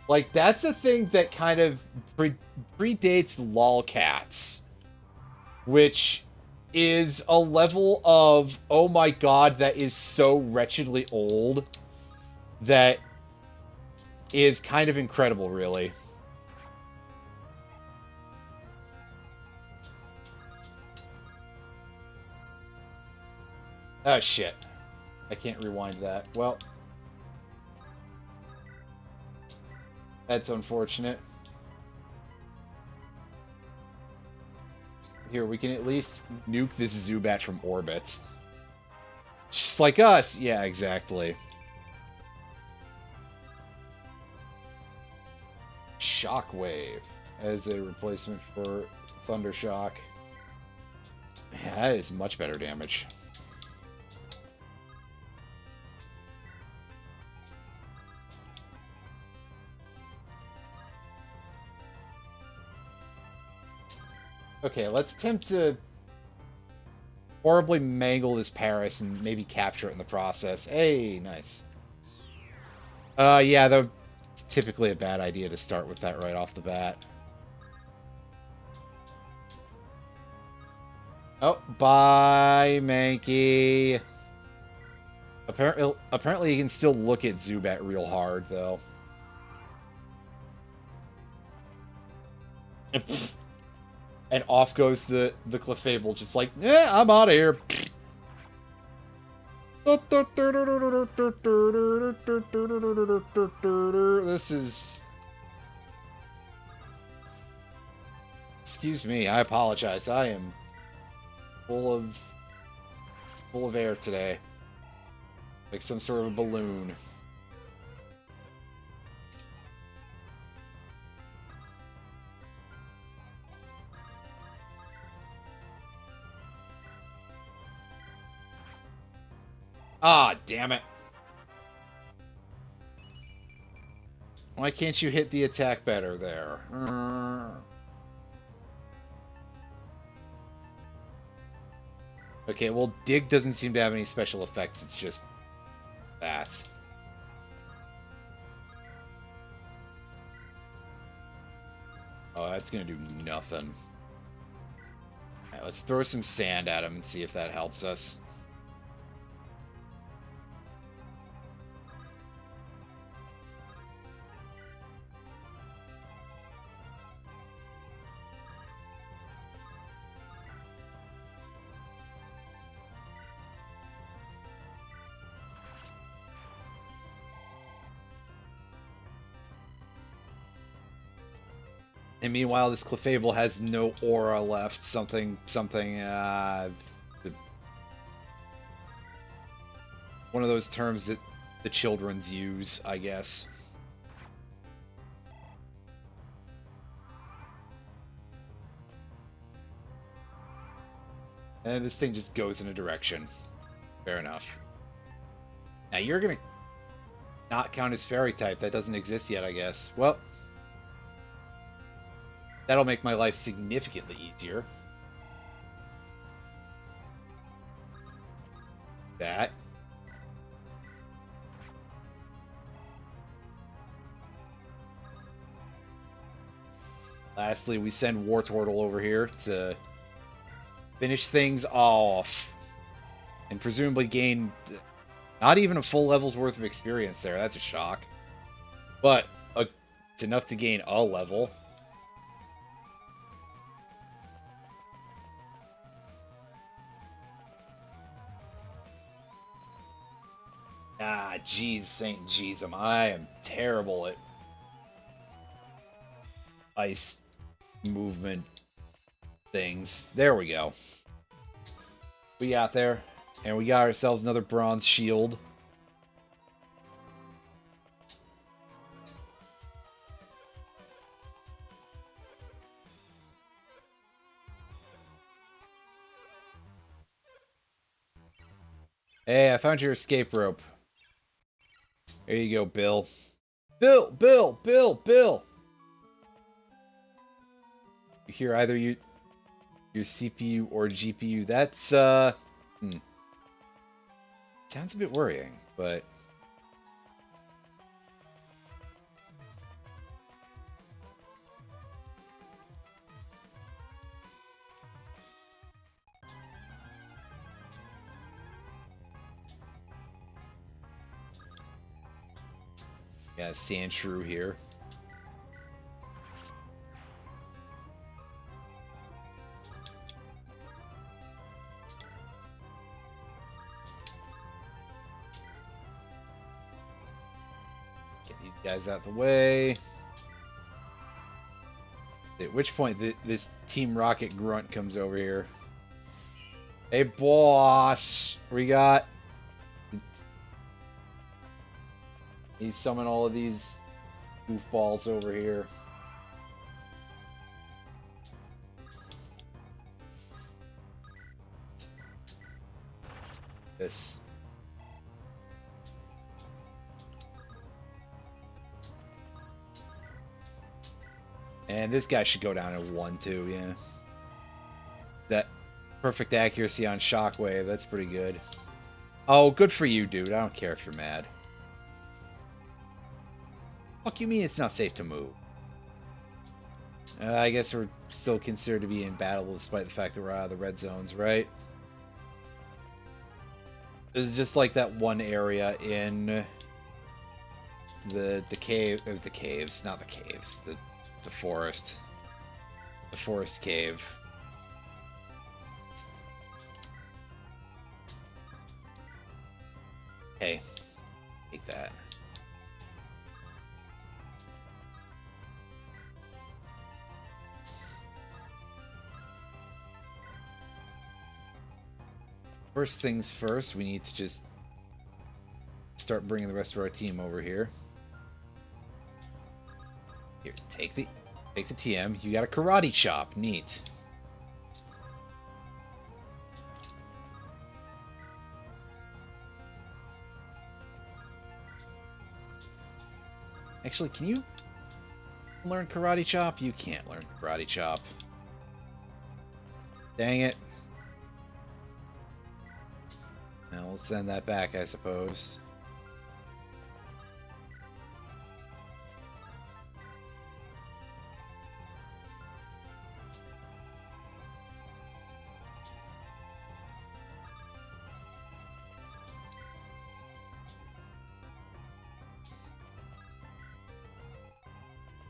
Like, that's a thing that kind of predates lolcats, which is a level of, oh my god, that is so wretchedly old that is kind of incredible, really. Oh, shit. I can't rewind that. Well, that's unfortunate. Here, we can at least nuke this Zubat from orbit. Just like us. Yeah, exactly. Shockwave as a replacement for Thundershock. Yeah, that is much better damage. Okay, let's attempt to horribly mangle this Paris and maybe capture it in the process. Hey, nice. Yeah, that's typically a bad idea to start with that right off the bat. Oh, bye, Mankey. Apparently you can still look at Zubat real hard, though. And off goes the Clefable, just like, I'm out of here. This is... Excuse me, I apologize. I am full of air today. Like some sort of a balloon. Ah, damn it. Why can't you hit the attack better there? Okay, well, Dig doesn't seem to have any special effects. It's just that. Oh, that's gonna do nothing. Alright, let's throw some sand at him and see if that helps us. And meanwhile, this Clefable has no aura left. Something, one of those terms that the children's use, I guess. And this thing just goes in a direction. Fair enough. Now you're gonna not count as fairy type. That doesn't exist yet, I guess. Well, that'll make my life significantly easier. That. Lastly, we send Wartortle over here to finish things off. And presumably gain not even a full level's worth of experience there. That's a shock. But it's enough to gain a level. Ah, jeez, Saint Jeezum. I am terrible at ice movement things. There we go. We got there. And we got ourselves another bronze shield. Hey, I found your escape rope. There you go, Bill. Bill! You hear either your CPU or GPU. That's, sounds a bit worrying, but... Yeah, sand shrew here. Get these guys out the way. At which point this Team Rocket grunt comes over here. Hey, boss! We got... He summoned all of these goofballs over here. This. And this guy should go down at 1, too, yeah. That perfect accuracy on Shockwave, that's pretty good. Oh, good for you, dude. I don't care if you're mad. Fuck you mean it's not safe to move? I guess we're still considered to be in battle despite the fact that we're out of the red zones, right? This is just like that one area in the cave, or the caves, not the caves, the forest. The forest cave. Hey, take that. First things first, we need to just start bringing the rest of our team over here. Here, take the TM. You got a karate chop. Neat. Actually, can you learn karate chop? You can't learn karate chop. Dang it. Now we'll send that back, I suppose.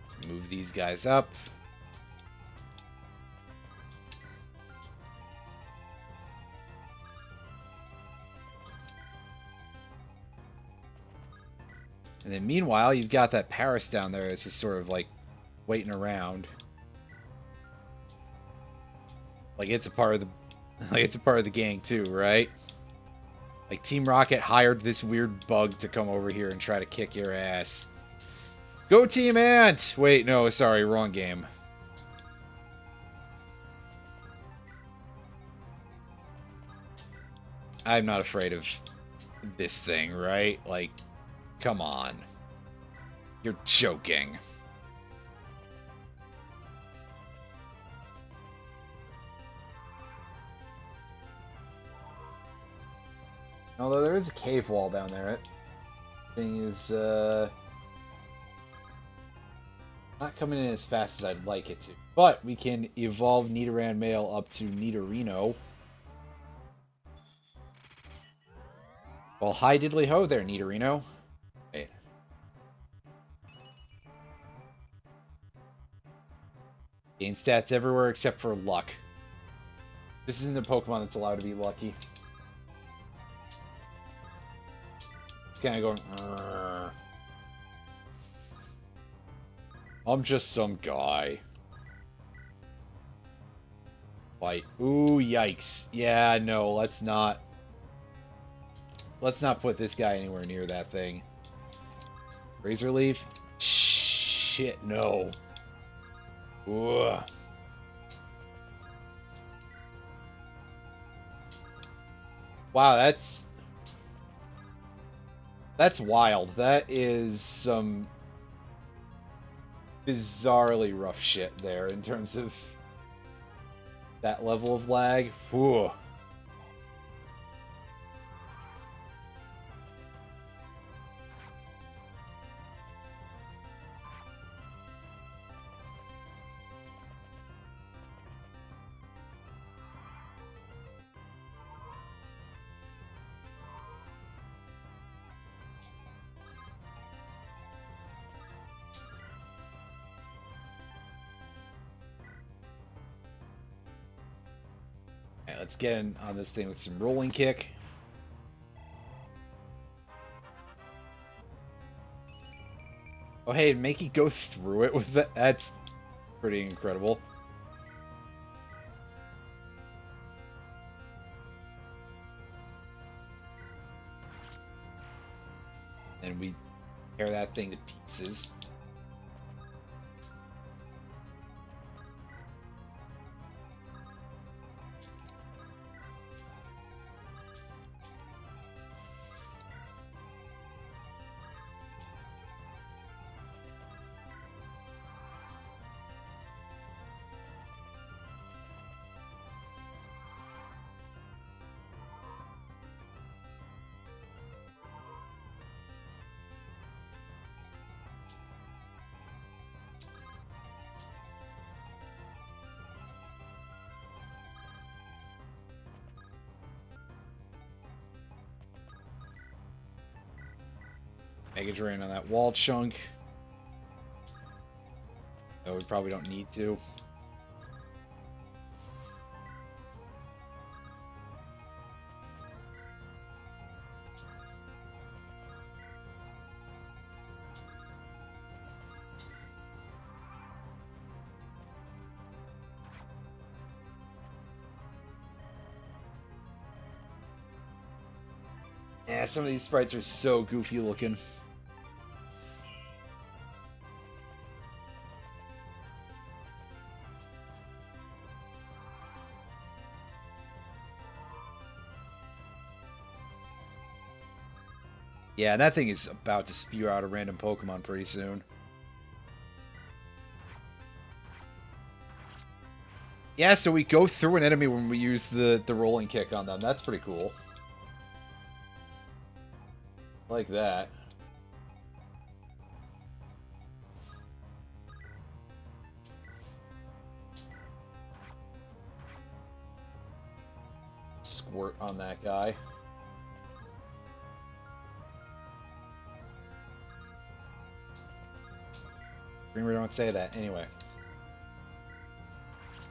Let's move these guys up. And then meanwhile, you've got that Paris down there that's just sort of like waiting around. Like it's a part of the gang too, right? Like Team Rocket hired this weird bug to come over here and try to kick your ass. Go Team Ant! Wait, no, sorry, wrong game. I'm not afraid of this thing, right? Like, come on. You're joking. Although there is a cave wall down there. That thing is, not coming in as fast as I'd like it to. But we can evolve Nidoran Male up to Nidorino. Well, hi diddly ho there, Nidorino. Wait. Gain stats everywhere except for luck. This isn't a Pokemon that's allowed to be lucky. It's kind of going... Rrr. I'm just some guy. Fight. Ooh, yikes. Yeah, no, let's not... Let's not put this guy anywhere near that thing. Razor Leaf? Shit, no. Ugh. Wow, that's... That's wild. That is some bizarrely rough shit there in terms of that level of lag. Whew. Alright, let's get in on this thing with some rolling kick. Oh, hey, make it go through it with that. That's pretty incredible. And we tear that thing to pieces. Mega Drain on that wall chunk. No, we probably don't need to. Yeah, some of these sprites are so goofy looking. Yeah, and that thing is about to spew out a random Pokemon pretty soon. Yeah, so we go through an enemy when we use the rolling kick on them. That's pretty cool. Like that. Squirt on that guy. We don't say that. Anyway.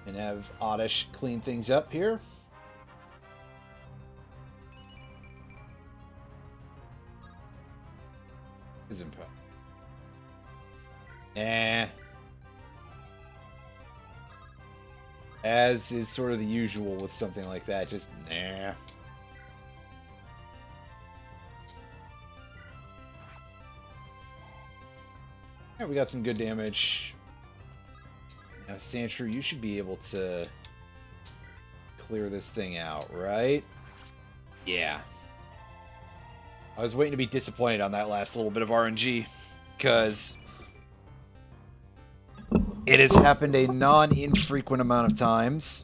And have Oddish clean things up here. Izimpo. Nah. As is sort of the usual with something like that, just nah. Alright, we got some good damage. Now, Sandshrew, you should be able to clear this thing out, right? Yeah. I was waiting to be disappointed on that last little bit of RNG, because it has happened a non-infrequent amount of times.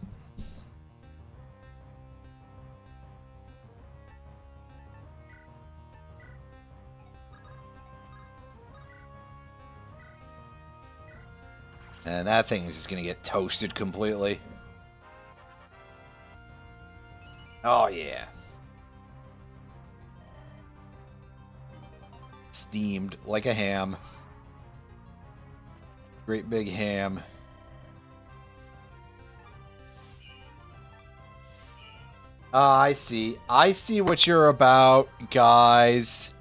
And that thing is just going to get toasted completely. Oh, yeah. Steamed like a ham. Great big ham. I see. I see what you're about, guys.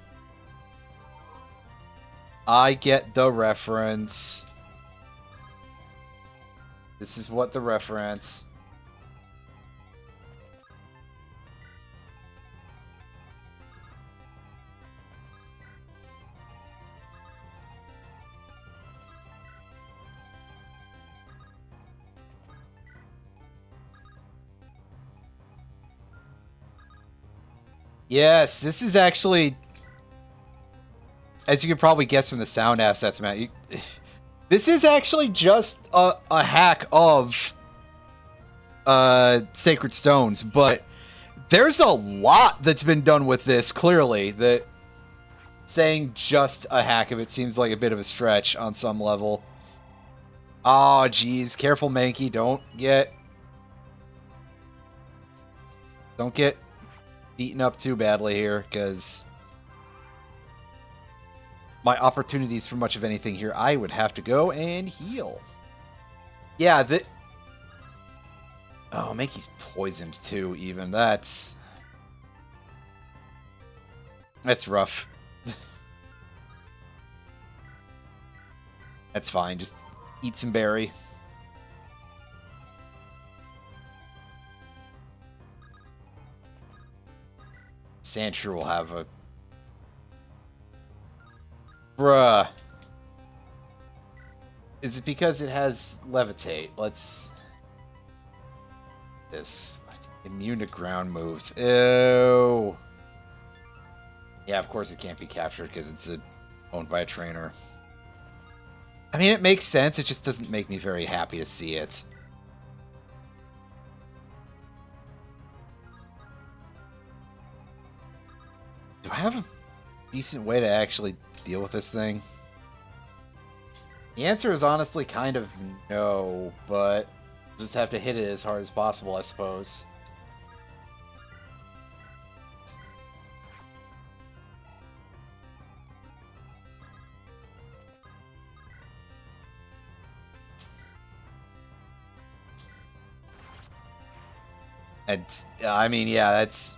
I get the reference. This is what the reference. Yes, this is actually as you can probably guess from the sound assets, Matt, this is actually just a hack of Sacred Stones, but there's a lot that's been done with this, clearly. That saying just a hack of it seems like a bit of a stretch on some level. Oh, geez. Careful, Mankey. Don't get beaten up too badly here, because my opportunities for much of anything here, I would have to go and heal. Yeah, oh, Mankey's poisoned too, even. That's rough. That's fine. Just eat some berry. Sandshrew will have a... Bruh. Is it because it has Levitate? Let's... This. Immune to ground moves. Ew. Yeah, of course it can't be captured because it's owned by a trainer. I mean, it makes sense. It just doesn't make me very happy to see it. Do I have a decent way to actually deal with this thing? The answer is honestly kind of no, but just have to hit it as hard as possible, I suppose. And I mean, yeah, that's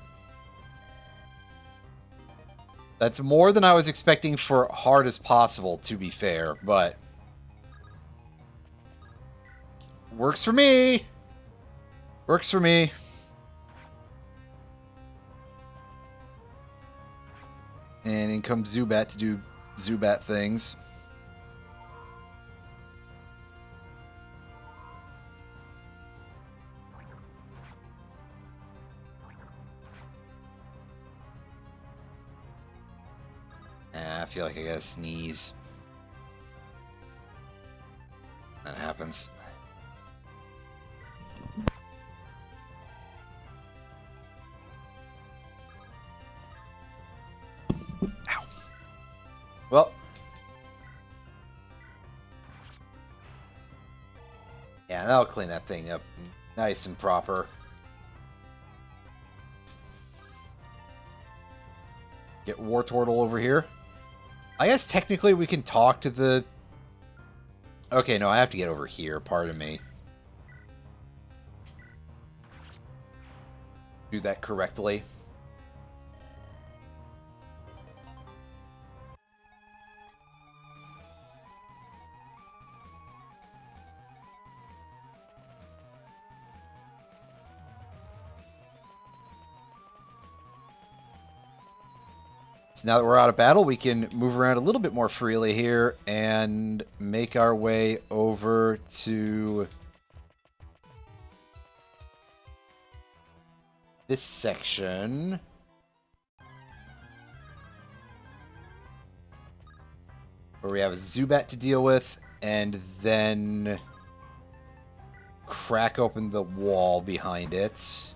more than I was expecting for hard as possible, to be fair, but works for me. Works for me. And in comes Zubat to do Zubat things. I feel like I gotta sneeze. That happens. Ow. Well. Yeah, that'll clean that thing up nice and proper. Get Wartortle over here. I guess technically we can talk to the... Okay, no, I have to get over here. Pardon me. Do that correctly. So now that we're out of battle, we can move around a little bit more freely here and make our way over to this section. Where we have a Zubat to deal with, and then crack open the wall behind it.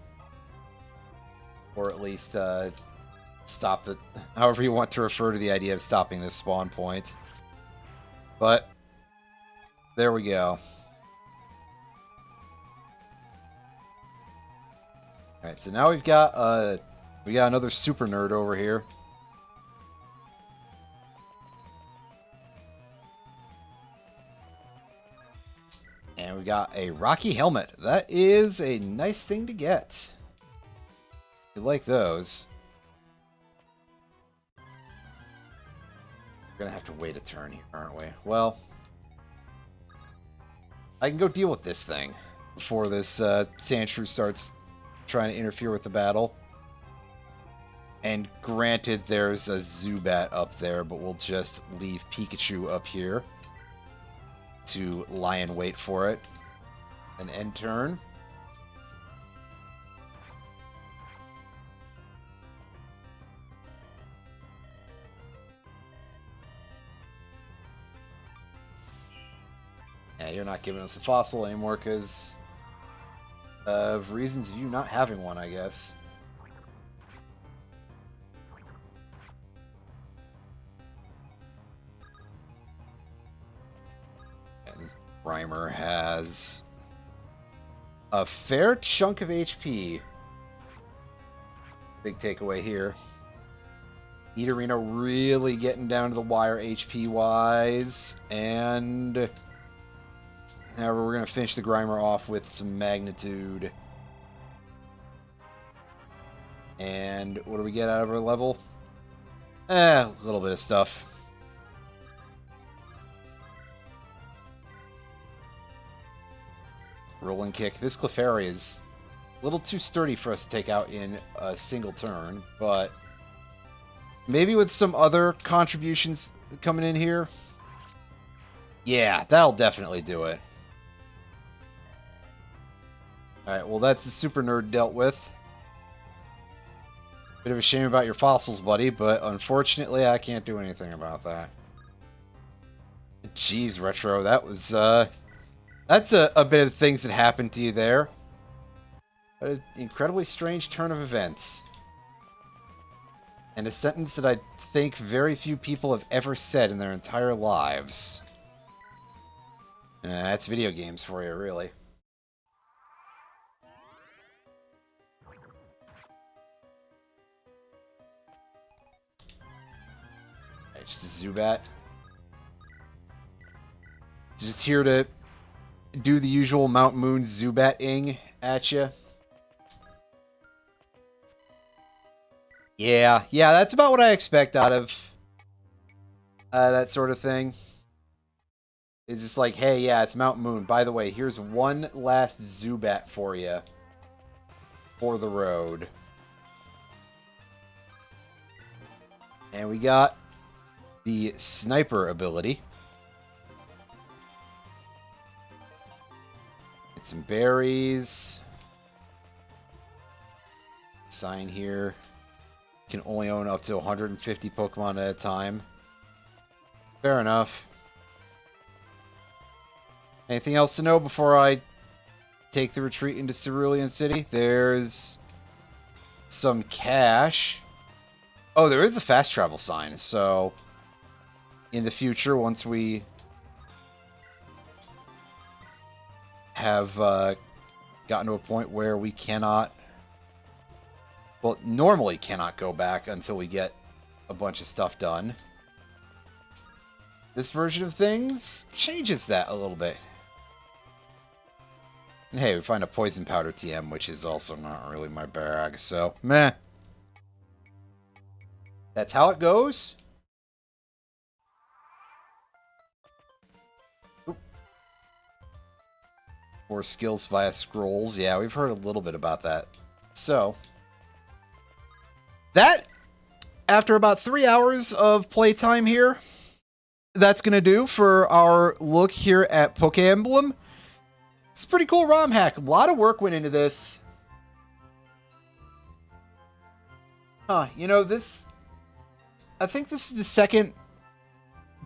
Or at least, stop the... However you want to refer to the idea of stopping this spawn point. But, there we go. Alright, so now we've got another super nerd over here. And we've got a Rocky Helmet. That is a nice thing to get. You like those. We're gonna have to wait a turn here, aren't we? Well, I can go deal with this thing before this Sandshrew starts trying to interfere with the battle. And granted, there's a Zubat up there, but we'll just leave Pikachu up here to lie in wait for it. An end turn. Yeah, you're not giving us a fossil anymore because of reasons of you not having one, I guess. And this Grimer has a fair chunk of HP. Big takeaway here. Eaterino really getting down to the wire HP-wise. And however, we're going to finish the Grimer off with some magnitude. And what do we get out of our level? A little bit of stuff. Rolling kick. This Clefairy is a little too sturdy for us to take out in a single turn, but maybe with some other contributions coming in here. Yeah, that'll definitely do it. Alright, well that's the Super Nerd dealt with. Bit of a shame about your fossils, buddy, but unfortunately I can't do anything about that. Jeez, Retro, that was, that's a bit of things that happened to you there. What an incredibly strange turn of events. And a sentence that I think very few people have ever said in their entire lives. That's video games for you, really. Right, just a Zubat. Just here to do the usual Mount Moon Zubat-ing at you. Yeah, that's about what I expect out of that sort of thing. It's just like, hey, yeah, it's Mount Moon. By the way, here's one last Zubat for you. For the road. And we got the Sniper ability. Get some berries. Sign here. Can only own up to 150 Pokemon at a time. Fair enough. Anything else to know before I take the retreat into Cerulean City? There's some cash. Oh, there is a fast travel sign, so in the future, once we have gotten to a point where we cannot, well, normally cannot go back until we get a bunch of stuff done. This version of things changes that a little bit. And hey, we find a Poison Powder TM, which is also not really my bag, so meh. That's how it goes. Oop. More skills via scrolls. Yeah, we've heard a little bit about that. So that, after about 3 hours of playtime here, that's going to do for our look here at Pokemblem. It's a pretty cool ROM hack. A lot of work went into this. Huh, you know, this, I think this is the second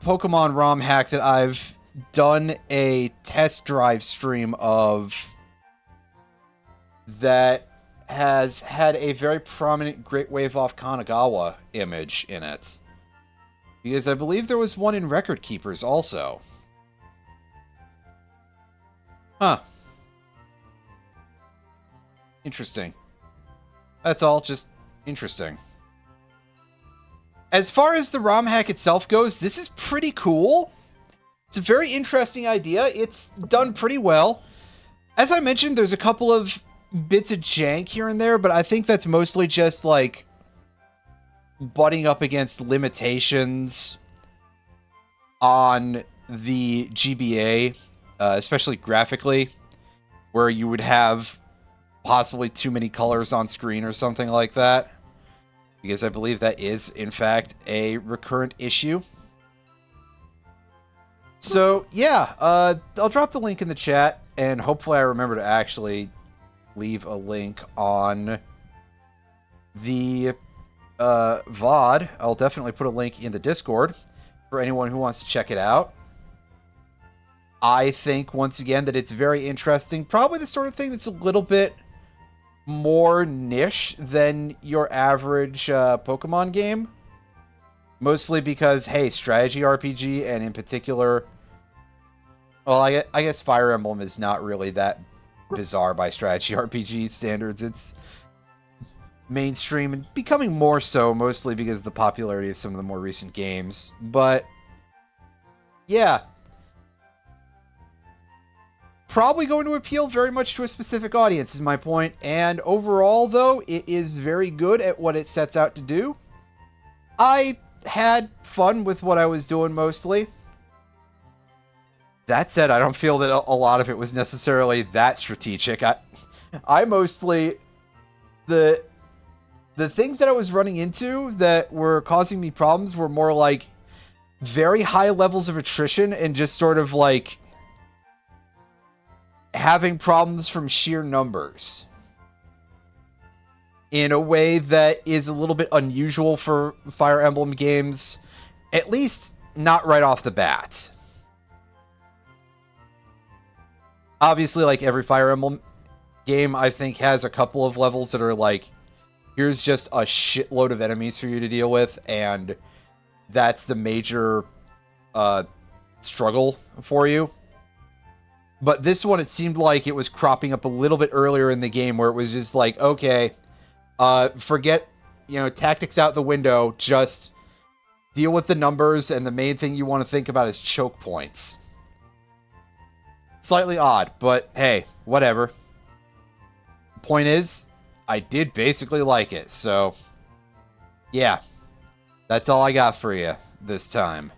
Pokemon ROM hack that I've done a test drive stream of that has had a very prominent Great Wave off Kanagawa image in it. Because I believe there was one in Record Keepers also. Huh. Interesting. That's all, just interesting. As far as the ROM hack itself goes, this is pretty cool. It's a very interesting idea. It's done pretty well. As I mentioned, there's a couple of bits of jank here and there, but I think that's mostly just like butting up against limitations on the GBA, especially graphically, where you would have possibly too many colors on screen or something like that. Because I believe that is, in fact, a recurrent issue. So, yeah, I'll drop the link in the chat, and hopefully I remember to actually leave a link on the VOD. I'll definitely put a link in the Discord for anyone who wants to check it out. I think, once again, that it's very interesting. Probably the sort of thing that's a little bit more niche than your average Pokemon game. Mostly because, hey, strategy RPG, and in particular... Well, I guess Fire Emblem is not really that bizarre by strategy RPG standards. It's mainstream and becoming more so, mostly because of the popularity of some of the more recent games. But, yeah. Probably going to appeal very much to a specific audience, is my point. And overall, though, it is very good at what it sets out to do. I had fun with what I was doing mostly. That said, I don't feel that a lot of it was necessarily that strategic. I mostly... The things that I was running into that were causing me problems were more like very high levels of attrition and just sort of like having problems from sheer numbers in a way that is a little bit unusual for Fire Emblem games, at least not right off the bat. Obviously, like every Fire Emblem game, I think has a couple of levels that are like, here's just a shitload of enemies for you to deal with, and that's the major struggle for you. But this one, it seemed like it was cropping up a little bit earlier in the game where it was just like, okay, forget, tactics out the window, just deal with the numbers, and the main thing you want to think about is choke points. Slightly odd, but hey, whatever. Point is, I did basically like it, so yeah. That's all I got for you this time.